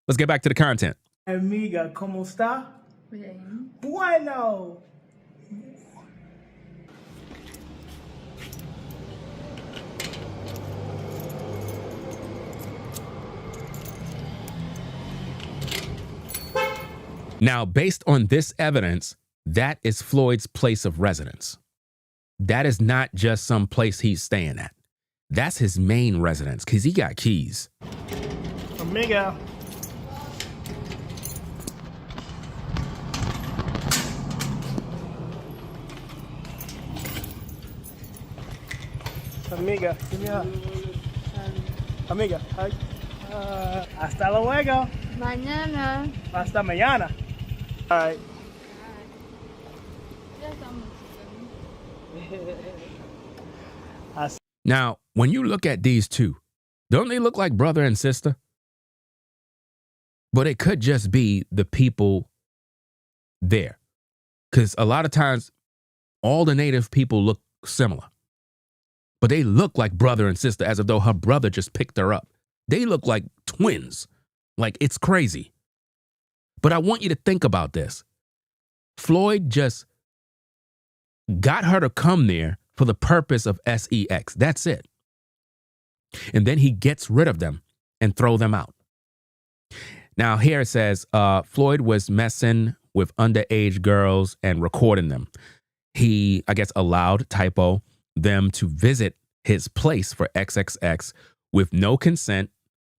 Let's get back to the content. Amiga, ¿cómo está? Bien. Bueno. Now, based on this evidence, that is Floyd's place of residence. That is not just some place he's staying at. That's his main residence because he got keys. Amiga. Amiga, give me a hug. Amiga, hug. Hasta luego. Mañana. Hasta mañana. All right. Now, when you look at these two, don't they look like brother and sister? But it could just be the people there. Because a lot of times, all the native people look similar. But they look like brother and sister as if though her brother just picked her up. They look like twins. Like, it's crazy. But I want you to think about this. Floyd just got her to come there for the purpose of sex. That's it. And then he gets rid of them and throw them out. Now, here it says, Floyd was messing with underage girls and recording them. He, I guess, allowed, typo, them to visit his place for XXX with no consent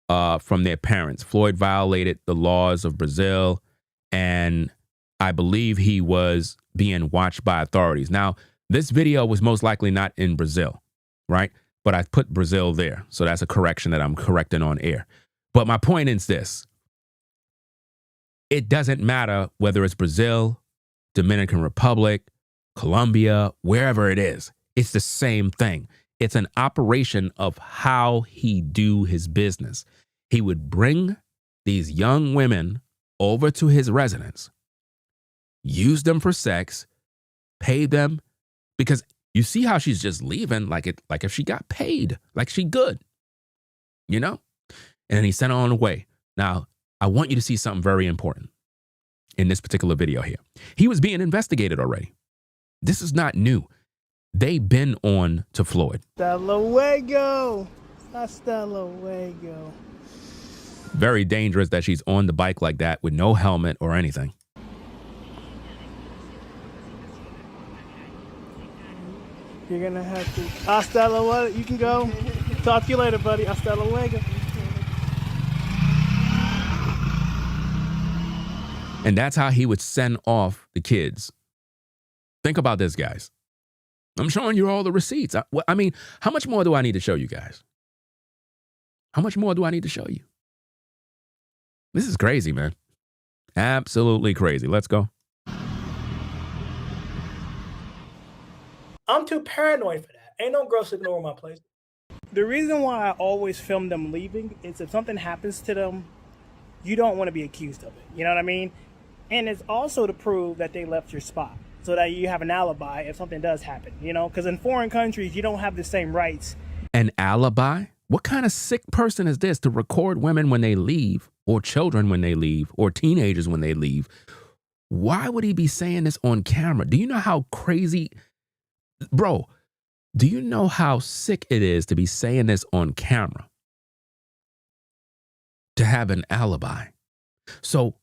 from their parents. Floyd violated the laws of Brazil, and I believe he was being watched by authorities. Now, this video was most likely not in Brazil, right? But I put Brazil there, so that's a correction that I'm correcting on air. But my point is this. It doesn't matter whether it's Brazil, Dominican Republic, Colombia, wherever it is. It's the same thing. It's an operation of how he do his business. He would bring these young women over to his residence, use them for sex, pay them, because you see how she's just leaving like if she got paid, like she good, you know? And then he sent her on the way. Now, I want you to see something very important in this particular video here. He was being investigated already. This is not new. They've been on to Floyd. Hasta luego. Hasta luego. Very dangerous that she's on the bike like that with no helmet or anything. You're gonna have to. Hasta luego. You can go. Talk to you later, buddy. Hasta luego. And that's how he would send off the kids. Think about this, guys. I'm showing you all the receipts. I mean, how much more do I need to show you guys? How much more do I need to show you? This is crazy, man. Absolutely crazy. Let's go. I'm too paranoid for that. Ain't no girl sitting over my place. The reason why I always film them leaving is if something happens to them, you don't want to be accused of it. You know what I mean? And it's also to prove that they left your spot so that you have an alibi if something does happen, you know? Because in foreign countries, you don't have the same rights. An alibi? What kind of sick person is this to record women when they leave, or children when they leave, or teenagers when they leave? Why would he be saying this on camera? Do you know how crazy... Bro, do you know how sick it is to be saying this on camera? To have an alibi. So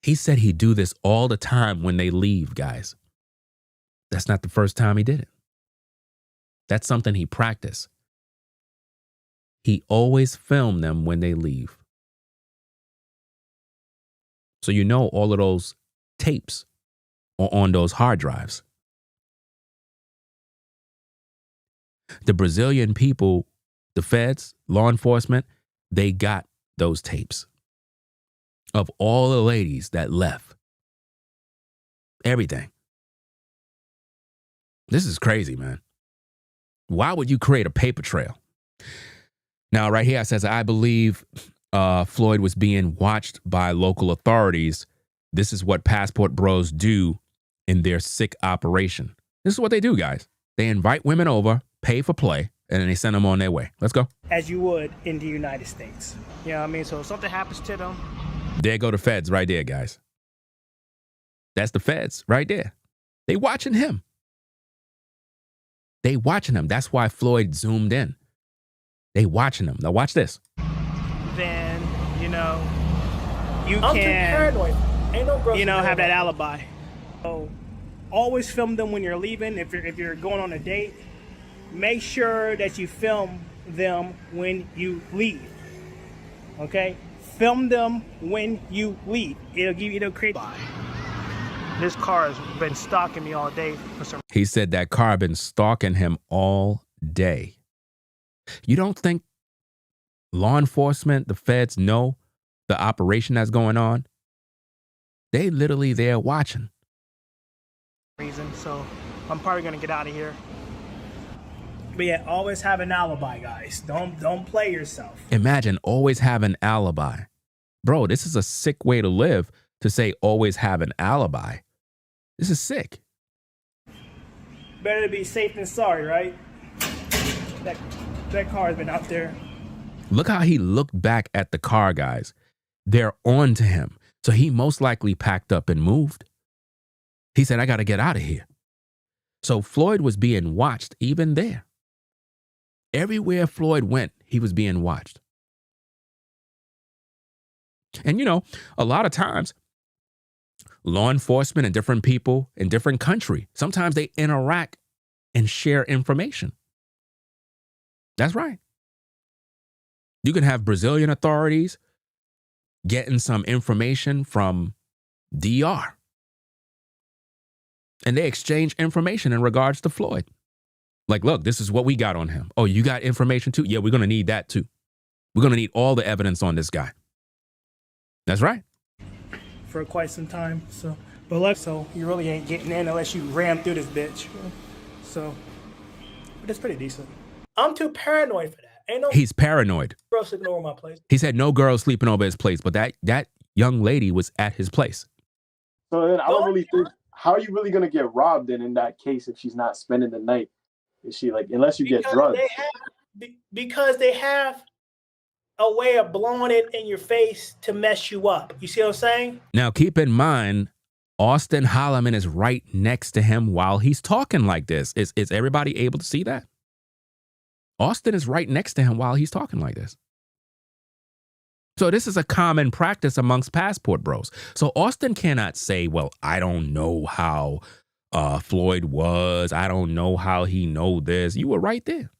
he said he'd do this all the time when they leave, guys. That's not the first time he did it. That's something he practiced. He always filmed them when they leave. So you know all of those tapes are on those hard drives. The Brazilian people, the feds, law enforcement, they got those tapes. of all the ladies that left. Everything. This is crazy, man. Why would you create a paper trail? Now, right here, it says, I believe Floyd was being watched by local authorities. This is what Passport Bros do in their sick operation. This is what they do, guys. They invite women over, pay for play, and then they send them on their way. Let's go. As you would in the United States. You know what I mean? So if something happens to them. There go the feds right there, guys. That's the feds right there. They watching him. They watching him. That's why Floyd zoomed in. They watching him. Now watch this. Then, you know, you I'm too can, paranoid. Ain't no girls you know, in have there. that alibi. So always film them when you're leaving. If you're going on a date, make sure that you film them when you leave. Okay? Film them when you leave. It'll create. This car has been stalking me all day for some. He said that car been stalking him all day. You don't think law enforcement, the feds know the operation that's going on? They literally there watching. Reason, so I'm probably gonna get out of here. But yeah, always have an alibi, guys. Don't play yourself. Imagine always have an alibi. Bro, this is a sick way to live, to say always have an alibi. This is sick. Better to be safe than sorry, right? That car has been out there. Look how he looked back at the car, guys. They're on to him. So he most likely packed up and moved. He said, I got to get out of here. So Floyd was being watched even there. Everywhere Floyd went, he was being watched. And, you know, a lot of times, law enforcement and different people in different countries, sometimes they interact and share information. That's right. You can have Brazilian authorities getting some information from DR. And they exchange information in regards to Floyd. Like, look, this is what we got on him. Oh, you got information too? Yeah, we're going to need that too. We're going to need all the evidence on this guy. That's right. For quite some time. So you really ain't getting in unless you ram through this bitch. So, but it's pretty decent. I'm too paranoid for that. Ain't no. He's paranoid. Girl sleeping over my place. He said no girl sleeping over his place, but that young lady was at his place. So then I don't really think, how are you really going to get robbed then in that case if she's not spending the night? Is she like, unless you get drugged? Because they have a way of blowing it in your face to mess you up. You see what I'm saying? Now, keep in mind, Austin Holloman is right next to him while he's talking like this. Is everybody able to see that? Austin is right next to him while he's talking like this. So this is a common practice amongst Passport Bros. So Austin cannot say, well, I don't know how Floyd was. I don't know how he know this. You were right there.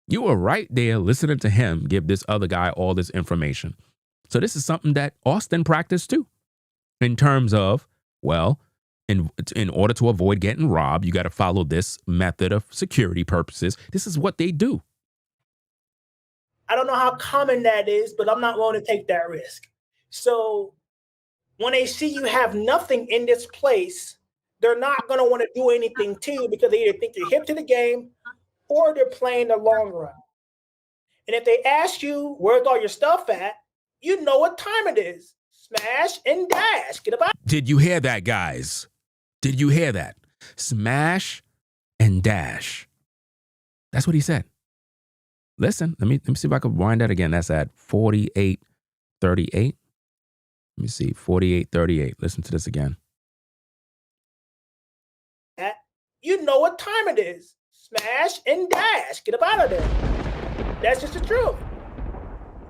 You were right there listening to him give this other guy all this information. So this is something that Austin practiced too. In terms of, well, in order to avoid getting robbed, you got to follow this method of security purposes. This is what they do. I don't know how common that is, but I'm not willing to take that risk. So when they see you have nothing in this place, they're not going to want to do anything to you because they either think you're hip to the game or they're playing the long run. And if they ask you, where's all your stuff at? You know what time it is. Smash and dash. Get about. Did you hear that, guys? Did you hear that? Smash and dash. That's what he said. Listen, let me see if I can wind that again. That's at 48:38. Let me see, 48:38. Listen to this again. You know what time it is. Smash and dash. Get up out of there. That's just the truth.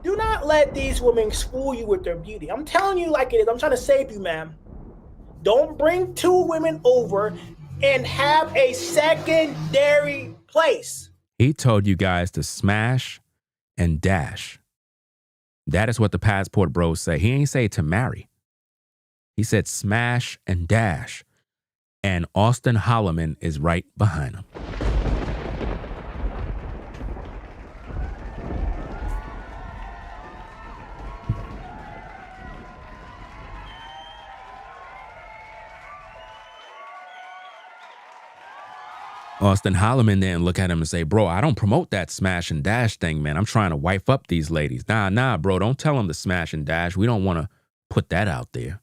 Do not let these women fool you with their beauty. I'm telling you like it is. I'm trying to save you, ma'am. Don't bring two women over and have a secondary place. He told you guys to smash and dash. That is what the Passport Bros say. He ain't say to marry. He said smash and dash. And Austin Holloman is right behind him. Austin Holloman then look at him and say, bro, I don't promote that smash and dash thing, man. I'm trying to wife up these ladies. Nah, bro, don't tell them to smash and dash. We don't want to put that out there.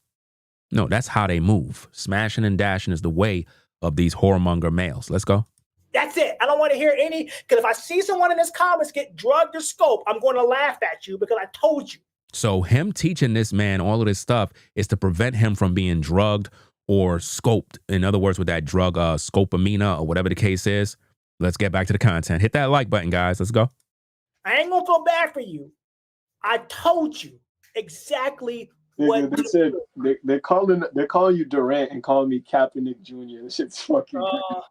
No, that's how they move. Smashing and dashing is the way of these whoremonger males. Let's go. That's it. I don't want to hear any, because if I see someone in this comments get drugged or scoped, I'm going to laugh at you because I told you. So him teaching this man all of this stuff is to prevent him from being drugged or scoped. In other words, with that drug, scopamina or whatever the case is. Let's get back to the content. Hit that like button, guys. Let's go. I ain't going to feel bad for you. I told you exactly what. They said they're calling you Durant and calling me Kaepernick Jr. This shit's fucking crazy.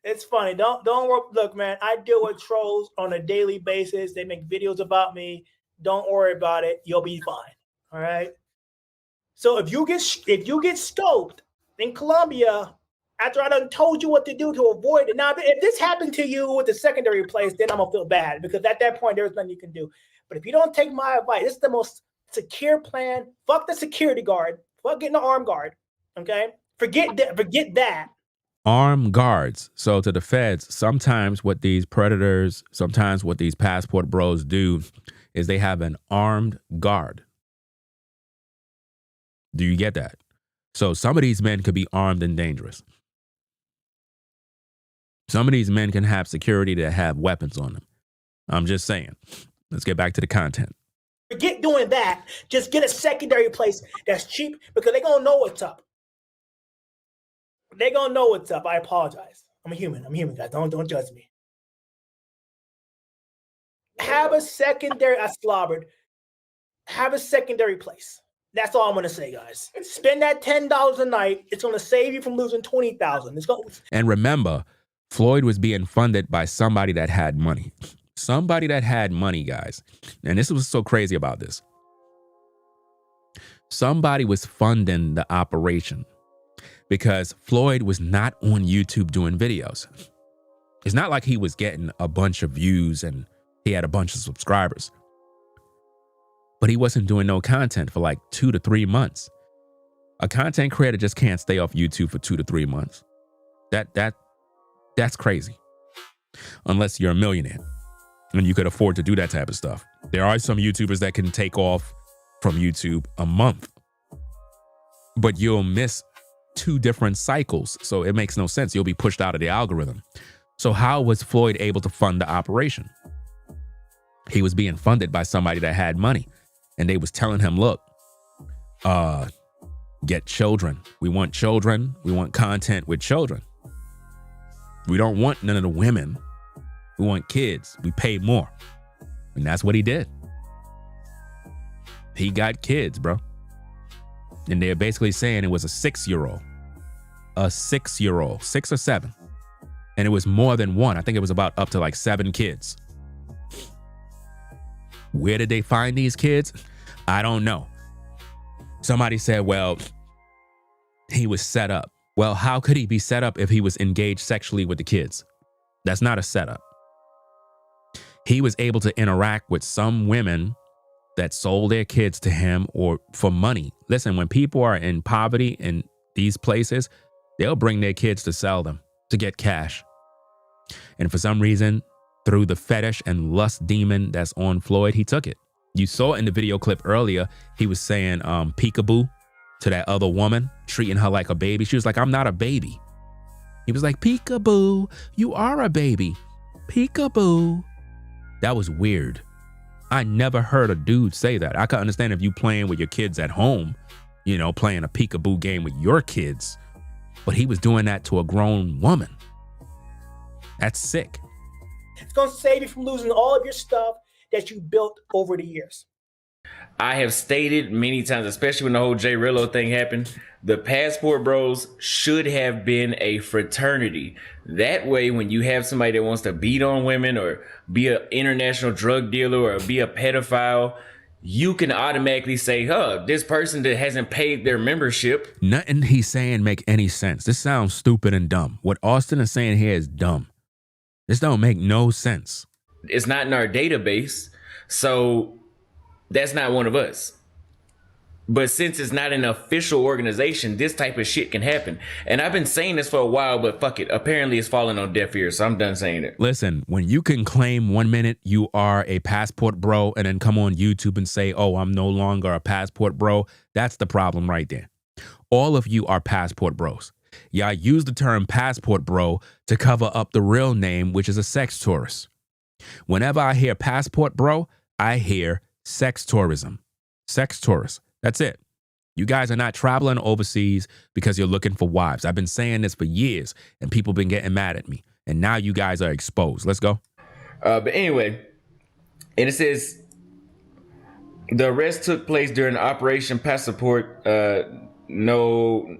It's funny. Don't worry. Look, man, I deal with trolls on a daily basis. They make videos about me. Don't worry about it. You'll be fine. All right. So if you get scoped in Colombia, after I done told you what to do to avoid it. Now, if this happened to you with the secondary place, then I'm gonna feel bad because at that point there's nothing you can do. But if you don't take my advice, this is the most secure plan. Fuck the security guard. Fuck getting the armed guard. Okay. Forget that. Armed guards. So to the feds, sometimes what these predators, sometimes what these passport bros do is they have an armed guard. Do you get that? So some of these men could be armed and dangerous. Some of these men can have security that have weapons on them. I'm just saying. Let's get back to the content. Forget doing that. Just get a secondary place that's cheap because they're going to know what's up. They're going to know what's up. I apologize. I'm a human, guys. Don't judge me. Have a secondary, I slobbered. Have a secondary place. That's all I'm going to say, guys. Spend that $10 a night. It's going to save you from losing $20,000. And remember, Floyd was being funded by somebody that had money. Somebody that had money, guys. And this was so crazy about this. Somebody was funding the operation because Floyd was not on YouTube doing videos. It's not like he was getting a bunch of views and he had a bunch of subscribers. But he wasn't doing no content for like 2 to 3 months. A content creator just can't stay off YouTube for 2 to 3 months. That's crazy. Unless you're a millionaire and you could afford to do that type of stuff. There are some YouTubers that can take off from YouTube a month, but you'll miss 2 different cycles. So it makes no sense. You'll be pushed out of the algorithm. So how was Floyd able to fund the operation? He was being funded by somebody that had money. And they was telling him, look, get children. We want children. We want content with children. We don't want none of the women. We want kids. We pay more. And that's what he did. He got kids, bro. And they're basically saying it was a 6-year-old. A 6-year-old, 6 or 7. And it was more than one. I think it was about up to like 7 kids. Where did they find these kids? I don't know. Somebody said, well, he was set up. Well, how could he be set up if he was engaged sexually with the kids? That's not a setup. He was able to interact with some women that sold their kids to him or for money. Listen, when people are in poverty in these places, they'll bring their kids to sell them to get cash. And for some reason, through the fetish and lust demon that's on Floyd, he took it. You saw in the video clip earlier, he was saying peekaboo to that other woman, treating her like a baby. She was like, I'm not a baby. He was like, peekaboo, you are a baby. Peekaboo. That was weird. I never heard a dude say that. I can understand if you playing with your kids at home, you know, playing a peekaboo game with your kids, but he was doing that to a grown woman. That's sick. It's going to save you from losing all of your stuff that you built over the years. I have stated many times, especially when the whole J Rillo thing happened, the Passport Bros should have been a fraternity. That way, when you have somebody that wants to beat on women or be an international drug dealer or be a pedophile, you can automatically say, this person that hasn't paid their membership. Nothing he's saying make any sense. This sounds stupid and dumb. What Austin is saying here is dumb. This don't make no sense. It's not in our database, so that's not one of us. But since it's not an official organization, this type of shit can happen. And I've been saying this for a while, but fuck it. Apparently it's falling on deaf ears, so I'm done saying it. Listen, when you can claim 1 minute you are a passport bro and then come on YouTube and say, oh, I'm no longer a passport bro, that's the problem right there. All of you are passport bros. Y'all use the term passport bro to cover up the real name, which is a sex tourist. Whenever I hear passport bro, I hear sex tourism. Sex tourists. That's it. You guys are not traveling overseas because you're looking for wives. I've been saying this for years and people been getting mad at me. And now you guys are exposed. Let's go. But anyway, and it says the arrest took place during Operation Passport, no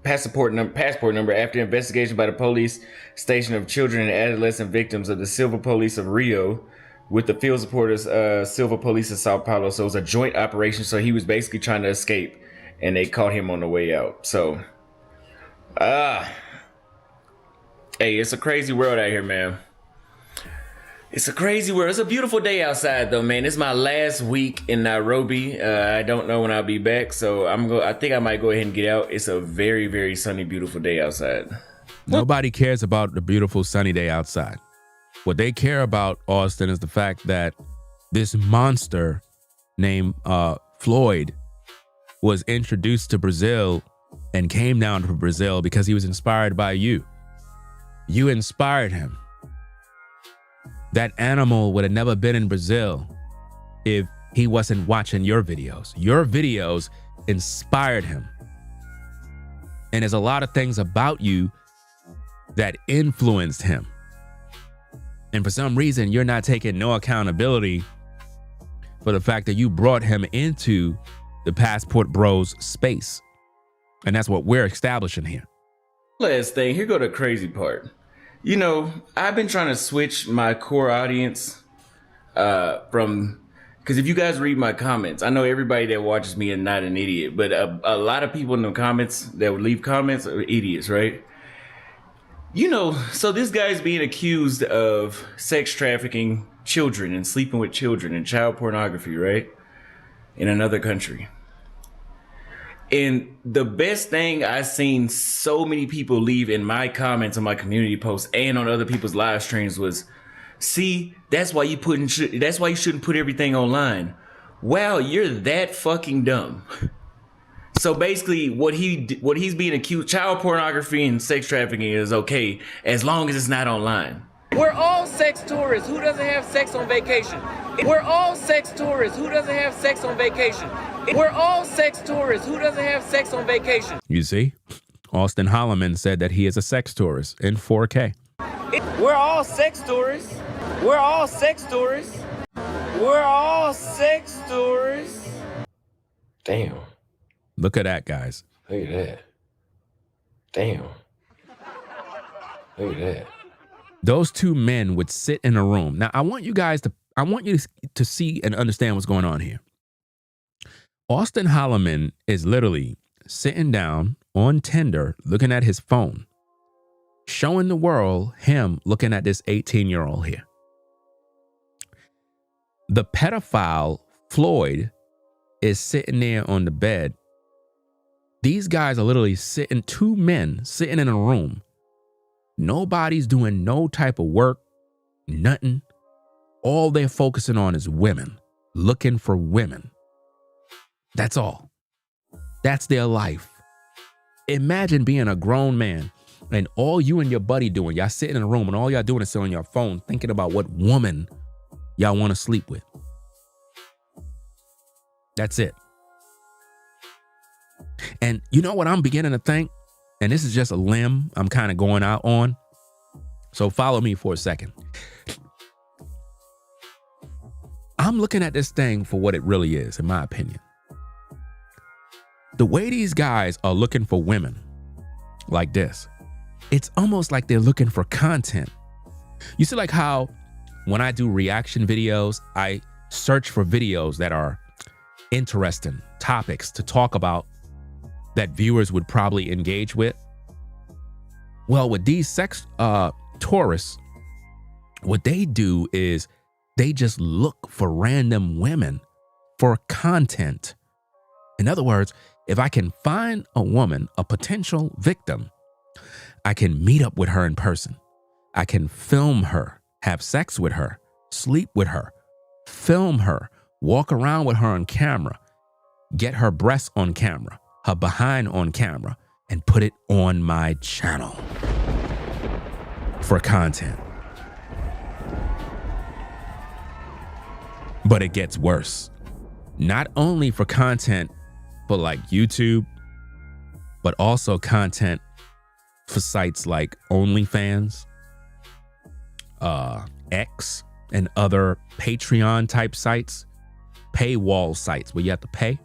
passport number after investigation by the police station of children and adolescent victims of the Silver Police of Rio with the field supporters, Silver Police of Sao Paulo. So it was a joint operation. So he was basically trying to escape and they caught him on the way out. So, hey, it's a crazy world out here, man. It's a crazy world. It's a beautiful day outside though, man. It's my last week in Nairobi. I don't know when I'll be back. So I think I might go ahead and get out. It's a very, very sunny, beautiful day outside. Nobody cares about the beautiful sunny day outside. What they care about, Austin, is the fact that this monster named Floyd was introduced to Brazil and came down to Brazil because he was inspired by you. You inspired him. That animal would have never been in Brazil if he wasn't watching your videos. Your videos inspired him. And there's a lot of things about you that influenced him. And for some reason, you're not taking no accountability for the fact that you brought him into the Passport Bros space. And that's what we're establishing here. Last thing, here go the crazy part. You know, I've been trying to switch my core audience from, because if you guys read my comments, I know everybody that watches me is not an idiot, but a lot of people in the comments that would leave comments are idiots, right? You know, so this guy's being accused of sex trafficking children and sleeping with children and child pornography, right? In another country. And the best thing I've seen so many people leave in my comments on my community posts and on other people's live streams was, see, that's why you shouldn't put everything online. Wow, you're that fucking dumb. So basically, what he's being accused, child pornography and sex trafficking is okay as long as it's not online. We're all sex tourists. Who doesn't have sex on vacation? We're all sex tourists. Who doesn't have sex on vacation? We're all sex tourists. Who doesn't have sex on vacation? You see, Austin Holloman said that he is a sex tourist in 4K. We're all sex tourists. We're all sex tourists. We're all sex tourists. Damn. Look at that, guys. Look at that. Damn. Look at that. Those two men would sit in a room. Now, I want you to see and understand what's going on here. Austin Holloman is literally sitting down on Tinder, looking at his phone, showing the world him looking at this 18-year-old here. The pedophile, Floyd, is sitting there on the bed. These guys are literally sitting, two men sitting in a room. Nobody's doing no type of work, nothing. All they're focusing on is women, looking for women. That's all. That's their life. Imagine being a grown man and all you and your buddy doing, y'all sitting in a room and all y'all doing is sitting on your phone thinking about what woman y'all want to sleep with. That's it. And you know what I'm beginning to think? And this is just a limb I'm kind of going out on. So follow me for a second. I'm looking at this thing for what it really is, in my opinion. The way these guys are looking for women like this, it's almost like they're looking for content. You see, like how when I do reaction videos, I search for videos that are interesting topics to talk about that viewers would probably engage with. Well, with these sex tourists, what they do is they just look for random women for content. In other words, if I can find a woman, a potential victim, I can meet up with her in person. I can film her, have sex with her, sleep with her, film her, walk around with her on camera, get her breasts on camera, her behind on camera, and put it on my channel for content. But it gets worse. Not only for content for like YouTube, but also content for sites like OnlyFans, X, and other Patreon type sites, paywall sites where you have to pay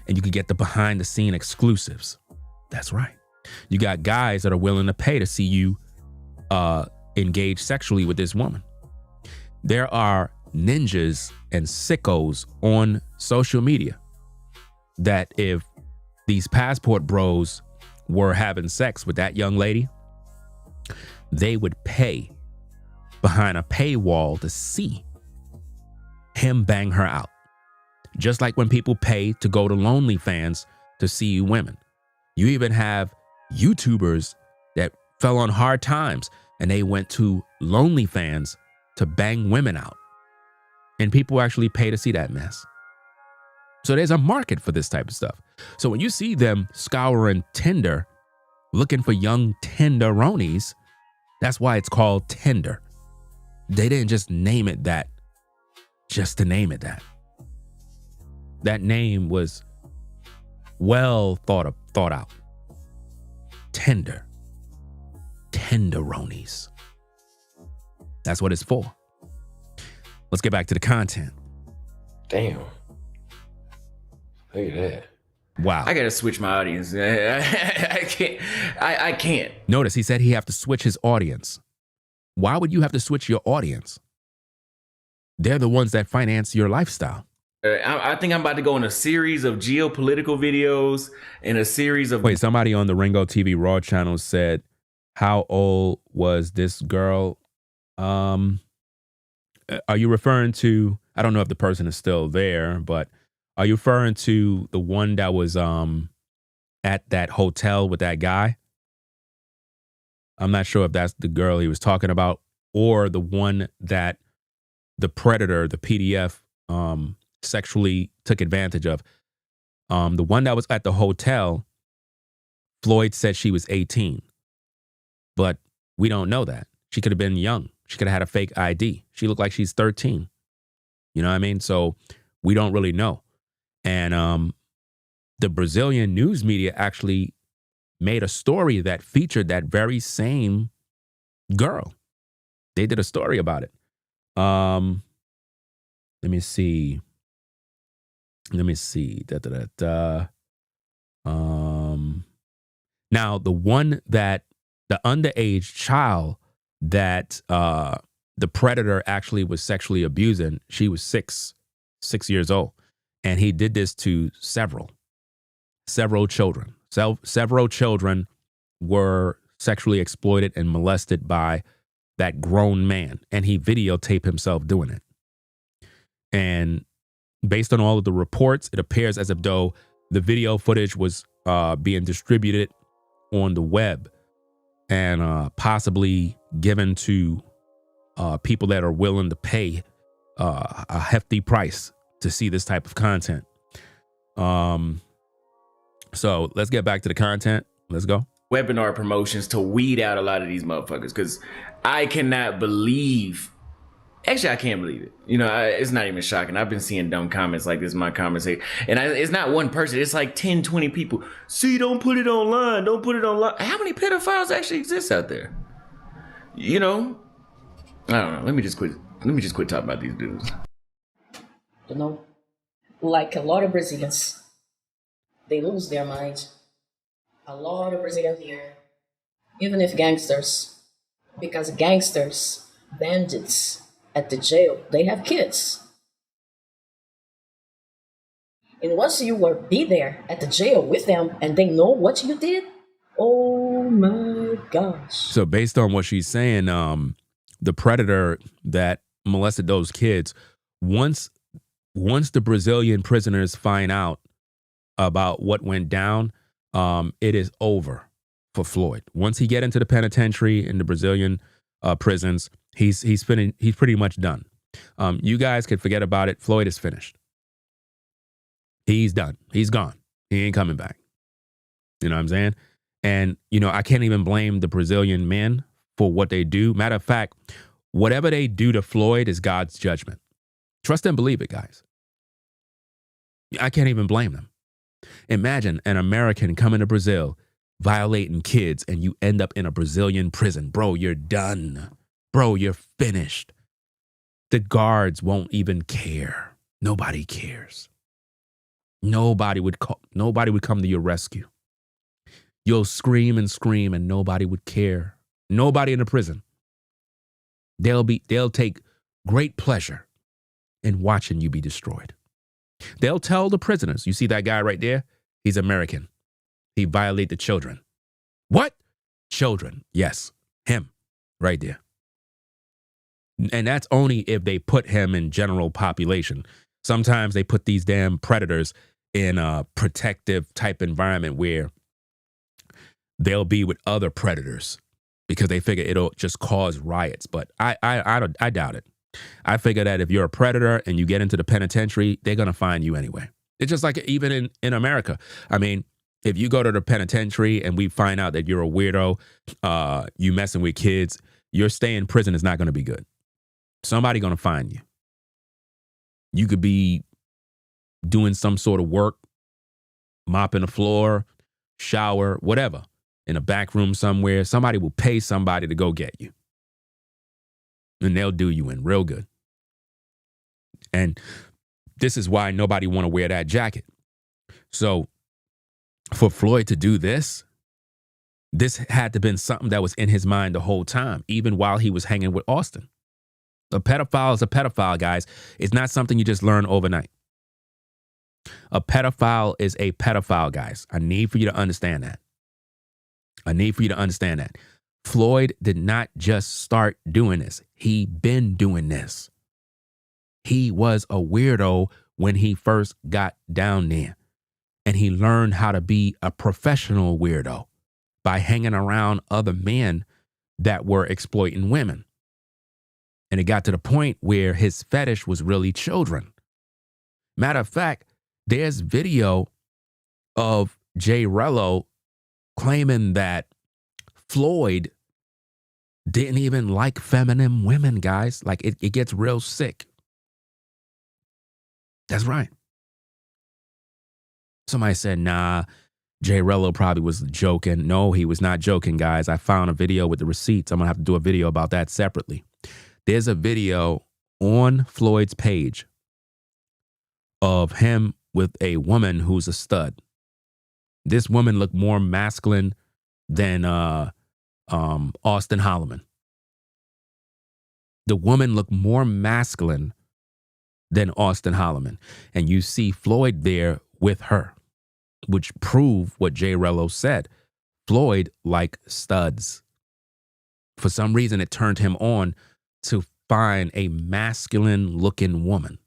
and you can get the behind the scene exclusives. That's right. You got guys that are willing to pay to see you engage sexually with this woman. There are ninjas and sickos on social media that if these passport bros were having sex with that young lady, they would pay behind a paywall to see him bang her out. Just like when people pay to go to OnlyFans to see women. You even have YouTubers that fell on hard times and they went to OnlyFans to bang women out. And people actually pay to see that mess. So there's a market for this type of stuff. So when you see them scouring Tinder, looking for young tenderonies, that's why it's called Tinder. They didn't just name it that just to name it that. That name was well thought out. Tender. Tenderonies. That's what it's for. Let's get back to the content. Damn. Look at that. Wow. I gotta switch my audience. I can't. I can't. Notice he said he have to switch his audience. Why would you have to switch your audience? They're the ones that finance your lifestyle. I think I'm about to go on a series of geopolitical videos and a series of... Wait, somebody on the Ringo TV Raw channel said, how old was this girl? Are you referring to, I don't know if the person is still there, but are you referring to the one that was at that hotel with that guy? I'm not sure if that's the girl he was talking about or the one that the predator, the PDF, sexually took advantage of. The one that was at the hotel, Floyd said she was 18, but we don't know that. She could have been young. She could have had a fake ID. She looked like she's 13. You know what I mean? So we don't really know. And the Brazilian news media actually made a story that featured that very same girl. They did a story about it. Let me see. Now the one that the underage child that the predator actually was sexually abusing, she was 6 years old. And he did this to several children. Several children were sexually exploited and molested by that grown man. And he videotaped himself doing it. And based on all of the reports, it appears as if though the video footage was being distributed on the web and possibly given to people that are willing to pay a hefty price to see this type of content. So let's get back to the content. Let's go. Webinar promotions to weed out a lot of these motherfuckers, because I cannot believe. Actually, I can't believe it. You know, it's not even shocking. I've been seeing dumb comments like this in my comments. And it's not one person. It's like 10, 20 people. See, don't put it online. Don't put it online. How many pedophiles actually exist out there? You know? I don't know. Let me just quit talking about these dudes. You know, like a lot of Brazilians, they lose their mind. A lot of Brazilians here, even if gangsters, because gangsters, bandits, at the jail, they have kids. And once you will be there at the jail with them and they know what you did, oh my gosh. So based on what she's saying, the predator that molested those kids, once the Brazilian prisoners find out about what went down, it is over for Floyd. Once he get into the penitentiary in the Brazilian prisons, he's pretty much done. You guys could forget about it. Floyd is finished. He's done. He's gone. He ain't coming back. You know what I'm saying? And, I can't even blame the Brazilian men for what they do. Matter of fact, whatever they do to Floyd is God's judgment. Trust and believe it, guys. I can't even blame them. Imagine an American coming to Brazil, violating kids, and you end up in a Brazilian prison. Bro, you're done. Bro, you're finished. The guards won't even care. Nobody cares. Nobody would come to your rescue. You'll scream and scream and nobody would care. Nobody in the prison. They'll take great pleasure in watching you be destroyed. They'll tell the prisoners, you see that guy right there? He's American. He violated the children. What? Children. Yes. Him. Right there. And that's only if they put him in general population. Sometimes they put these damn predators in a protective type environment where they'll be with other predators because they figure it'll just cause riots. But I doubt it. I figure that if you're a predator and you get into the penitentiary, they're going to find you anyway. It's just like even in America. I mean, if you go to the penitentiary and we find out that you're a weirdo, you messing with kids, your stay in prison is not going to be good. Somebody going to find you. You could be doing some sort of work, mopping the floor, shower, whatever, in a back room somewhere. Somebody will pay somebody to go get you. And they'll do you in real good. And this is why nobody want to wear that jacket. So for Floyd to do this had to have been something that was in his mind the whole time, even while he was hanging with Austin. A pedophile is a pedophile, guys. It's not something you just learn overnight. A pedophile is a pedophile, guys. I need for you to understand that. Floyd did not just start doing this. He been doing this. He was a weirdo when he first got down there. And he learned how to be a professional weirdo by hanging around other men that were exploiting women. And it got to the point where his fetish was really children. Matter of fact, there's video of Jay Rello claiming that Floyd didn't even like feminine women, guys. Like it gets real sick. That's right. Somebody said, nah, Jay Rello probably was joking. No, he was not joking, guys. I found a video with the receipts. I'm going to have to do a video about that separately. There's a video on Floyd's page of him with a woman who's a stud. This woman looked more masculine than Austin Holloman. The woman looked more masculine than Austin Holloman. And you see Floyd there with her, which prove what Jay Rello said. Floyd liked studs. For some reason, it turned him on to find a masculine looking woman.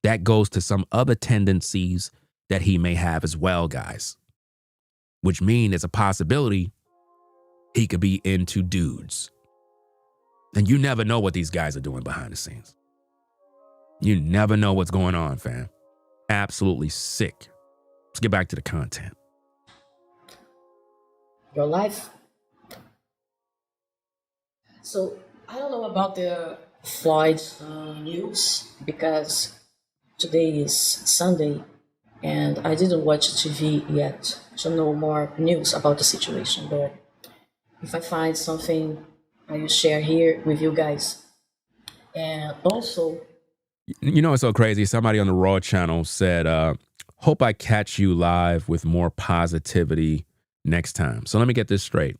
That goes to some other tendencies that he may have as well, guys. Which means there's a possibility he could be into dudes. And you never know what these guys are doing behind the scenes. You never know what's going on, fam. Absolutely sick. Let's get back to the content. Your life. So I don't know about the Floyd news because today is Sunday and I didn't watch TV yet to know more news about the situation. But if I find something, I will share here with you guys. And also, you know what's so crazy? Somebody on the Raw channel said, hope I catch you live with more positivity next time. So let me get this straight.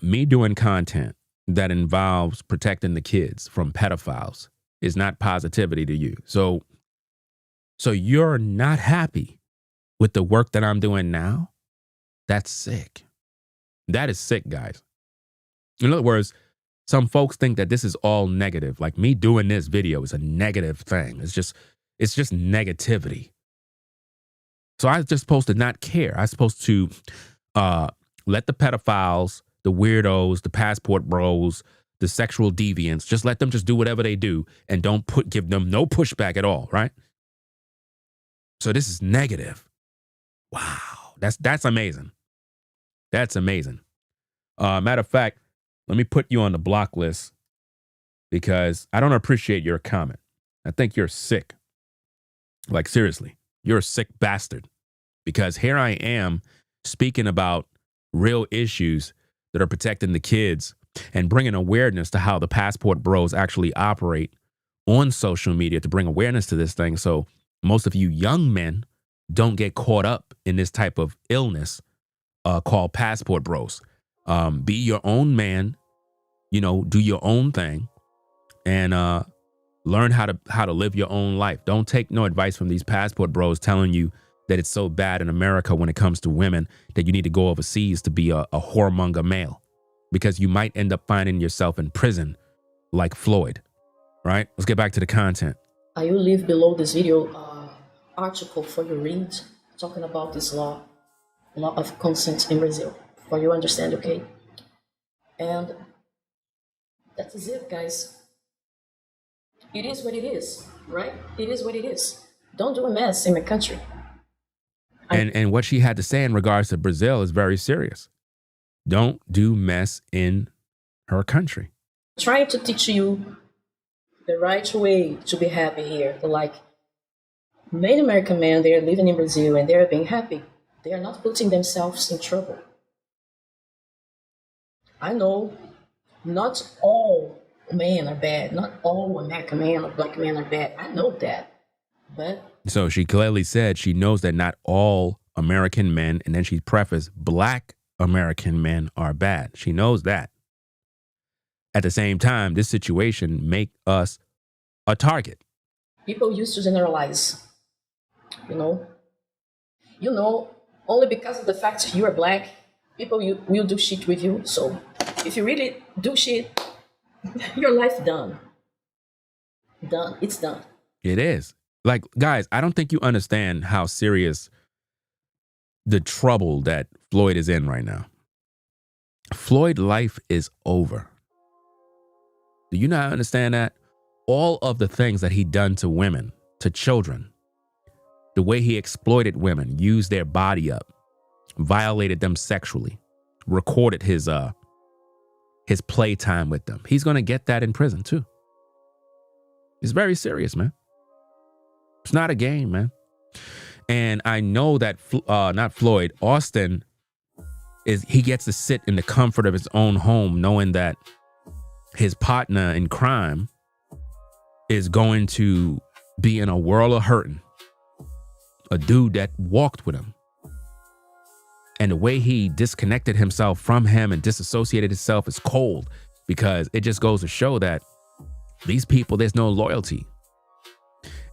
Me doing content that involves protecting the kids from pedophiles is not positivity to you. So you're not happy with the work that I'm doing now? That's sick. That is sick, guys. In other words, some folks think that this is all negative. Like me doing this video is a negative thing. It's just negativity. So I was just supposed to not care. I was supposed to let the pedophiles, the weirdos, the passport bros, the sexual deviants, just let them just do whatever they do and don't give them no pushback at all, right? So this is negative. Wow. That's amazing. That's amazing. Matter of fact, let me put you on the block list because I don't appreciate your comment. I think you're sick. Like, seriously, you're a sick bastard. Because here I am speaking about real issues that are protecting the kids and bringing awareness to how the passport bros actually operate on social media to bring awareness to this thing. So most of you young men don't get caught up in this type of illness called passport bros. Be your own man, do your own thing and learn how to live your own life. Don't take no advice from these passport bros telling you that it's so bad in America when it comes to women that you need to go overseas to be a whoremonger male, because you might end up finding yourself in prison like Floyd, right? Let's get back to the content. I will leave below this video article for you read, talking about this law of consent in Brazil, for you understand, okay? And that is it, guys. It is what it is, right? It is what it is. Don't do a mess in my country. And what she had to say in regards to Brazil is very serious. Don't do mess in her country. Trying to teach you the right way to be happy here. Like many American men, they are living in Brazil and they are being happy. They are not putting themselves in trouble. I know not all men are bad. Not all American men or black men are bad. I know that. But so she clearly said she knows that not all American men, and then she prefaced black American men are bad. She knows that. At the same time, this situation make us a target. People used to generalize, only because of the fact you are black, people will do shit with you. So if you really do shit, your life done. Done. It's done. It is. Like, guys, I don't think you understand how serious the trouble that Floyd is in right now. Floyd's life is over. Do you not understand that? All of the things that he done to women, to children, the way he exploited women, used their body up, violated them sexually, recorded his playtime with them. He's going to get that in prison too. It's very serious, man. It's not a game, man. And I know that, not Floyd, Austin, he gets to sit in the comfort of his own home knowing that his partner in crime is going to be in a world of hurting. A dude that walked with him. And the way he disconnected himself from him and disassociated himself is cold, because it just goes to show that these people, there's no loyalty.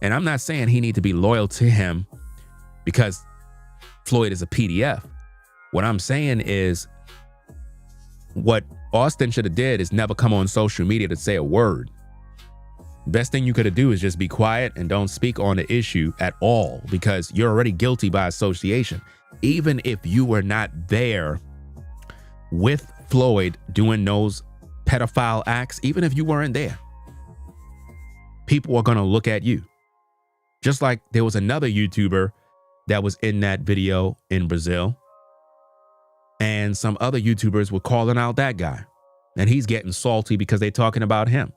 And I'm not saying he need to be loyal to him because Floyd is a PDF. What I'm saying is what Austin should have did is never come on social media to say a word. Best thing you could have do is just be quiet and don't speak on the issue at all, because you're already guilty by association. Even if you were not there with Floyd doing those pedophile acts, even if you weren't there, people are going to look at you. Just like there was another YouTuber that was in that video in Brazil, and some other YouTubers were calling out that guy, and he's getting salty because they're talking about him.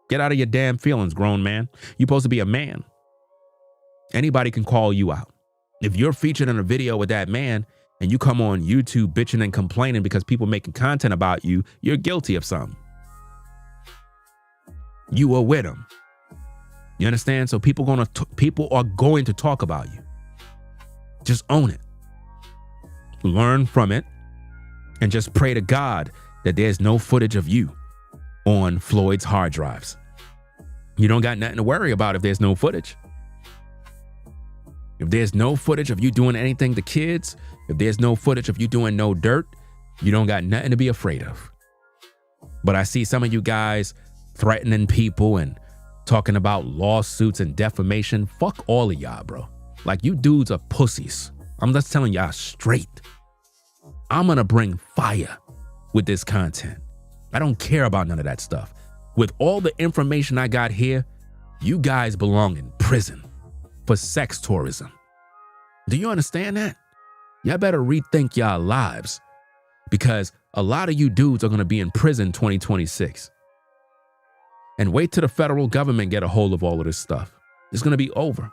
Get out of your damn feelings, grown man. You're supposed to be a man. Anybody can call you out. If you're featured in a video with that man and you come on YouTube bitching and complaining because people making content about you, you're guilty of something. You were with him. You understand? So people are going to talk about you. Just own it. Learn from it and just pray to God that there's no footage of you on Floyd's hard drives. You don't got nothing to worry about if there's no footage. If there's no footage of you doing anything to kids, if there's no footage of you doing no dirt, you don't got nothing to be afraid of. But I see some of you guys threatening people and talking about lawsuits and defamation. Fuck all of y'all, bro. Like, you dudes are pussies. I'm just telling y'all straight. I'm gonna bring fire with this content. I don't care about none of that stuff. With all the information I got here, you guys belong in prison for sex tourism. Do you understand that? Y'all better rethink y'all lives, because a lot of you dudes are gonna be in prison 2026. And wait till the federal government get a hold of all of this stuff. It's gonna be over.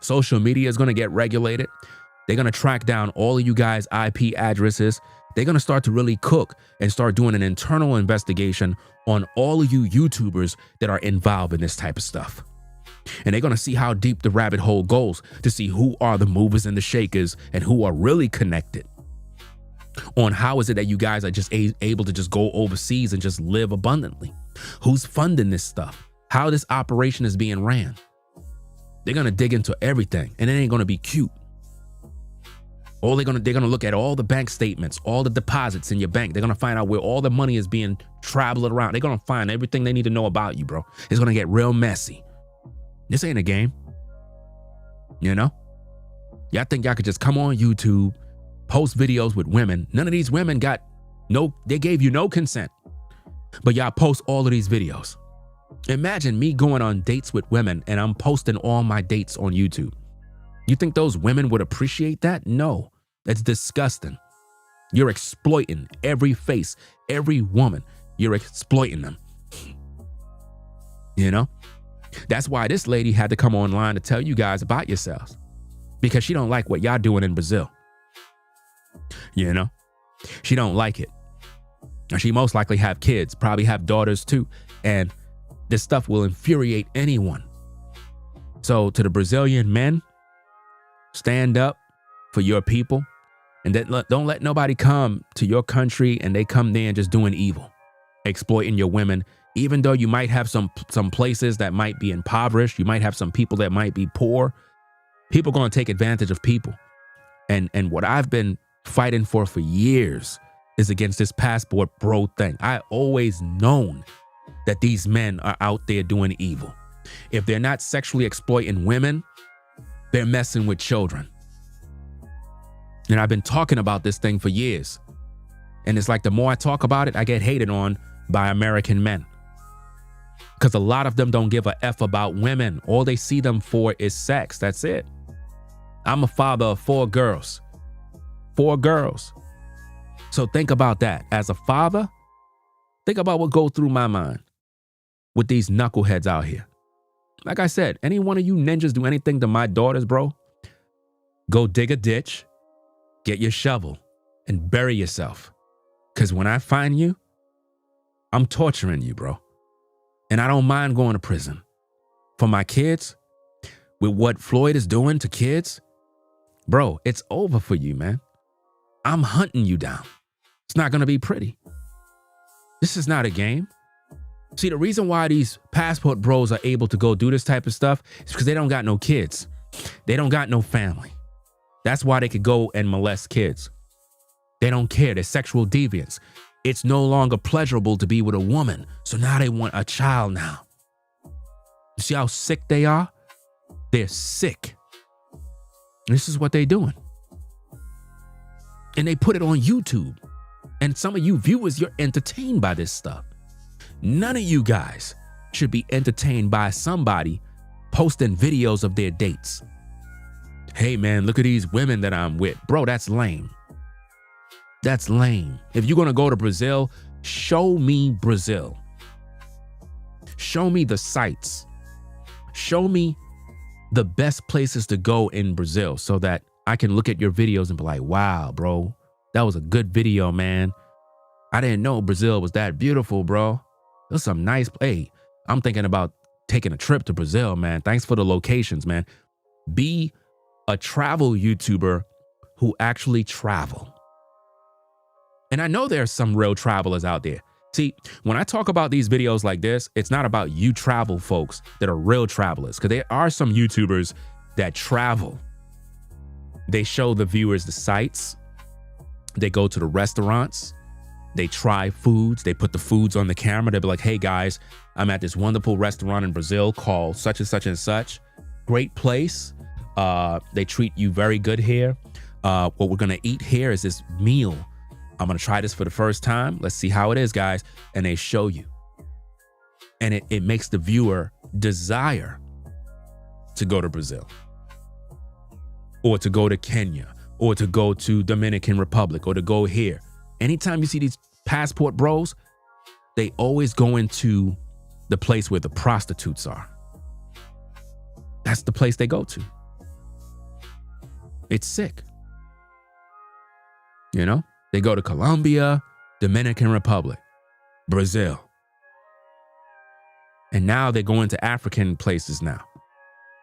Social media is gonna get regulated. They're gonna track down all of you guys' IP addresses. They're gonna start to really cook and start doing an internal investigation on all of you YouTubers that are involved in this type of stuff. And they're gonna see how deep the rabbit hole goes to see who are the movers and the shakers and who are really connected. On how is it that you guys are just able to just go overseas and just live abundantly? Who's funding this stuff? How this operation is being ran? They're gonna dig into everything, and it ain't gonna be cute. Or they're gonna look at all the bank statements, all the deposits in your bank. They're gonna find out where all the money is being traveled around. They're gonna find everything they need to know about you, bro. It's gonna get real messy. This ain't a game. You know? Y'all think y'all could just come on YouTube, post videos with women. None of these women they gave you no consent. But y'all post all of these videos. Imagine me going on dates with women and I'm posting all my dates on YouTube. You think those women would appreciate that? No, that's disgusting. You're exploiting every face, every woman. You're exploiting them. You know? That's why this lady had to come online to tell you guys about yourselves, because she don't like what y'all doing in Brazil. You know? She don't like it. She most likely have kids, probably have daughters too. And this stuff will infuriate anyone. So to the Brazilian men, stand up for your people, and don't let nobody come to your country and they come there and just doing evil, exploiting your women. Even though you might have some places that might be impoverished, you might have some people that might be poor. People going to take advantage of people. And what I've been fighting for years is against this passport bro thing. I always known that these men are out there doing evil. If they're not sexually exploiting women, they're messing with children. And I've been talking about this thing for years. And it's like the more I talk about it, I get hated on by American men. Because a lot of them don't give a F about women. All they see them for is sex. That's it. I'm a father of 4 girls. 4 girls. So think about that. As a father, think about what goes through my mind with these knuckleheads out here. Like I said, any one of you ninjas do anything to my daughters, bro, go dig a ditch, get your shovel, and bury yourself. Because when I find you, I'm torturing you, bro. And I don't mind going to prison. For my kids, with what Floyd is doing to kids, bro, it's over for you, man. I'm hunting you down. It's not going to be pretty. This is not a game. See, the reason why these passport bros are able to go do this type of stuff is because they don't got no kids. They don't got no family. That's why they could go and molest kids. They don't care. They're sexual deviants. It's no longer pleasurable to be with a woman. So now they want a child now. You see how sick they are? They're sick. This is what they're doing. And they put it on YouTube. And some of you viewers, you're entertained by this stuff. None of you guys should be entertained by somebody posting videos of their dates. Hey man, look at these women that I'm with. Bro, that's lame. That's lame. If you're gonna go to Brazil, show me Brazil. Show me the sights. Show me the best places to go in Brazil so that I can look at your videos and be like, wow, bro, that was a good video, man. I didn't know Brazil was that beautiful, bro. There's some nice, hey, I'm thinking about taking a trip to Brazil, man. Thanks for the locations, man. Be a travel YouTuber who actually travel. And I know there are some real travelers out there. See, when I talk about these videos like this, it's not about you travel folks that are real travelers, because there are some YouTubers that travel. They show the viewers the sights. They go to the restaurants. They try foods. They put the foods on the camera. They'll be like, hey guys, I'm at this wonderful restaurant in Brazil called such and such and such. Great place. They treat you very good here. What we're gonna eat here is this meal. I'm gonna try this for the first time. Let's see how it is, guys. And they show you. And it makes the viewer desire to go to Brazil, or to go to Kenya, or to go to Dominican Republic, or to go here. Anytime you see these passport bros, they always go into the place where the prostitutes are. That's the place they go to. It's sick. You know, they go to Colombia, Dominican Republic, Brazil. And now they're going to African places now,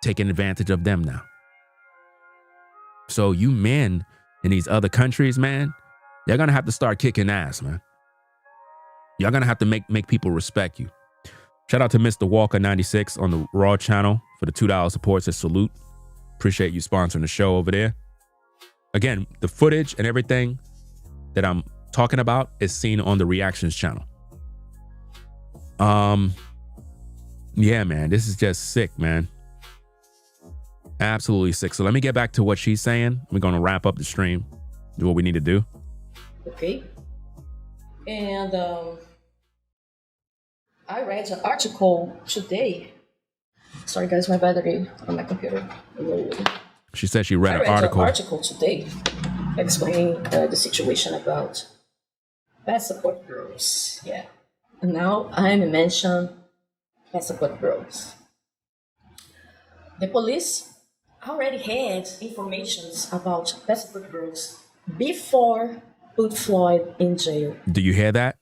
taking advantage of them now. So you men in these other countries, man, you're going to have to start kicking ass, man. You're going to have to make people respect you. Shout out to Mr. Walker96 on the Raw channel for the $2 support. Says salute. Appreciate you sponsoring the show over there. Again, the footage and everything that I'm talking about is seen on the Reactions channel. Yeah, man, this is just sick, man. Absolutely sick. So let me get back to what she's saying. We're going to wrap up the stream, do what we need to do. Okay. And I read an article today. Sorry, guys, my battery on my computer. She said she read I an read article. an article today explaining the situation about passport bros. Yeah. And now I'm mention passport bros. The police already had information about passport bros before put Floyd in jail. Do you hear that?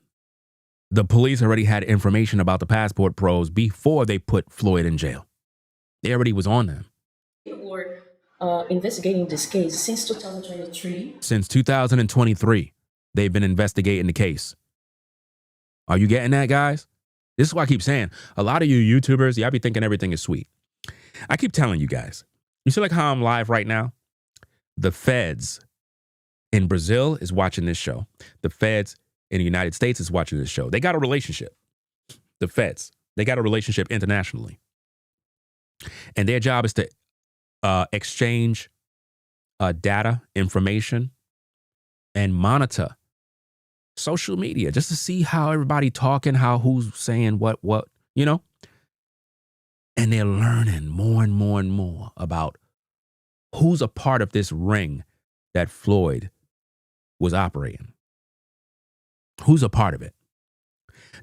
The police already had information about the passport pros before they put Floyd in jail. They already was on them. They were investigating this case since 2023. Since 2023, they've been investigating the case. Are you getting that, guys? This is why I keep saying, a lot of you YouTubers, y'all be thinking everything is sweet. I keep telling you guys, you see like how I'm live right now? The feds in Brazil is watching this show. The feds in the United States is watching this show. They got a relationship. The feds, they got a relationship internationally. And their job is to exchange data, information, and monitor social media just to see how everybody talking, how who's saying what, you know? And they're learning more and more and more about who's a part of this ring that Floyd was operating. Who's a part of it?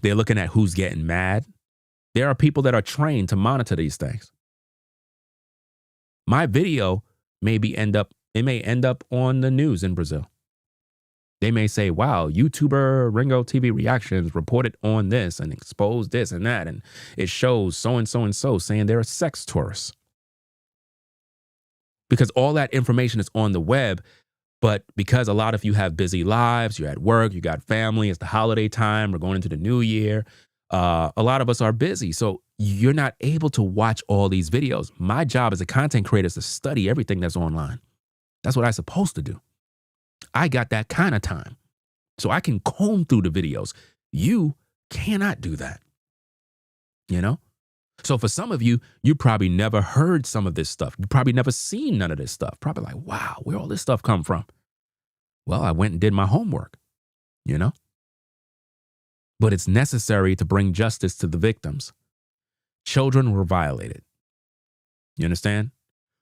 They're looking at who's getting mad. There are people that are trained to monitor these things. My video may end up on the news in Brazil. They may say, wow, YouTuber Ringo TV Reactions reported on this and exposed this and that. And it shows so-and-so and so saying they're a sex tourist. Because all that information is on the web. But because a lot of you have busy lives, you're at work, you got family, it's the holiday time, we're going into the new year. A lot of us are busy. So you're not able to watch all these videos. My job as a content creator is to study everything that's online. That's what I'm supposed to do. I got that kind of time. So I can comb through the videos. You cannot do that. You know? So for some of you, you probably never heard some of this stuff. You probably never seen none of this stuff. Probably like, wow, where all this stuff come from? Well, I went and did my homework, you know? But it's necessary to bring justice to the victims. Children were violated. You understand?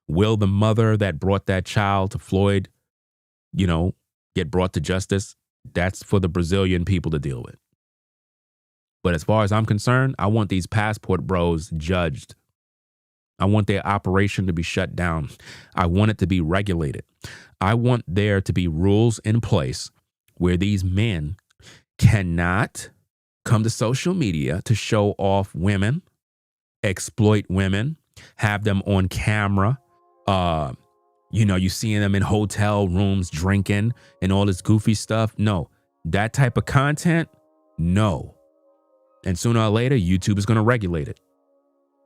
Will the mother that brought that child to Floyd, you know, get brought to justice? That's for the Brazilian people to deal with. But as far as I'm concerned, I want these passport bros judged. I want their operation to be shut down. I want it to be regulated. I want there to be rules in place where these men cannot come to social media to show off women, exploit women, have them on camera. You know, you seeing them in hotel rooms drinking and all this goofy stuff. No, that type of content, no. And sooner or later, YouTube is going to regulate it.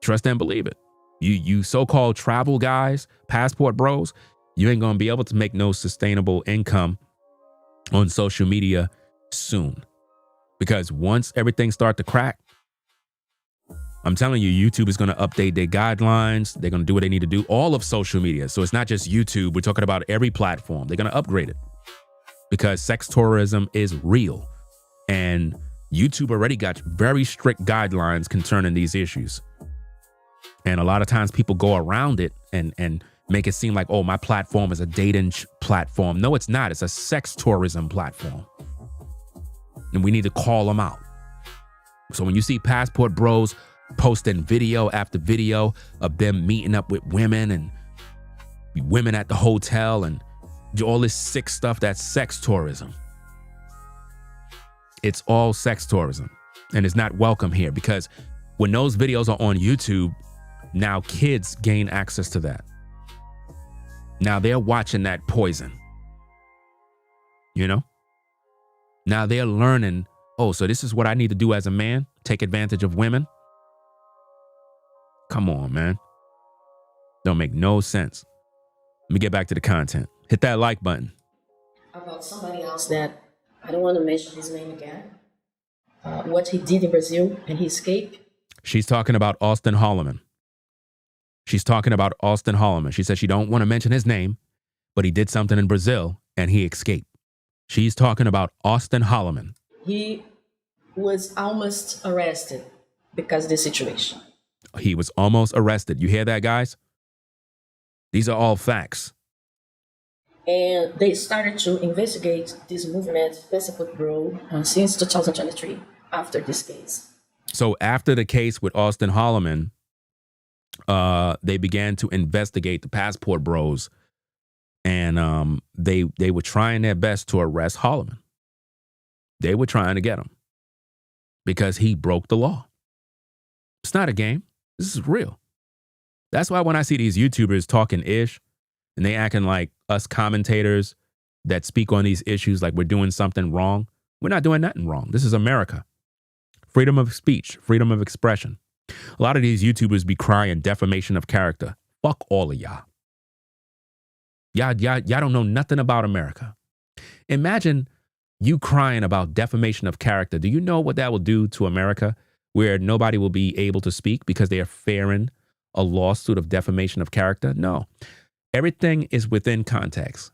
Trust and believe it. You so-called travel guys, passport bros, you ain't going to be able to make no sustainable income on social media soon. Because once everything starts to crack, I'm telling you, YouTube is going to update their guidelines. They're going to do what they need to do. All of social media. So it's not just YouTube. We're talking about every platform. They're going to upgrade it because sex tourism is real. And YouTube already got very strict guidelines concerning these issues. And a lot of times people go around it and make it seem like, oh, my platform is a dating platform. No, it's not. It's a sex tourism platform. And we need to call them out. So when you see Passport Bros posting video after video of them meeting up with women and women at the hotel and all this sick stuff, that's sex tourism. It's all sex tourism. And it's not welcome here because when those videos are on YouTube, now kids gain access to that. Now they're watching that poison. You know? Now they're learning, oh, so this is what I need to do as a man? Take advantage of women? Come on, man. Don't make no sense. Let me get back to the content. Hit that like button. About somebody else that I don't want to mention his name again. What he did in Brazil and he escaped. She's talking about Austin Holloman. She's talking about Austin Holloman. She said she don't want to mention his name, but he did something in Brazil and he escaped. She's talking about Austin Holloman. He was almost arrested because of the situation. He was almost arrested. You hear that, guys? These are all facts. And they started to investigate this movement, Passport Bro, since 2023 after this case. So after the case with Austin Holloman, they began to investigate the Passport Bros, and they were trying their best to arrest Holloman. They were trying to get him because he broke the law. It's not a game. This is real. That's why when I see these YouTubers talking ish and they acting like us commentators that speak on these issues like we're doing something wrong, we're not doing nothing wrong. This is America. Freedom of speech, freedom of expression. A lot of these YouTubers be crying defamation of character. Fuck all of y'all. Y'all don't know nothing about America. Imagine you crying about defamation of character. Do you know what that will do to America, where nobody will be able to speak because they are fearing a lawsuit of defamation of character? No. Everything is within context.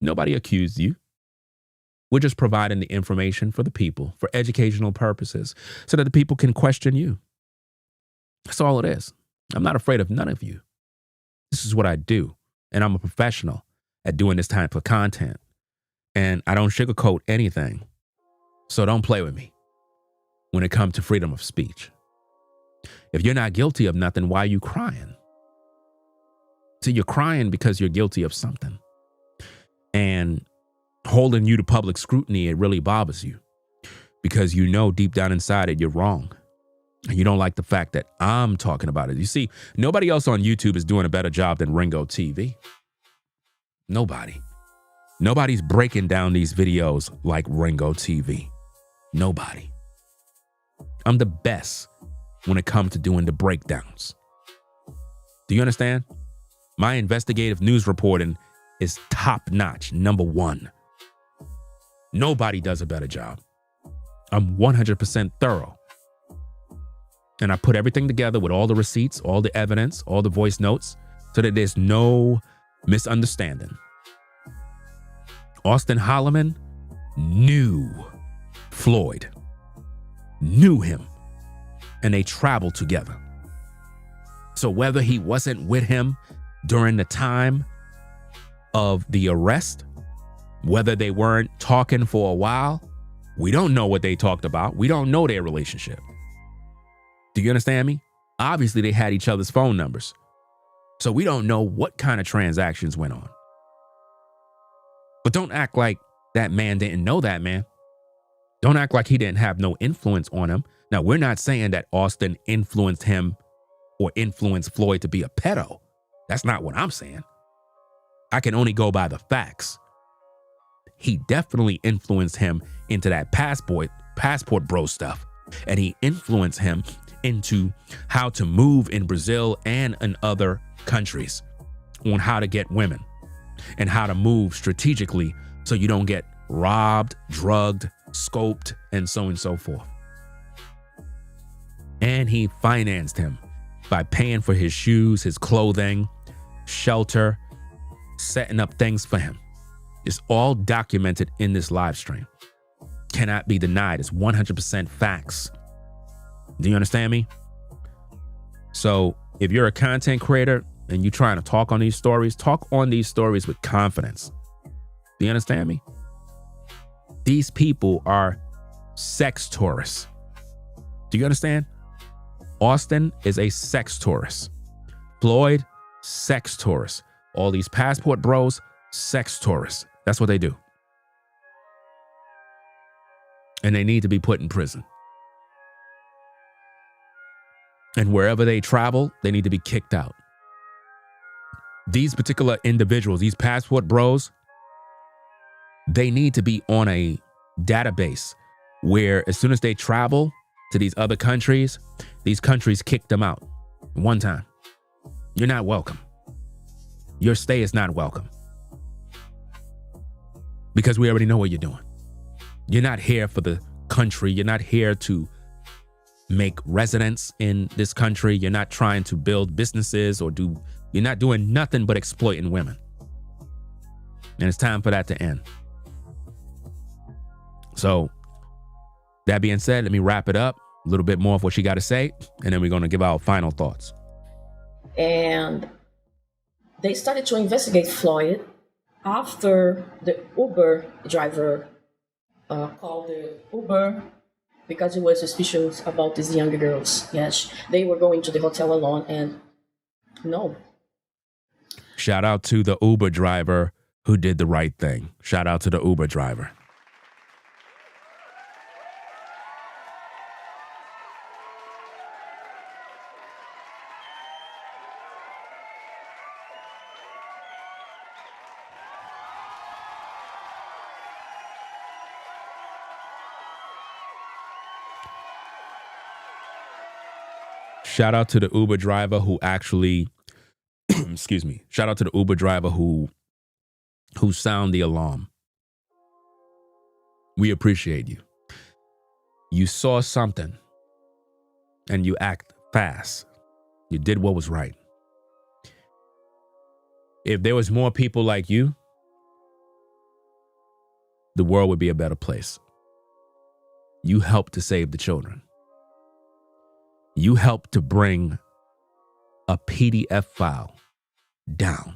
Nobody accused you. We're just providing the information for the people for educational purposes so that the people can question you. That's all it is. I'm not afraid of none of you. This is what I do. And I'm a professional at doing this type of content. And I don't sugarcoat anything. So don't play with me when it comes to freedom of speech. If you're not guilty of nothing, why are you crying? So you're crying because you're guilty of something. And holding you to public scrutiny, it really bothers you because you know deep down inside it, you're wrong. And you don't like the fact that I'm talking about it. You see, nobody else on YouTube is doing a better job than Ringo TV. Nobody. Nobody's breaking down these videos like Ringo TV. Nobody. I'm the best when it comes to doing the breakdowns. Do you understand? My investigative news reporting is top notch, number one. Nobody does a better job. I'm 100% thorough. And I put everything together with all the receipts, all the evidence, all the voice notes, so that there's no misunderstanding. Austin Holloman knew Floyd, knew him, and they traveled together. So whether he wasn't with him during the time of the arrest, whether they weren't talking for a while, we don't know what they talked about. We don't know their relationship. Do you understand me? Obviously, they had each other's phone numbers. So we don't know what kind of transactions went on. But don't act like that man didn't know that man. Don't act like he didn't have no influence on him. Now, we're not saying that Austin influenced him or influenced Floyd to be a pedo. That's not what I'm saying. I can only go by the facts. He definitely influenced him into that passport bro stuff. And he influenced him into how to move in Brazil and in other countries on how to get women and how to move strategically so you don't get robbed, drugged, scoped, and so forth. And he financed him by paying for his shoes, his clothing, shelter, setting up things for him. It's all documented in this live stream. Cannot be denied. It's 100% facts. Do you understand me? So if you're a content creator and you're trying to talk on these stories, talk on these stories with confidence. Do you understand me? These people are sex tourists. Do you understand? Austin is a sex tourist. Floyd, sex tourist. All these passport bros, sex tourists. That's what they do. And they need to be put in prison. And wherever they travel, they need to be kicked out. These particular individuals, these passport bros, they need to be on a database where as soon as they travel to these other countries, these countries kick them out one time. You're not welcome. Your stay is not welcome. Because we already know what you're doing. You're not here for the country. You're not here to make residence in this country. You're not trying to build businesses you're not doing nothing but exploiting women. And it's time for that to end. So, that being said, let me wrap it up. A little bit more of what she got to say, and then we're going to give our final thoughts. And they started to investigate Floyd after the Uber driver called the Uber because he was suspicious about these younger girls. Yes, they were going to the hotel alone, and no. Shout out to the Uber driver who did the right thing. Shout out to the Uber driver. Shout out to the Uber driver who actually, excuse me. Shout out to the Uber driver who sound the alarm. We appreciate you. You saw something and you act fast. You did what was right. If there was more people like you, the world would be a better place. You helped to save the children. You helped to bring a PDF file down.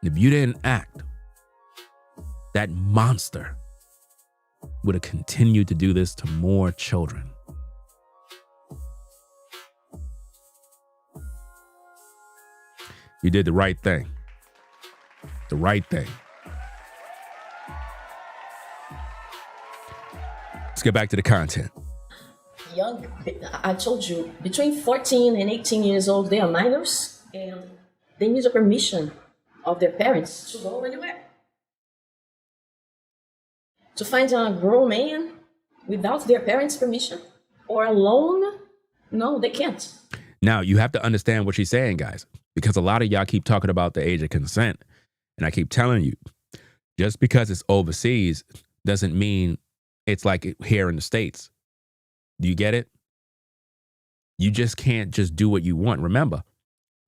If you didn't act, that monster would have continued to do this to more children. You did the right thing. The right thing. Let's get back to the content. Young, I told you, between 14 and 18 years old, they are minors, and they need the permission of their parents to go anywhere. To find a grown man without their parents' permission or alone, no, they can't. Now, you have to understand what she's saying, guys, because a lot of y'all keep talking about the age of consent, and I keep telling you, just because it's overseas doesn't mean it's like here in the States. Do you get it? You just can't just do what you want. Remember,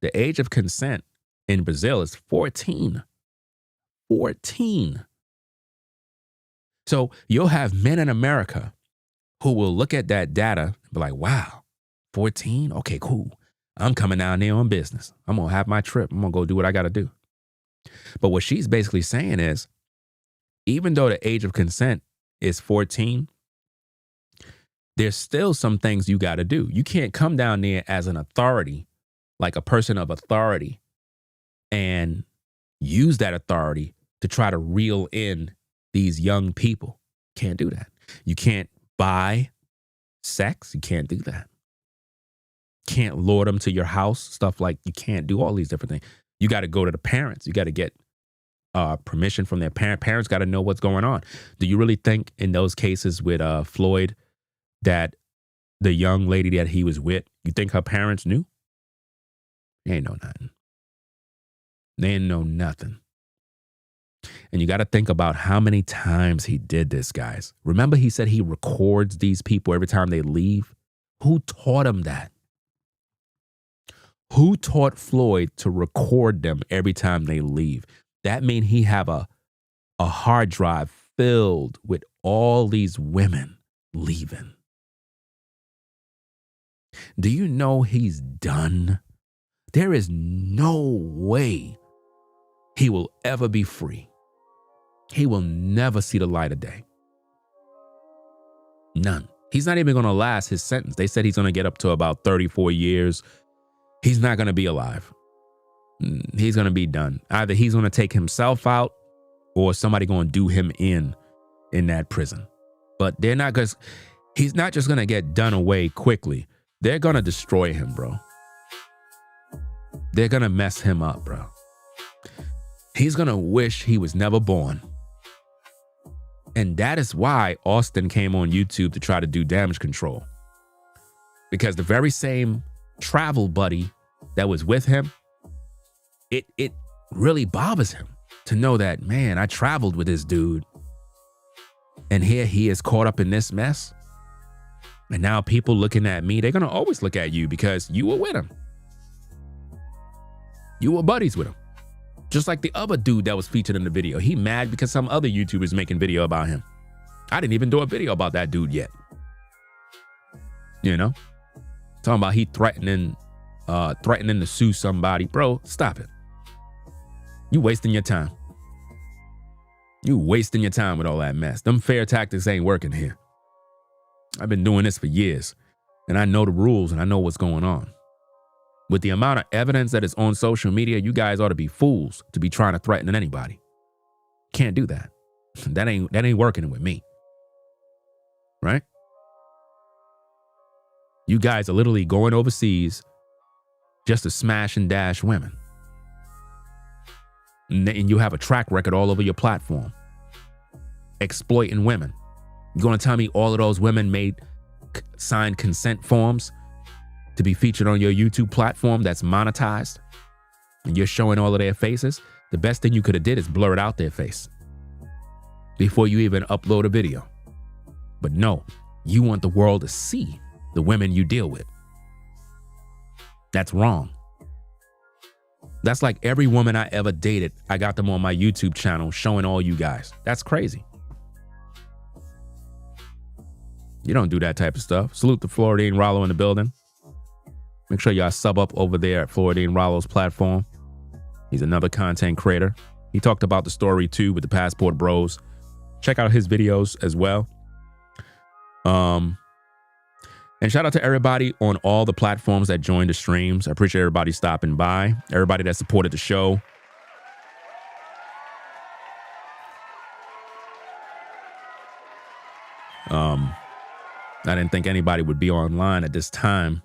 the age of consent in Brazil is 14. 14. So you'll have men in America who will look at that data and be like, wow, 14? Okay, cool. I'm coming down there on business. I'm going to have my trip. I'm going to go do what I got to do. But what she's basically saying is, even though the age of consent is 14, there's still some things you got to do. You can't come down there as an authority, like a person of authority, and use that authority to try to reel in these young people. Can't do that. You can't buy sex. You can't do that. Can't lure them to your house. Stuff like you can't do all these different things. You got to go to the parents. You got to get permission from their parents. Parents got to know what's going on. Do you really think in those cases with Floyd that the young lady that he was with, you think her parents knew? They ain't know nothing. They ain't know nothing. And you got to think about how many times he did this, guys. Remember he said he records these people every time they leave? Who taught him that? Who taught Floyd to record them every time they leave? That means he have a hard drive filled with all these women leaving. Do you know he's done? There is no way he will ever be free. He will never see the light of day. None. He's not even going to last his sentence. They said he's going to get up to about 34 years. He's not going to be alive. He's going to be done. Either he's going to take himself out or somebody going to do him in that prison. But they're not going to, he's not just going to get done away quickly. They're going to destroy him, bro. They're going to mess him up, bro. He's going to wish he was never born. And that is why Austin came on YouTube to try to do damage control. Because the very same travel buddy that was with him, it really bothers him to know that, man, I traveled with this dude. And here he is caught up in this mess. And now people looking at me, they're going to always look at you because you were with him. You were buddies with him. Just like the other dude that was featured in the video. He mad because some other YouTubers making video about him. I didn't even do a video about that dude yet. You know? Talking about he threatening to sue somebody. Bro, stop it. You wasting your time. You wasting your time with all that mess. Them fair tactics ain't working here. I've been doing this for years. And I know the rules and I know what's going on. With the amount of evidence that is on social media, you guys ought to be fools to be trying to threaten anybody. Can't do that. That ain't working with me. Right? You guys are literally going overseas just to smash and dash women. And you have a track record all over your platform. Exploiting women. You're going to tell me all of those women signed consent forms to be featured on your YouTube platform that's monetized, and you're showing all of their faces? The best thing you could have did is blur out their face before you even upload a video. But no, you want the world to see the women you deal with. That's wrong. That's like every woman I ever dated, I got them on my YouTube channel showing all you guys. That's crazy. You don't do that type of stuff. Salute to Floridine Rollo in the building. Make sure y'all sub up over there at Floridine Rollo's platform. He's another content creator. He talked about the story too with the Passport Bros. Check out his videos as well. And shout out to everybody on all the platforms that joined the streams. I appreciate everybody stopping by. Everybody that supported the show. I didn't think anybody would be online at this time.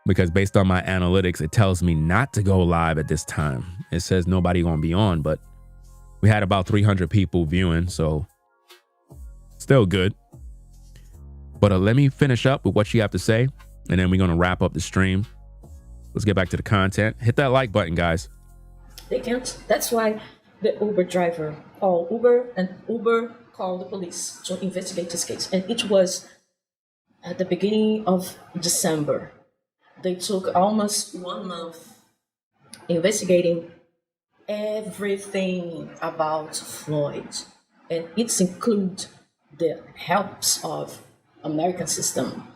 Because based on my analytics, it tells me not to go live at this time. It says nobody gonna be on, but we had about 300 people viewing, so still good. But let me finish up with what you have to say, and then we're gonna wrap up the stream. Let's get back to the content. Hit that like button, guys. They can't. That's why the Uber driver called Uber called the police to investigate this case. And it was at the beginning of December. They took almost 1 month investigating everything about Floyd. And it includes the helps of American system.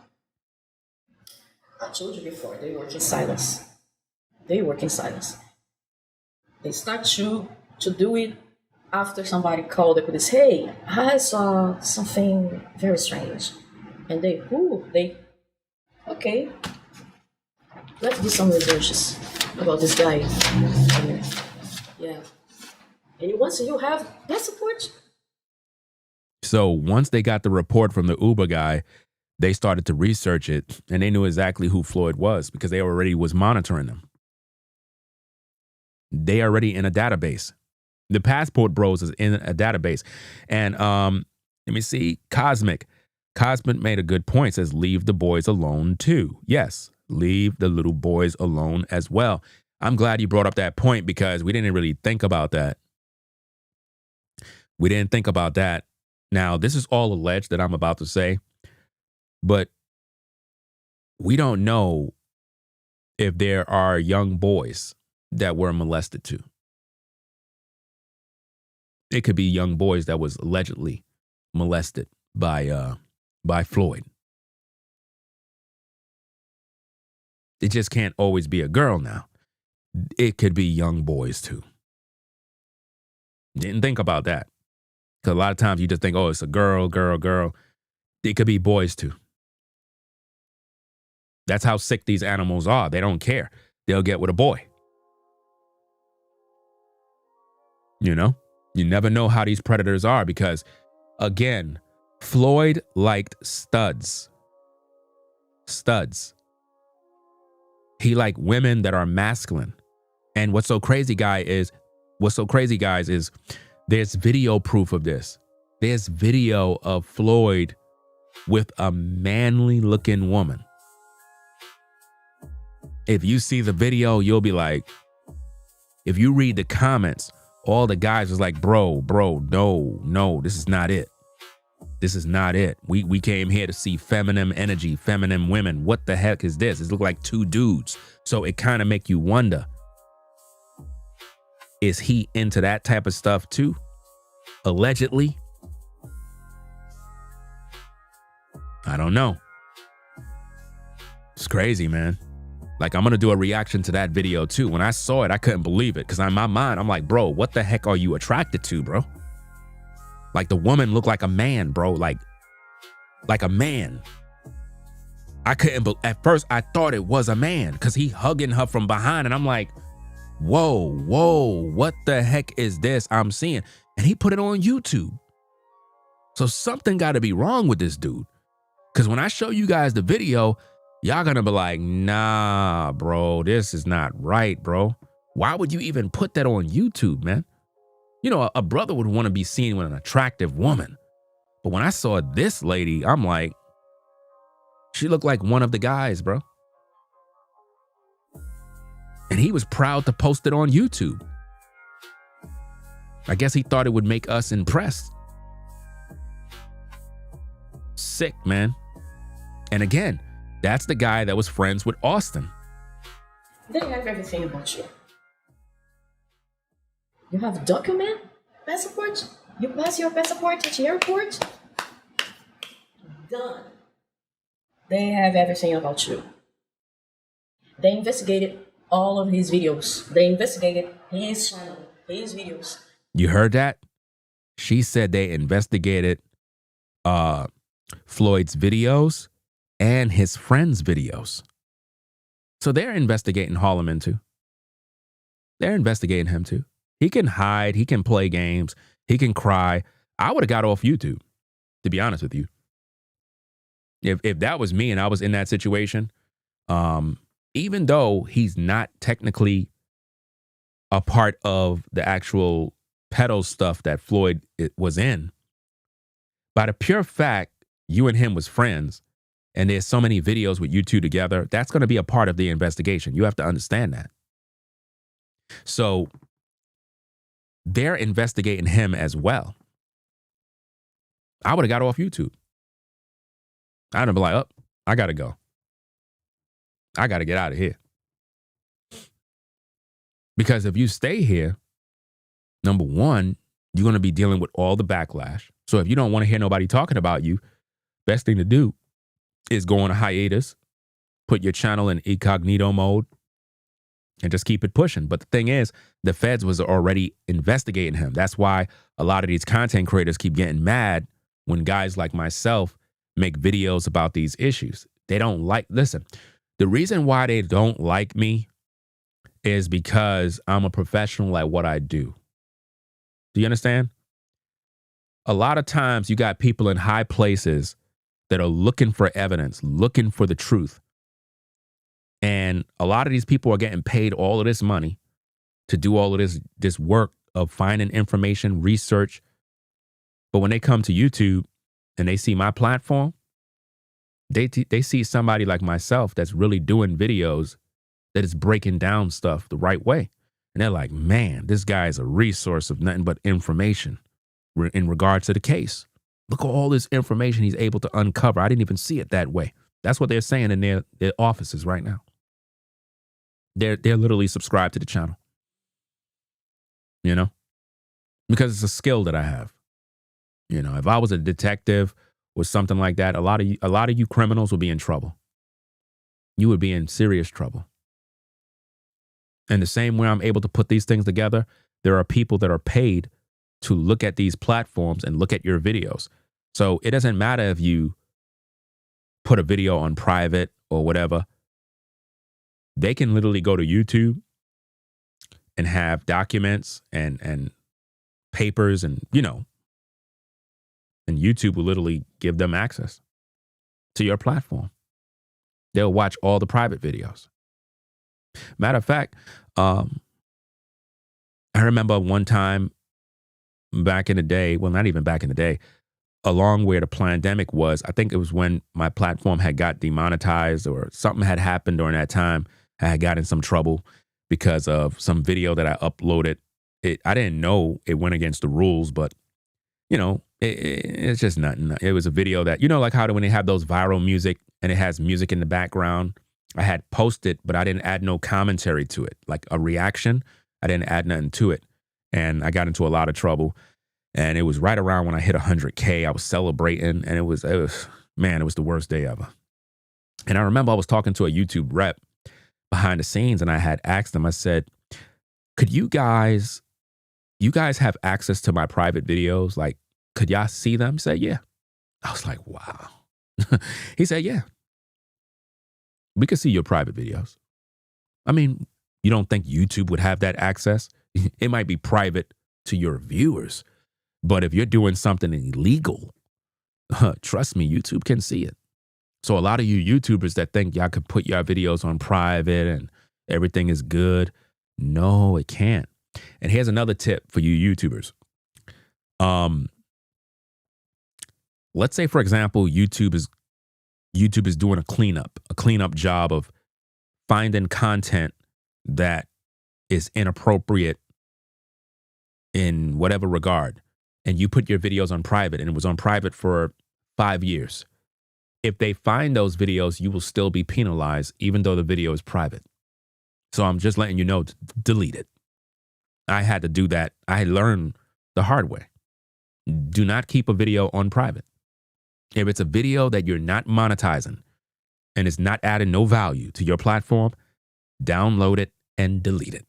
I told you before, they work in silence. They work in silence. They start to do it after somebody called the police. Hey, I saw something very strange. And okay, let's do some researches about this guy. Yeah. And once you have that support. So once they got the report from the Uber guy, they started to research it, and they knew exactly who Floyd was because they already was monitoring them. They already in a database. The Passport Bros is in a database. And let me see, Cosmic made a good point, says leave the boys alone too. Yes, leave the little boys alone as well. I'm glad you brought up that point because we didn't really think about that. We didn't think about that. Now, this is all alleged that I'm about to say, but we don't know if there are young boys that were molested too. It could be young boys that was allegedly molested by Floyd. It just can't always be a girl now. It could be young boys too. Didn't think about that. Because a lot of times you just think, oh, it's a girl. It could be boys too. That's how sick these animals are. They don't care. They'll get with a boy. You know? You never know how these predators are because, again, Floyd liked studs. Studs. He liked women that are masculine. And what's so crazy, guys, is there's video proof of this. There's video of Floyd with a manly looking woman. If you see the video, you'll be like, if you read the comments, all the guys was like, bro, no, this is not it. This is not it. We came here to see feminine energy, feminine women. What the heck is this? It look like two dudes. So it kind of make you wonder, is he into that type of stuff too? Allegedly? I don't know. It's crazy, man. Like, I'm going to do a reaction to that video too. When I saw it, I couldn't believe it because in my mind, I'm like, bro, what the heck are you attracted to, bro? Like, the woman looked like a man, bro. Like a man. I couldn't, at first I thought it was a man because he hugging her from behind. And I'm like, whoa, what the heck is this I'm seeing? And he put it on YouTube. So something got to be wrong with this dude. Because when I show you guys the video, y'all gonna be like, nah, bro, this is not right, bro. Why would you even put that on YouTube, man? You know, a brother would want to be seen with an attractive woman. But when I saw this lady, I'm like, she looked like one of the guys, bro. And he was proud to post it on YouTube. I guess he thought it would make us impressed. Sick, man. And again, that's the guy that was friends with Austin. They have everything about you. You have document, passport, you pass your passport at the airport. Done. They have everything about you. They investigated all of his videos. They investigated his channel, his videos. You heard that? She said they investigated Floyd's videos and his friends' videos. So they're investigating Holloman too. They're investigating him too. He can hide, he can play games, he can cry. I would have got off YouTube, to be honest with you. If that was me and I was in that situation, even though he's not technically a part of the actual pedo stuff that Floyd was in, by the pure fact you and him was friends, and there's so many videos with you two together, that's going to be a part of the investigation. You have to understand that. So they're investigating him as well. I would have got off YouTube. I'd have been like, oh, I got to go. I got to get out of here. Because if you stay here, number one, you're going to be dealing with all the backlash. So if you don't want to hear nobody talking about you, best thing to do is go on a hiatus, put your channel in incognito mode, and just keep it pushing. But the thing is, the feds was already investigating him. That's why a lot of these content creators keep getting mad when guys like myself make videos about these issues. They don't like, listen, the reason why they don't like me is because I'm a professional at what I do. Do you understand? A lot of times you got people in high places that are looking for evidence, looking for the truth. And a lot of these people are getting paid all of this money to do all of this work of finding information, research. But when they come to YouTube and they see my platform, they see somebody like myself that's really doing videos that is breaking down stuff the right way. And they're like, man, this guy is a resource of nothing but information in regards to the case. Look at all this information he's able to uncover. I didn't even see it that way. That's what they're saying in their offices right now. They're literally subscribed to the channel. You know? Because it's a skill that I have. You know, if I was a detective or something like that, a lot of you criminals would be in trouble. You would be in serious trouble. And the same way I'm able to put these things together, there are people that are paid to look at these platforms and look at your videos. So it doesn't matter if you put a video on private or whatever. They can literally go to YouTube and have documents and papers and, you know, and YouTube will literally give them access to your platform. They'll watch all the private videos. Matter of fact, I remember one time back in the day, well, not even back in the day, along where the pandemic was, I think it was when my platform had got demonetized or something had happened during that time. I had got in some trouble because of some video that I uploaded. I didn't know it went against the rules, but, you know, it's just nothing. It was a video that, you know, like how when they have those viral music and it has music in the background, I had posted, but I didn't add no commentary to it, like a reaction. I didn't add nothing to it. And I got into a lot of trouble. And it was right around when I hit 100K. I was celebrating, and it was the worst day ever. And I remember I was talking to a YouTube rep behind the scenes, and I had asked them, I said, could you guys have access to my private videos? Like, could y'all see them? He said, yeah. I was like, wow. He said, yeah. We could see your private videos. I mean, you don't think YouTube would have that access? It might be private to your viewers. But if you're doing something illegal, trust me, YouTube can see it. So a lot of you YouTubers that think y'all could put your videos on private and everything is good, no, it can't. And here's another tip for you YouTubers. Let's say, for example, YouTube is doing a cleanup job of finding content that is inappropriate in whatever regard. And you put your videos on private, and it was on private for 5 years. If they find those videos, you will still be penalized, even though the video is private. So I'm just letting you know to delete it. I had to do that. I learned the hard way. Do not keep a video on private. If it's a video that you're not monetizing and it's not adding no value to your platform, download it and delete it.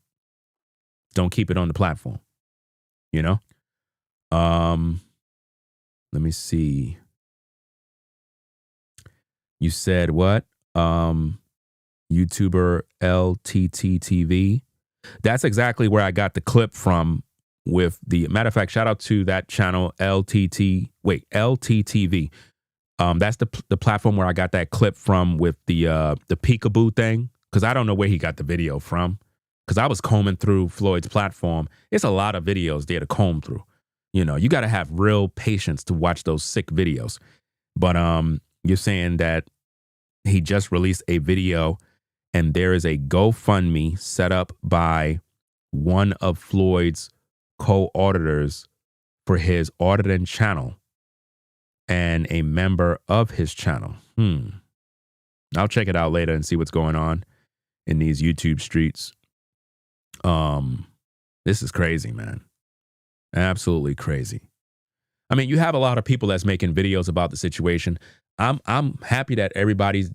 Don't keep it on the platform, you know? Let me see. You said what? YouTuber LTTTV. That's exactly where I got the clip from with the matter of fact, shout out to that channel LTTV. That's the platform where I got that clip from with the peekaboo thing. Cause I don't know where he got the video from. Cause I was combing through Floyd's platform. It's a lot of videos there to comb through. You know, you got to have real patience to watch those sick videos. But you're saying that he just released a video and there is a GoFundMe set up by one of Floyd's co-auditors for his auditing channel and a member of his channel. I'll check it out later and see what's going on in these YouTube streets. This is crazy, man. Absolutely crazy. I mean, you have a lot of people that's making videos about the situation. I'm happy that everybody's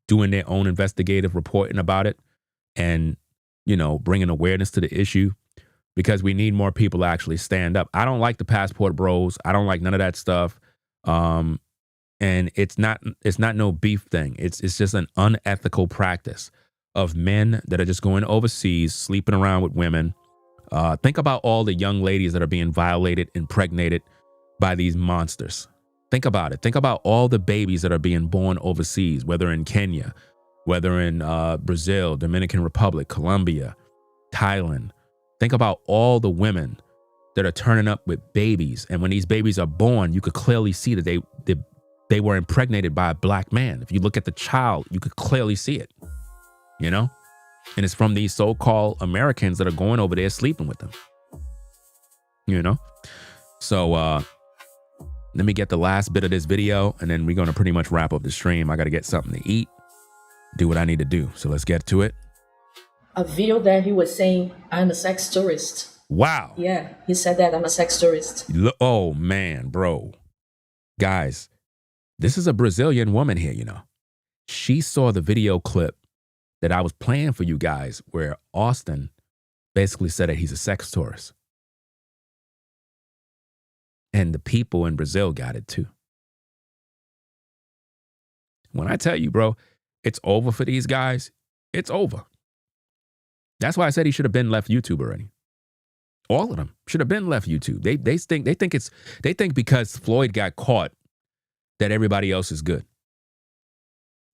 doing their own investigative reporting about it and, you know, bringing awareness to the issue because we need more people to actually stand up. I don't like the passport bros. I don't like none of that stuff. And it's not no beef thing. It's just an unethical practice of men that are just going overseas, sleeping around with women. Think about all the young ladies that are being violated, impregnated by these monsters. Think about it. Think about all the babies that are being born overseas, whether in Kenya, whether in Brazil, Dominican Republic, Colombia, Thailand. Think about all the women that are turning up with babies. And when these babies are born, you could clearly see that they were impregnated by a black man. If you look at the child, you could clearly see it, you know? And it's from these so-called Americans that are going over there sleeping with them, you know? So Let me get the last bit of this video, and then we're going to pretty much wrap up the stream. I got to get something to eat, do what I need to do. So let's get to it. A video that he was saying, I'm a sex tourist. Wow. Yeah, he said that I'm a sex tourist. Oh, man, bro. Guys, this is a Brazilian woman here, you know. She saw the video clip that I was playing for you guys where Austin basically said that he's a sex tourist. And the people in Brazil got it too. When I tell you, bro, it's over for these guys, it's over. That's why I said he should have been left YouTube already. All of them should have been left YouTube. They think because Floyd got caught that everybody else is good.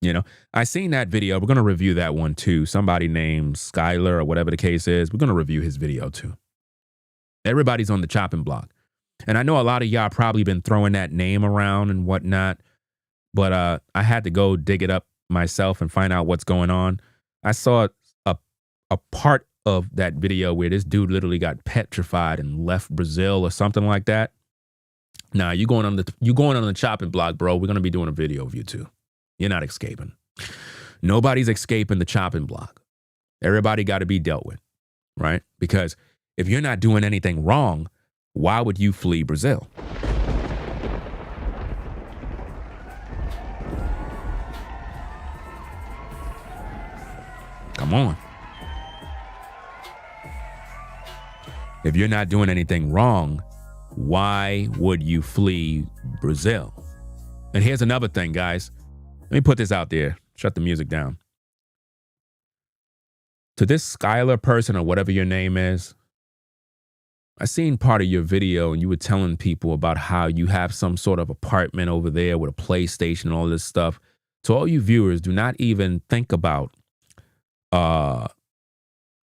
You know, I seen that video. We're going to review that one too. Somebody named Skyler or whatever the case is. We're going to review his video too. Everybody's on the chopping block. And I know a lot of y'all probably been throwing that name around and whatnot, but I had to go dig it up myself and find out what's going on. I saw a part of that video where this dude literally got petrified and left Brazil or something like that. Nah, you going on the chopping block, bro. We're gonna be doing a video of you too. You're not escaping. Nobody's escaping the chopping block. Everybody got to be dealt with, right? Because if you're not doing anything wrong, why would you flee Brazil? Come on. If you're not doing anything wrong, why would you flee Brazil? And here's another thing, guys. Let me put this out there. Shut the music down. To this Skylar person or whatever your name is, I seen part of your video and you were telling people about how you have some sort of apartment over there with a PlayStation and all this stuff. To all you viewers, do not even think about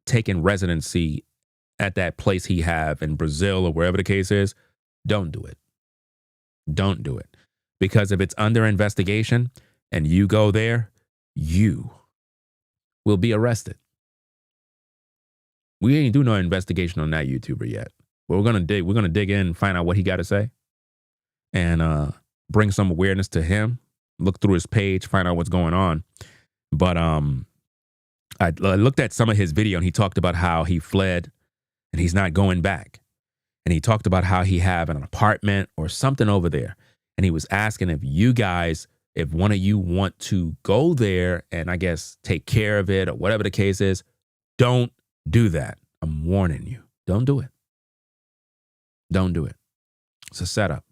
taking residency at that place he have in Brazil or wherever the case is. Don't do it. Don't do it. Because if it's under investigation and you go there, you will be arrested. We ain't do no investigation on that YouTuber yet. But we're gonna dig in and find out what he got to say. And bring some awareness to him. Look through his page, find out what's going on. But I looked at some of his video and he talked about how he fled and he's not going back. And he talked about how he have an apartment or something over there. And he was asking if one of you want to go there and I guess take care of it or whatever the case is, don't do that. I'm warning you. Don't do it. Don't do it. It's a setup.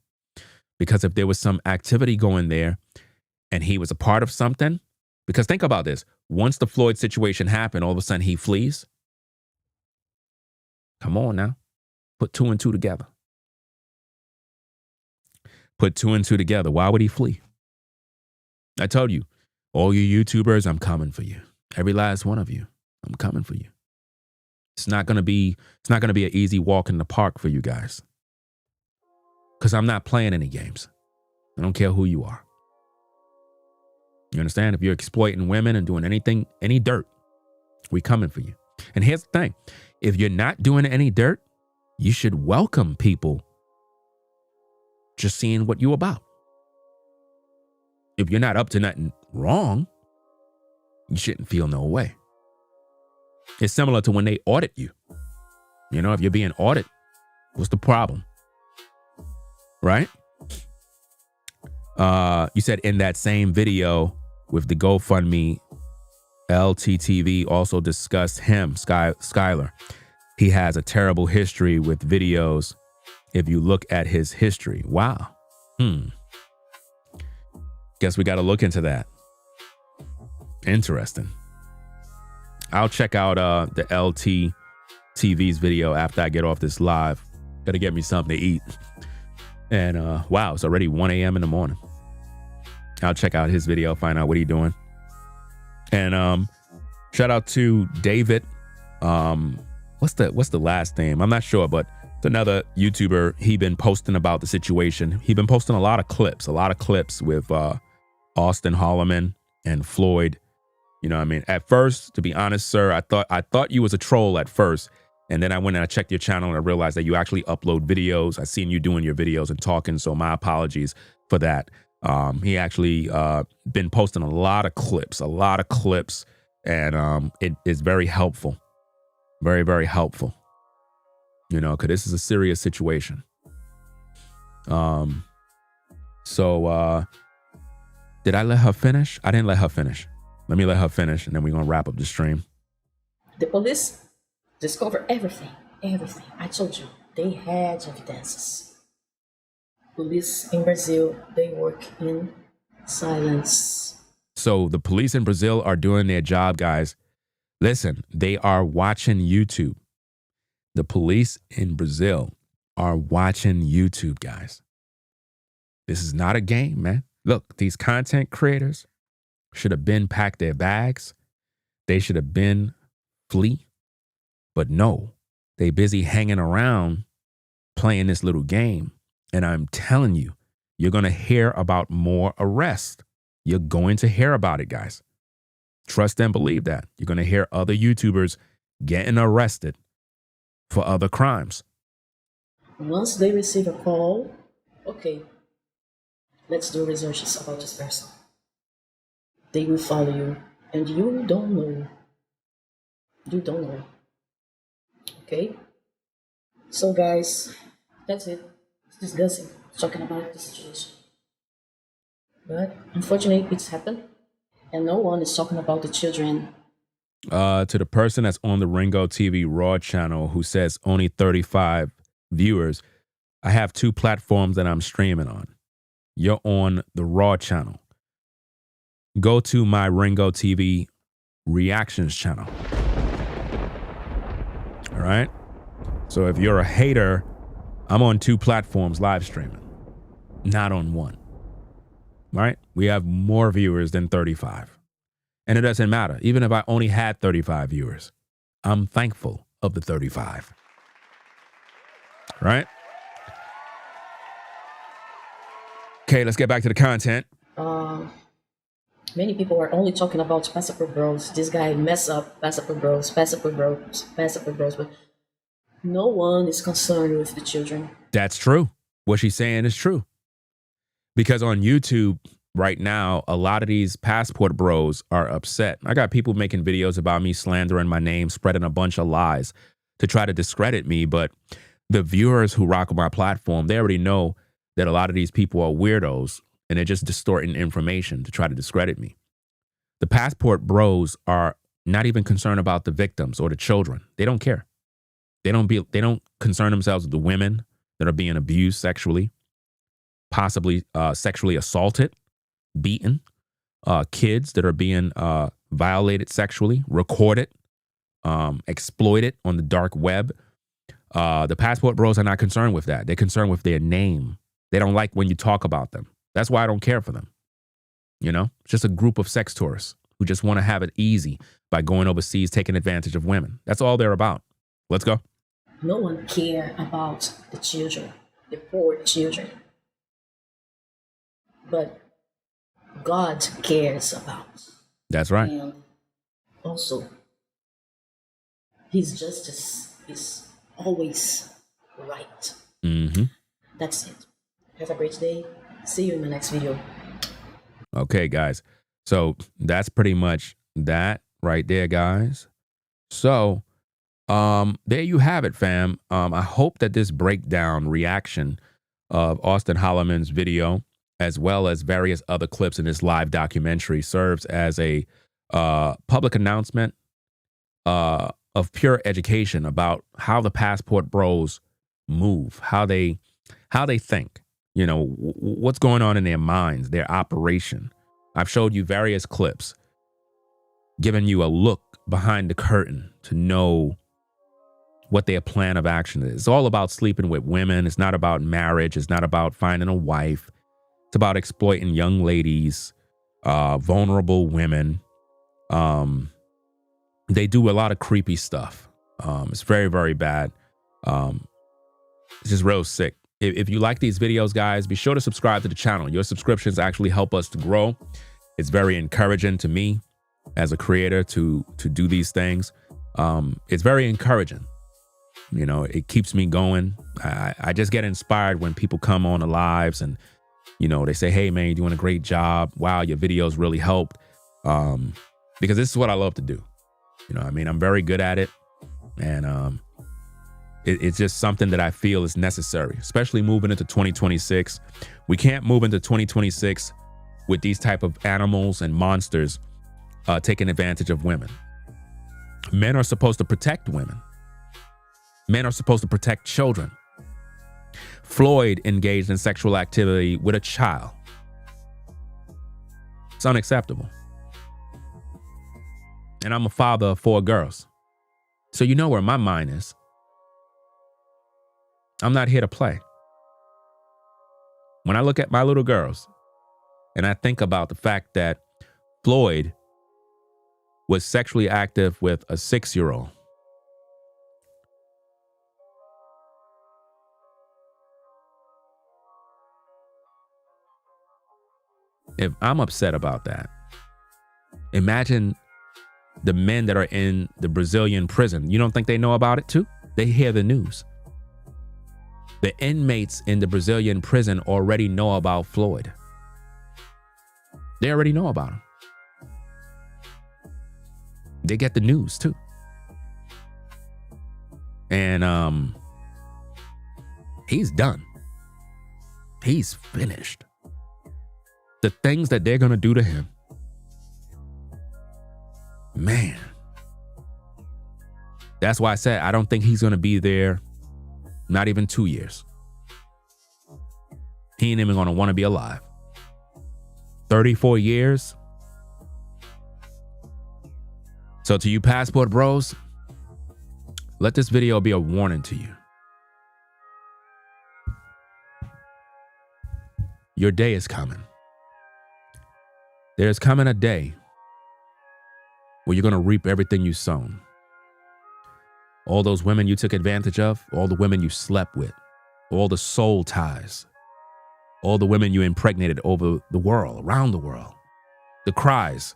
Because if there was some activity going there and he was a part of something, because think about this. Once the Floyd situation happened, all of a sudden he flees. Come on now. Put two and two together. Put two and two together. Why would he flee? I told you, all you YouTubers, I'm coming for you. Every last one of you, I'm coming for you. It's not gonna be an easy walk in the park for you guys. Because I'm not playing any games. I don't care who you are. You understand? If you're exploiting women and doing anything, any dirt, we coming for you. And here's the thing. If you're not doing any dirt, you should welcome people just seeing what you about. If you're not up to nothing wrong, you shouldn't feel no way. It's similar to when they audit you. You know, if you're being audited, what's the problem? Right? You said in that same video with the GoFundMe, LTTV also discussed him, Skylar. He has a terrible history with videos if you look at his history. Wow. Guess we got to look into that. Interesting. I'll check out the LTTV's video after I get off this live. Got to get me something to eat. And wow, it's already 1 a.m. in the morning. I'll check out his video, find out what he's doing. And shout out to David. What's the last name? I'm not sure, but it's another YouTuber. He been posting about the situation. He been posting a lot of clips with Austin Holloman and Floyd. You know what I mean? At first, to be honest, sir, I thought you was a troll at first. And then I went and I checked your channel and I realized that you actually upload videos. I seen you doing your videos and talking. So my apologies for that. He actually been posting a lot of clips. And it is very helpful. Very, very helpful. You know, because this is a serious situation. So did I let her finish? I didn't let her finish. Let me let her finish and then we're going to wrap up the stream. The police discovered everything. I told you, they had evidences. Police in Brazil, they work in silence. So the police in Brazil are doing their job, guys. Listen, they are watching YouTube. The police in Brazil are watching YouTube, guys. This is not a game, man. Look, these content creators should have been packed their bags. They should have been flee. But no, they busy hanging around playing this little game. And I'm telling you, you're going to hear about more arrests. You're going to hear about it, guys. Trust and believe that. You're going to hear other YouTubers getting arrested for other crimes. Once they receive a call, okay, let's do researches about this person. They will follow you, and you don't know. You don't know. Okay? So guys, that's it. It's disgusting talking about the situation. But unfortunately, it's happened. And no one is talking about the children. To the person that's on the Ringo TV Raw channel who says only 35 viewers, I have 2 platforms that I'm streaming on. You're on the Raw channel. Go to my Ringo TV Reactions channel. All right? So if you're a hater, I'm on 2 platforms live streaming, not on 1. Right? We have more viewers than 35. And it doesn't matter. Even if I only had 35 viewers, I'm thankful of the 35. Right? Okay, let's get back to the content. Many people are only talking about Passport Bros. This guy mess up Passport Bros. But no one is concerned with the children. That's true. What she's saying is true. Because on YouTube right now, a lot of these Passport Bros are upset. I got people making videos about me slandering my name, spreading a bunch of lies to try to discredit me. But the viewers who rock on my platform, they already know that a lot of these people are weirdos and they're just distorting information to try to discredit me. The Passport Bros are not even concerned about the victims or the children. They don't care. They don't concern themselves with the women that are being abused sexually, possibly sexually assaulted, beaten, kids that are being violated sexually, recorded, exploited on the dark web. The Passport Bros are not concerned with that. They're concerned with their name. They don't like when you talk about them. That's why I don't care for them. You know, it's just a group of sex tourists who just want to have it easy by going overseas, taking advantage of women. That's all they're about. Let's go. No one cares about the children, the poor children. But God cares about. That's right. And also, His justice is always right. Mm-hmm. That's it. Have a great day. See you in the next video. Okay, guys. So that's pretty much that right there, guys. So there you have it, fam. I hope that this breakdown reaction of Austin Holloman's video, as well as various other clips in this live documentary, serves as a public announcement of pure education about how the Passport Bros move, how they think, you know, what's going on in their minds, their operation. I've showed you various clips, giving you a look behind the curtain to know what their plan of action is. It's all about sleeping with women. It's not about marriage. It's not about finding a wife. It's about exploiting young ladies, vulnerable women. They do a lot of creepy stuff. It's very, very bad. It's just real sick. If you like these videos, guys, be sure to subscribe to the channel. Your subscriptions actually help us to grow. It's very encouraging to me as a creator to do these things. It's very encouraging. You know, it keeps me going. I just get inspired when people come on the lives and, you know, they say, hey, man, you're doing a great job. Wow, your videos really helped. Because this is what I love to do. You know, I mean, I'm very good at it. And it's just something that I feel is necessary, especially moving into 2026. We can't move into 2026 with these type of animals and monsters taking advantage of women. Men are supposed to protect women. Men are supposed to protect children. Floyd engaged in sexual activity with a child. It's unacceptable. And I'm a father of 4 girls. So you know where my mind is. I'm not here to play. When I look at my little girls and I think about the fact that Floyd was sexually active with a 6-year-old. If I'm upset about that, imagine the men that are in the Brazilian prison. You don't think they know about it too? They hear the news. The inmates in the Brazilian prison already know about Floyd. They already know about him. They get the news too. And he's done. He's finished. The things that they're going to do to him. Man. That's why I said I don't think he's going to be there not even 2 years. He ain't even going to want to be alive. 34 years. So to you passport bros, let this video be a warning to you. Your day is coming. There's coming a day where you're going to reap everything you sown. All those women you took advantage of, all the women you slept with, all the soul ties, all the women you impregnated over the world, around the world, the cries,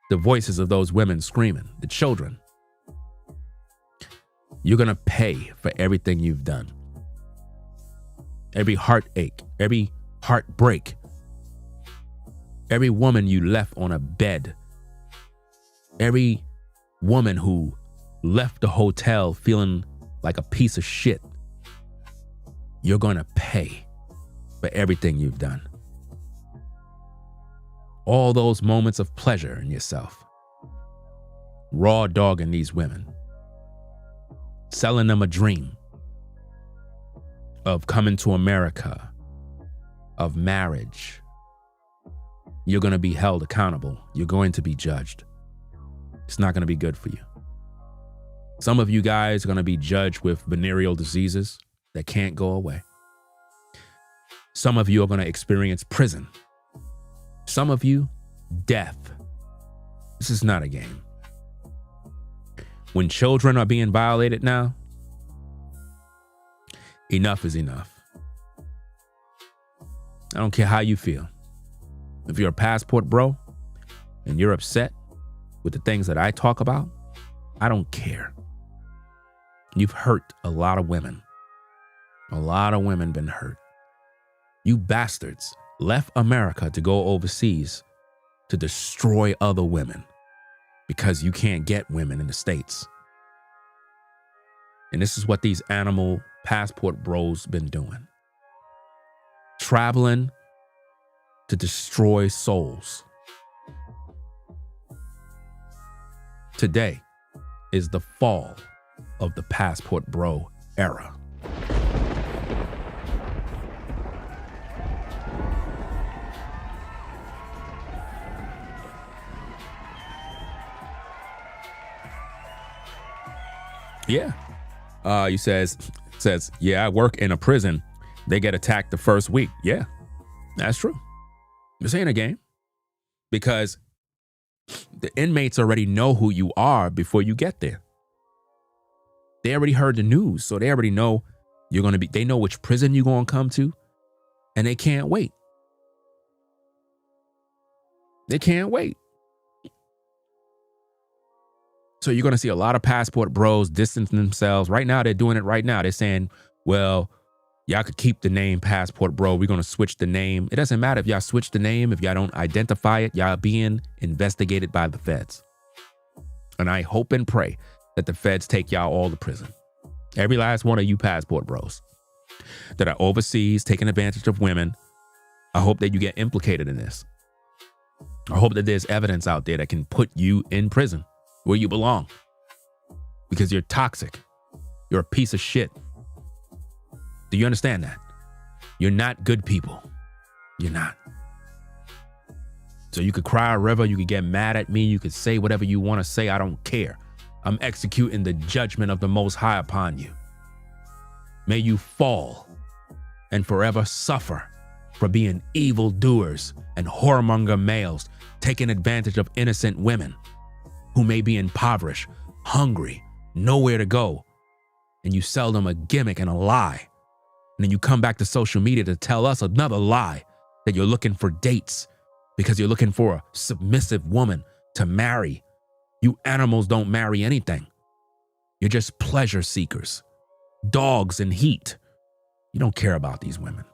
the voices of those women screaming, the children. You're going to pay for everything you've done. Every heartache, every heartbreak, every woman you left on a bed, every woman who left the hotel feeling like a piece of shit. You're going to pay for everything you've done. All those moments of pleasure in yourself. Raw dogging these women. Selling them a dream of coming to America, of marriage. You're going to be held accountable. You're going to be judged. It's not going to be good for you. Some of you guys are going to be judged with venereal diseases that can't go away. Some of you are going to experience prison. Some of you, death. This is not a game. When children are being violated now, enough is enough. I don't care how you feel. If you're a passport bro and you're upset with the things that I talk about, I don't care. You've hurt a lot of women. A lot of women been hurt. You bastards left America to go overseas to destroy other women because you can't get women in the States. And this is what these animal passport bros been doing. Traveling to destroy souls. Today is the fall of the passport bro era. Yeah. You says, yeah, I work in a prison. They get attacked the first week. Yeah, that's true. This ain't a game. Because the inmates already know who you are before you get there. They already heard the news, so they already know you're going to be, they know which prison you're going to come to, and they can't wait. They can't wait. So you're going to see a lot of passport bros distancing themselves. Right now, they're doing it right now. They're saying, well, y'all could keep the name passport bro. We're going to switch the name. It doesn't matter if y'all switch the name. If y'all don't identify it, y'all being investigated by the feds. And I hope and pray that the feds take y'all all to prison. Every last one of you passport bros that are overseas taking advantage of women. I hope that you get implicated in this. I hope that there's evidence out there that can put you in prison where you belong, because you're toxic. You're a piece of shit. Do you understand that? You're not good people. You're not. So you could cry a river. You could get mad at me. You could say whatever you want to say. I don't care. I'm executing the judgment of the Most High upon you. May you fall and forever suffer for being evildoers and whoremonger males taking advantage of innocent women who may be impoverished, hungry, nowhere to go. And you sell them a gimmick and a lie. And then you come back to social media to tell us another lie that you're looking for dates because you're looking for a submissive woman to marry. You animals don't marry anything. You're just pleasure seekers, dogs in heat. You don't care about these women.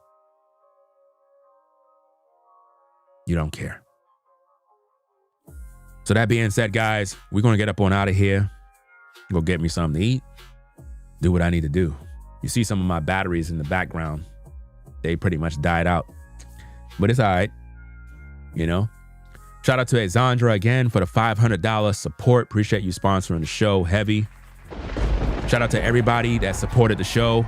You don't care. So that being said, guys, we're going to get up on out of here. Go get me something to eat. Do what I need to do. You see some of my batteries in the background. They pretty much died out. But it's all right. You know? Shout out to Exandra again for the $500 support. Appreciate you sponsoring the show heavy. Shout out to everybody that supported the show.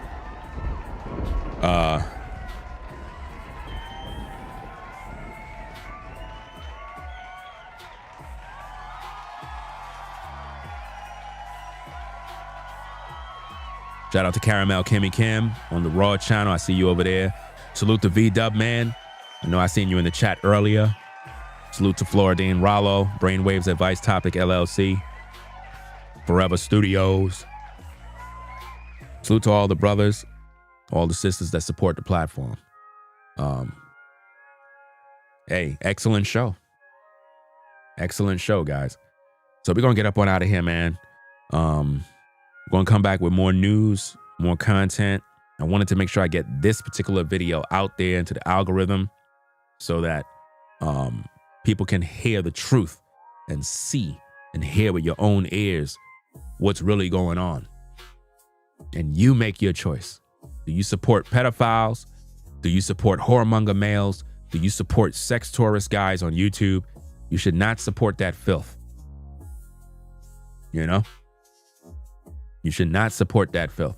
Shout out to Caramel Kimmy Kim on the Raw channel. I see you over there. Salute to V-Dub Man. I know I seen you in the chat earlier. Salute to Floridine Rollo, Brainwaves Advice Topic LLC, Forever Studios. Salute to all the brothers, all the sisters that support the platform. Hey, excellent show. Excellent show, guys. So we're going to get up on out of here, man. We're going to come back with more news, more content. I wanted to make sure I get this particular video out there into the algorithm so that people can hear the truth and see and hear with your own ears what's really going on. And you make your choice. Do you support pedophiles? Do you support whoremonger males? Do you support sex tourist guys on YouTube? You should not support that filth. You know? You should not support that filth.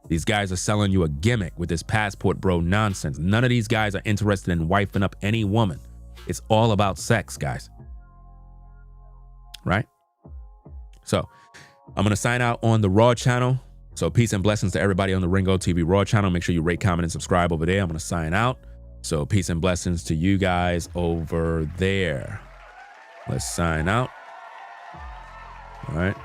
These guys are selling you a gimmick with this passport bro nonsense. None of these guys are interested in wifing up any woman. It's all about sex, guys. Right? So I'm going to sign out on the Raw channel. So peace and blessings to everybody on the Ringo TV Raw channel. Make sure you rate, comment, and subscribe over there. I'm going to sign out. So peace and blessings to you guys over there. Let's sign out. All right.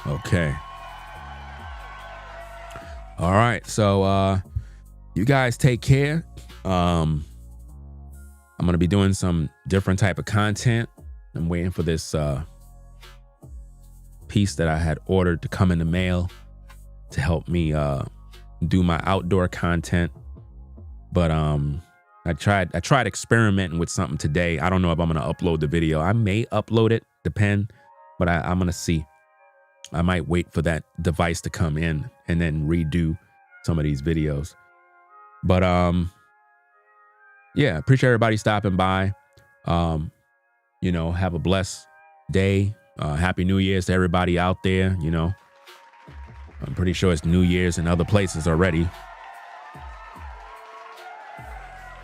Okay. All right. So you guys take care. I'm going to be doing some different type of content. I'm waiting for this piece that I had ordered to come in the mail to help me do my outdoor content. But I tried experimenting with something today. I don't know if I'm going to upload the video. I may upload it, depend, but I'm going to see. I might wait for that device to come in and then redo some of these videos. But yeah, appreciate everybody stopping by. You know, have a blessed day. Happy New Year's to everybody out there. You know, I'm pretty sure it's New Year's in other places already.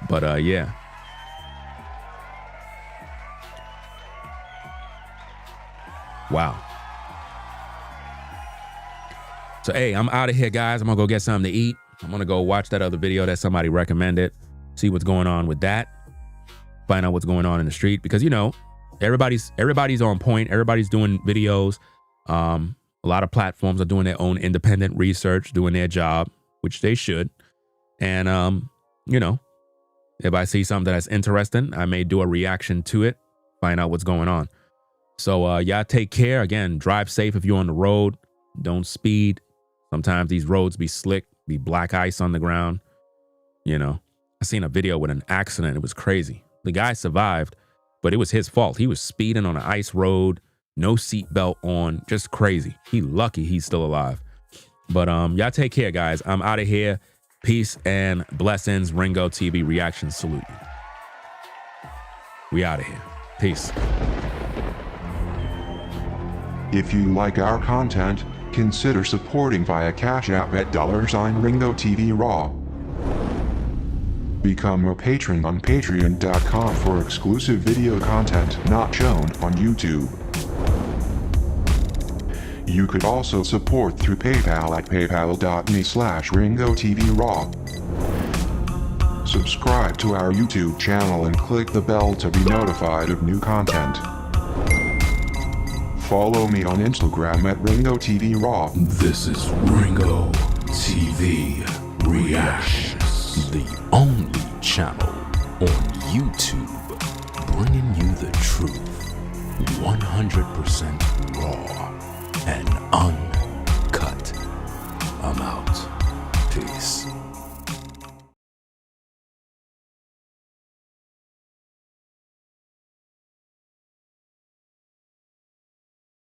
But yeah. Wow. So, hey, I'm out of here, guys. I'm going to go get something to eat. I'm going to go watch that other video that somebody recommended, see what's going on with that, find out what's going on in the street. Because, you know, everybody's on point. Everybody's doing videos. A lot of platforms are doing their own independent research, doing their job, which they should. And, you know, if I see something that's interesting, I may do a reaction to it, find out what's going on. So y'all take care. Again, drive safe if you're on the road. Don't speed. Sometimes these roads be slick, be black ice on the ground. You know, I seen a video with an accident. It was crazy. The guy survived, but it was his fault. He was speeding on an ice road, no seatbelt on, just crazy. He lucky he's still alive. But y'all take care, guys. I'm out of here. Peace and blessings. Ringo TV reaction salute you. We out of here. Peace. If you like our content, consider supporting via Cash App at $Ringo TV Raw. Become a patron on patreon.com for exclusive video content not shown on YouTube. You could also support through PayPal at paypal.me/Ringo TV Raw. Subscribe to our YouTube channel and click the bell to be notified of new content. Follow me on Instagram at Ringo TV Raw. This is Ringo TV Reactions, the only channel on YouTube bringing you the truth, 100% raw and uncut. I'm out. Peace.